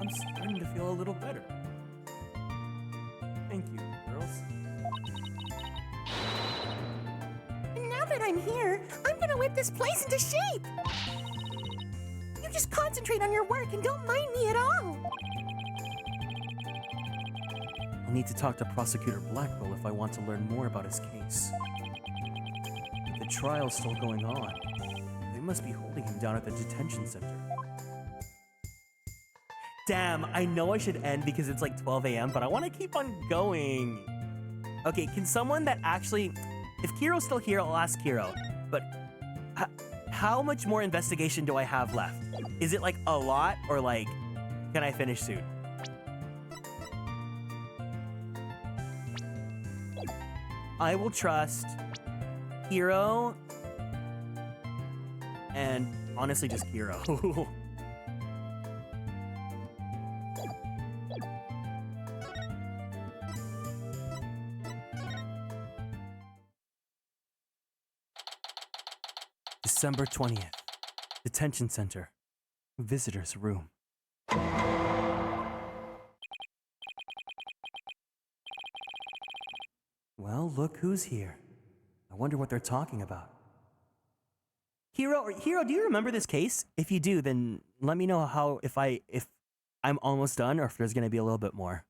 I'm starting to feel a little better. Thank you, Pearls. Now that I'm here, I'm gonna whip this place into shape. You just concentrate on your work and don't mind me at all. I'll need to talk to Prosecutor Blackwell if I want to learn more about his case. But the trial's still going on. They must be holding him down at the detention center. Damn, I know I should end because it's like 12 a.m., but I want to keep on going. Okay, can someone that actually... If Kiro's still here, I'll ask Kiro. But how much more investigation do I have left? Is it like a lot or like, can I finish soon? I will trust Kiro and honestly just Kiro. December 20th, detention center, visitor's room. Well, look who's here. I wonder what they're talking about. Hero, do you remember this case? If you do, then let me know if I'm almost done or if there's gonna be a little bit more.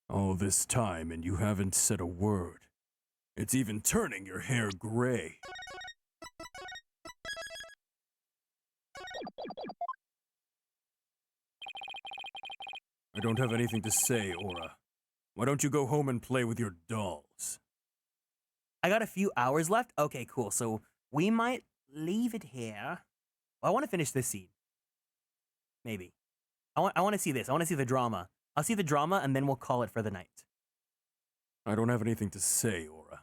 All this time and you haven't said a word. It's even turning your hair gray. I don't have anything to say, Aura. Why don't you go home and play with your dolls? I got a few hours left? Okay, cool. So we might leave it here. Well, I want to finish this scene. Maybe. I want to see this. I want to see the drama. I'll see the drama and then we'll call it for the night. I don't have anything to say, Aura.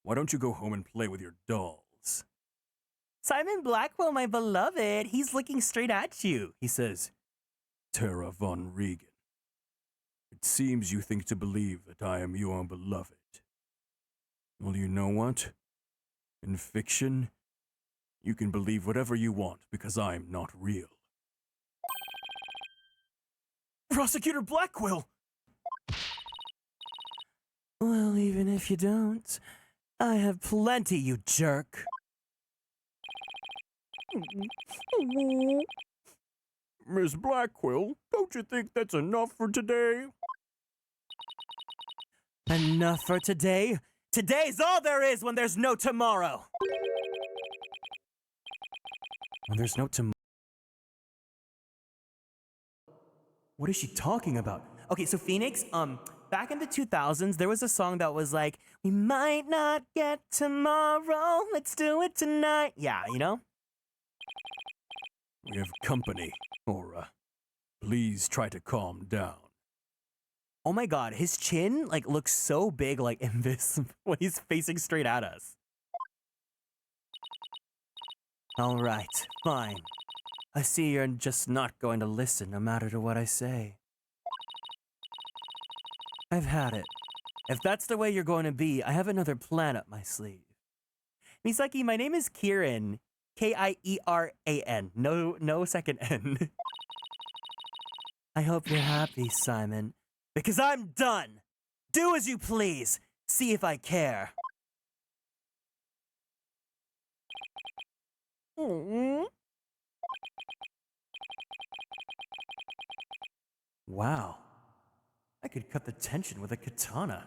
Why don't you go home and play with your dolls? Simon Blackwell, my beloved. He's looking straight at you. He says, Tara von Regan. It seems you think to believe that I am your beloved. Well, you know what? In fiction, you can believe whatever you want because I'm not real. Prosecutor Blackwell! Well, even if you don't, I have plenty, you jerk. Miss Blackwell, don't you think that's enough for today? Enough for today? Today's all there is when there's no tomorrow. When there's no tomorrow. What is she talking about? Okay, so Phoenix, back in the 2000s, there was a song that was like, we might not get tomorrow, let's do it tonight. Yeah, you know? We have company, Aura. Please try to calm down. Oh my god, his chin, like, looks so big, like, in this, when he's facing straight at us. Alright, fine. I see you're just not going to listen no matter to what I say. I've had it. If that's the way you're going to be, I have another plan up my sleeve. Misaki, my name is Kieran. Kieran. No second N. I hope you're happy, Simon. Because I'm done. Do as you please. See if I care. Wow. I could cut the tension with a katana.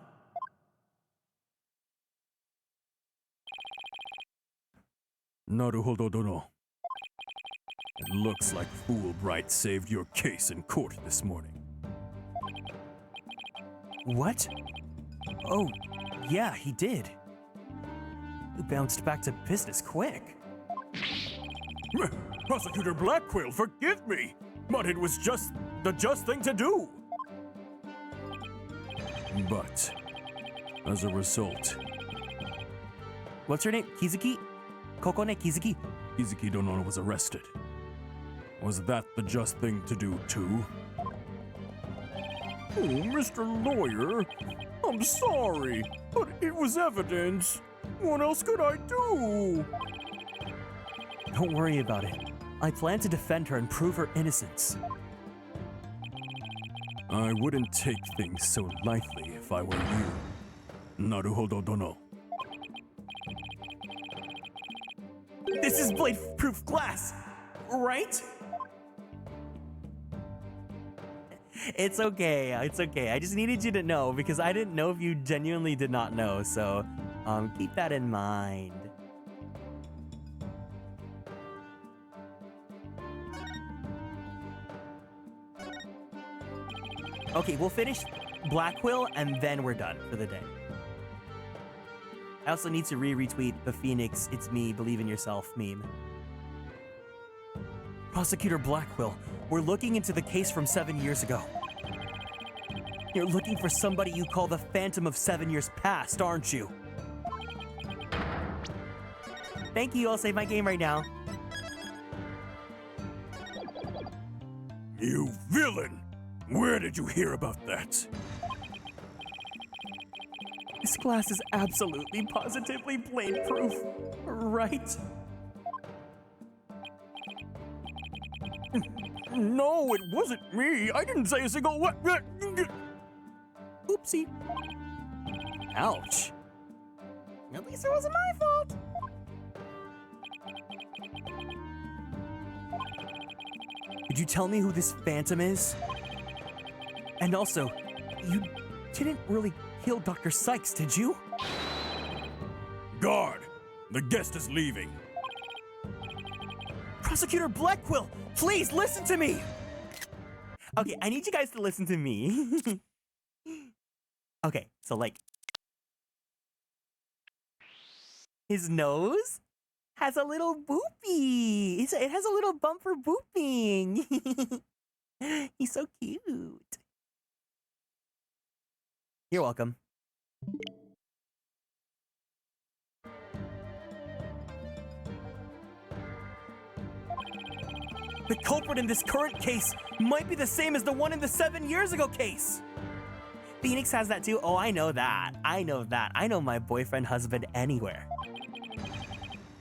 Naruhodo dono. It looks like Fulbright saved your case in court this morning. What? Oh, yeah, he did. You bounced back to business quick. Prosecutor Blackquill, forgive me, but it was just the just thing to do. But, as a result... What's her name? Kizuki? Kokone Kizuki? Kizuki Dono was arrested. Was that the just thing to do, too? Oh, Mr. Lawyer, I'm sorry, but it was evidence. What else could I do? Don't worry about it. I plan to defend her and prove her innocence. I wouldn't take things so lightly if I were you. Naruhodo dono. This is blade-proof glass, right? It's okay, it's okay. I just needed you to know because I didn't know if you genuinely did not know, so keep that in mind. Okay, we'll finish Blackquill and then we're done for the day. I also need to retweet the Phoenix "It's me, believe in yourself" meme. Prosecutor Blackquill, we're looking into the case from 7 years ago. You're looking for somebody you call the Phantom of 7 years past, aren't you? Thank you, I'll save my game right now. You villain! Where did you hear about that? This glass is absolutely, positively blade-proof, right? No, it wasn't me. I didn't say a single word. Oopsie. Ouch. At least it wasn't my fault. Could you tell me who this Phantom is? And also, you didn't really kill Dr. Sykes, did you? Guard! The guest is leaving. Prosecutor Blackquill, please listen to me! Okay, I need you guys to listen to me. Okay, so like... his nose has a little boopy. It has a little bump for booping. He's so cute. You're welcome. The culprit in this current case might be the same as the one in the 7 years ago case. Phoenix has that too. Oh, I know that. I know that. I know my boyfriend husband anywhere.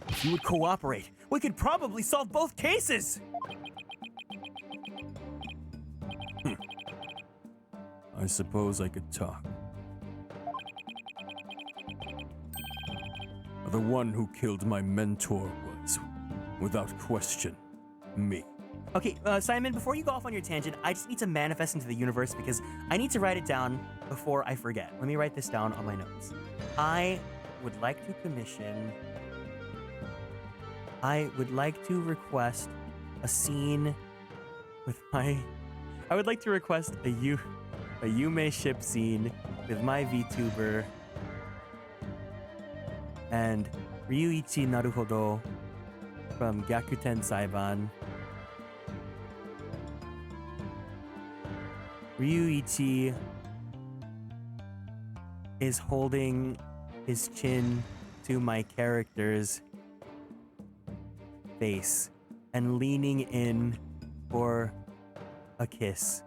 If you would cooperate, we could probably solve both cases. I suppose I could talk. The one who killed my mentor was, without question, me. Okay, Simon, before you go off on your tangent, I just need to manifest into the universe because I need to write it down before I forget. Let me write this down on my notes. I would like to request a scene with my... I would like to request a Yume ship scene with my VTuber and Ryuichi Naruhodo from Gyakuten Saiban. Ryuichi is holding his chin to my character's face and leaning in for a kiss.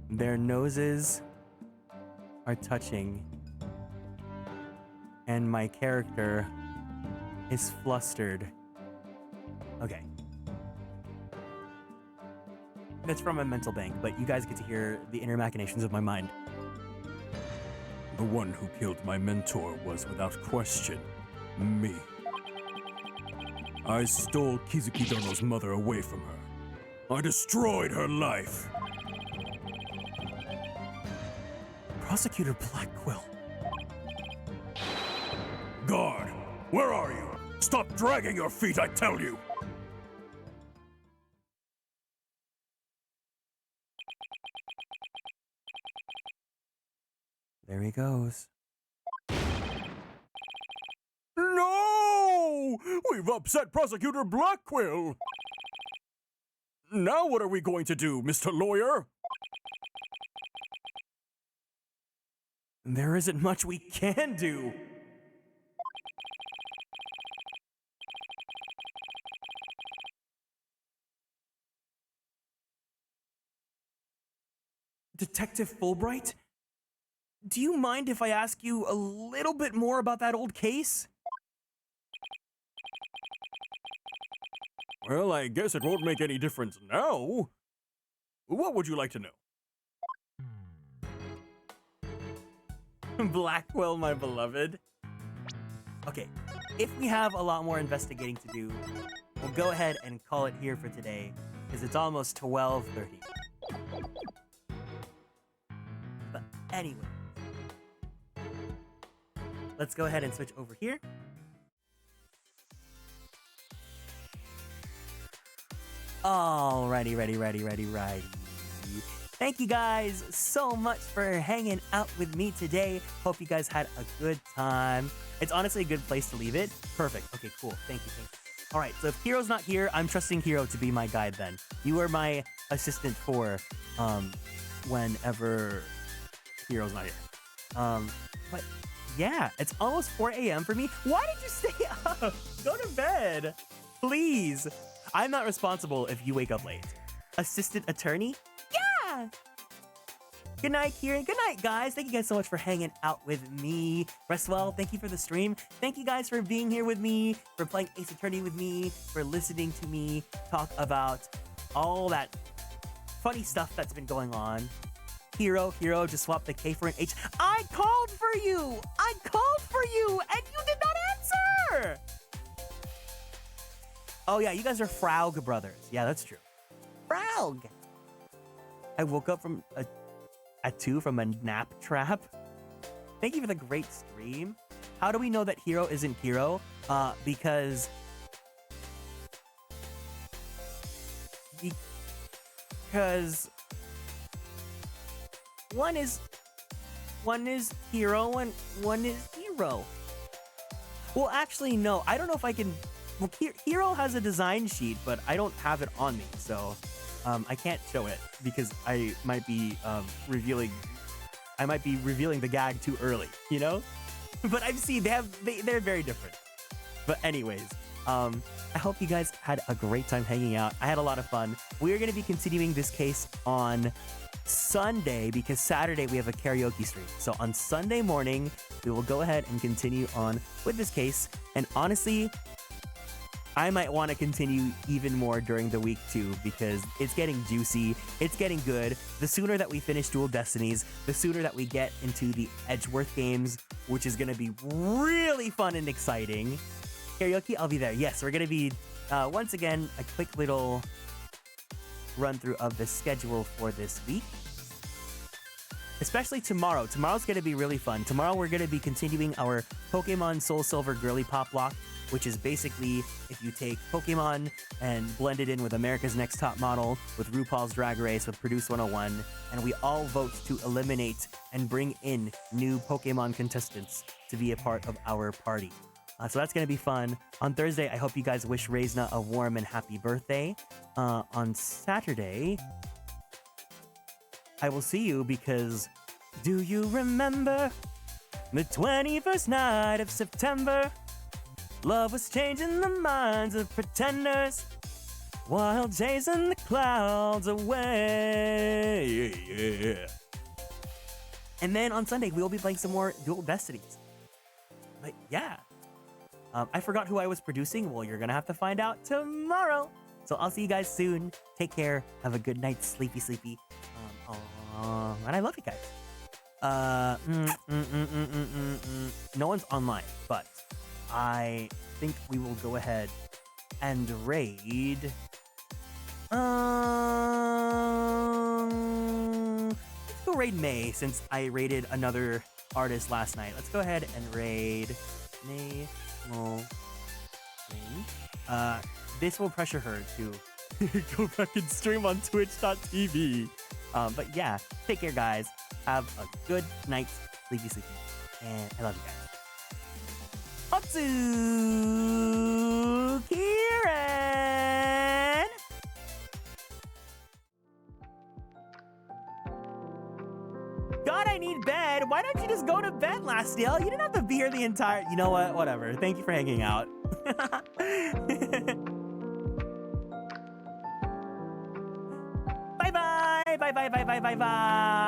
Their noses are touching, and my character is flustered Okay. That's from my mental bank, but you guys get to hear the inner machinations of my mind. The one who killed my mentor was, without question, me. I stole Kizuki Dono's mother away from her. I destroyed her life. Prosecutor Blackquill. Guard, where are you? Stop dragging your feet, I tell you! There he goes. No! We've upset Prosecutor Blackquill! Now what are we going to do, Mr. Lawyer? There isn't much we can do. Detective Fulbright? Do you mind if I ask you a little bit more about that old case? Well, I guess it won't make any difference now. What would you like to know? Blackwell, my beloved. Okay, if we have a lot more investigating to do, we'll go ahead and call it here for today, because it's almost 12:30. But anyway, let's go ahead and switch over here. Alrighty, ready. Thank you guys so much for hanging out with me today. Hope you guys had a good time. It's honestly a good place to leave it. Perfect. Okay, cool. Thank you. All right, so if Hero's not here, I'm trusting Hero to be my guide then. You are my assistant for whenever Hero's not here. But yeah, it's almost 4 a.m. for me. Why did you stay up? Go to bed, please. I'm not responsible if you wake up late. Assistant attorney? Yeah! Good night, Kieran. Good night, guys. Thank you guys so much for hanging out with me. Rest well. Thank you for the stream. Thank you guys for being here with me, for playing Ace Attorney with me, for listening to me talk about all that funny stuff that's been going on. Hero, just swap the K for an H. I called for you! And you did not answer! Oh yeah, you guys are Fraug brothers. Yeah, that's true. Fraug! I woke up at 2 from a nap trap. Thank you for the great stream. How do we know that Hero isn't Hero? Because one is Hero and one is Hero. Well, actually, no. I don't know if I can. Well, Hero has a design sheet, but I don't have it on me, so I can't show it because I might be revealing the gag too early, you know? But I've seen they're very different. But anyways, I hope you guys had a great time hanging out. I had a lot of fun. We're gonna be continuing this case on Sunday because Saturday we have a karaoke stream. So on Sunday morning, we will go ahead and continue on with this case. And honestly, I might want to continue even more during the week too because it's getting juicy, it's getting good. The sooner that we finish Dual Destinies, the sooner that we get into the Edgeworth games, which is going to be really fun and exciting. Karaoke, I'll be there. Yes, we're going to be, once again, a quick little run through of the schedule for this week. Especially tomorrow. Tomorrow's going to be really fun. Tomorrow we're going to be continuing our Pokemon Soul Silver Girly Pop Lock, which is basically if you take Pokemon and blend it in with America's Next Top Model, with RuPaul's Drag Race, with Produce 101, and we all vote to eliminate and bring in new Pokemon contestants to be a part of our party. So that's going to be fun. On Thursday, I hope you guys wish Reisna a warm and happy birthday. On Saturday, I will see you because do you remember the 21st night of September? Love was changing the minds of pretenders while chasing the clouds away. Yeah. And then on Sunday, we'll be playing some more Dual Destinies. But yeah. I forgot who I was producing. Well, you're gonna have to find out tomorrow. So I'll see you guys soon. Take care. Have a good night. Sleepy, sleepy. And I love you guys. No one's online, but I think we will go ahead and raid. Let's go raid May since I raided another artist last night. Let's go ahead and raid May Mo. This will pressure her to go back and stream on twitch.tv. But yeah, take care, guys. Have a good night. Sleepy, sleepy. And I love you guys. Otsu Kieran! God, I need bed. Why don't you just go to bed, Lastiel? You didn't have to be here the entire... You know what? Whatever. Thank you for hanging out. Bye-bye. Bye-bye. Bye-bye. Bye-bye.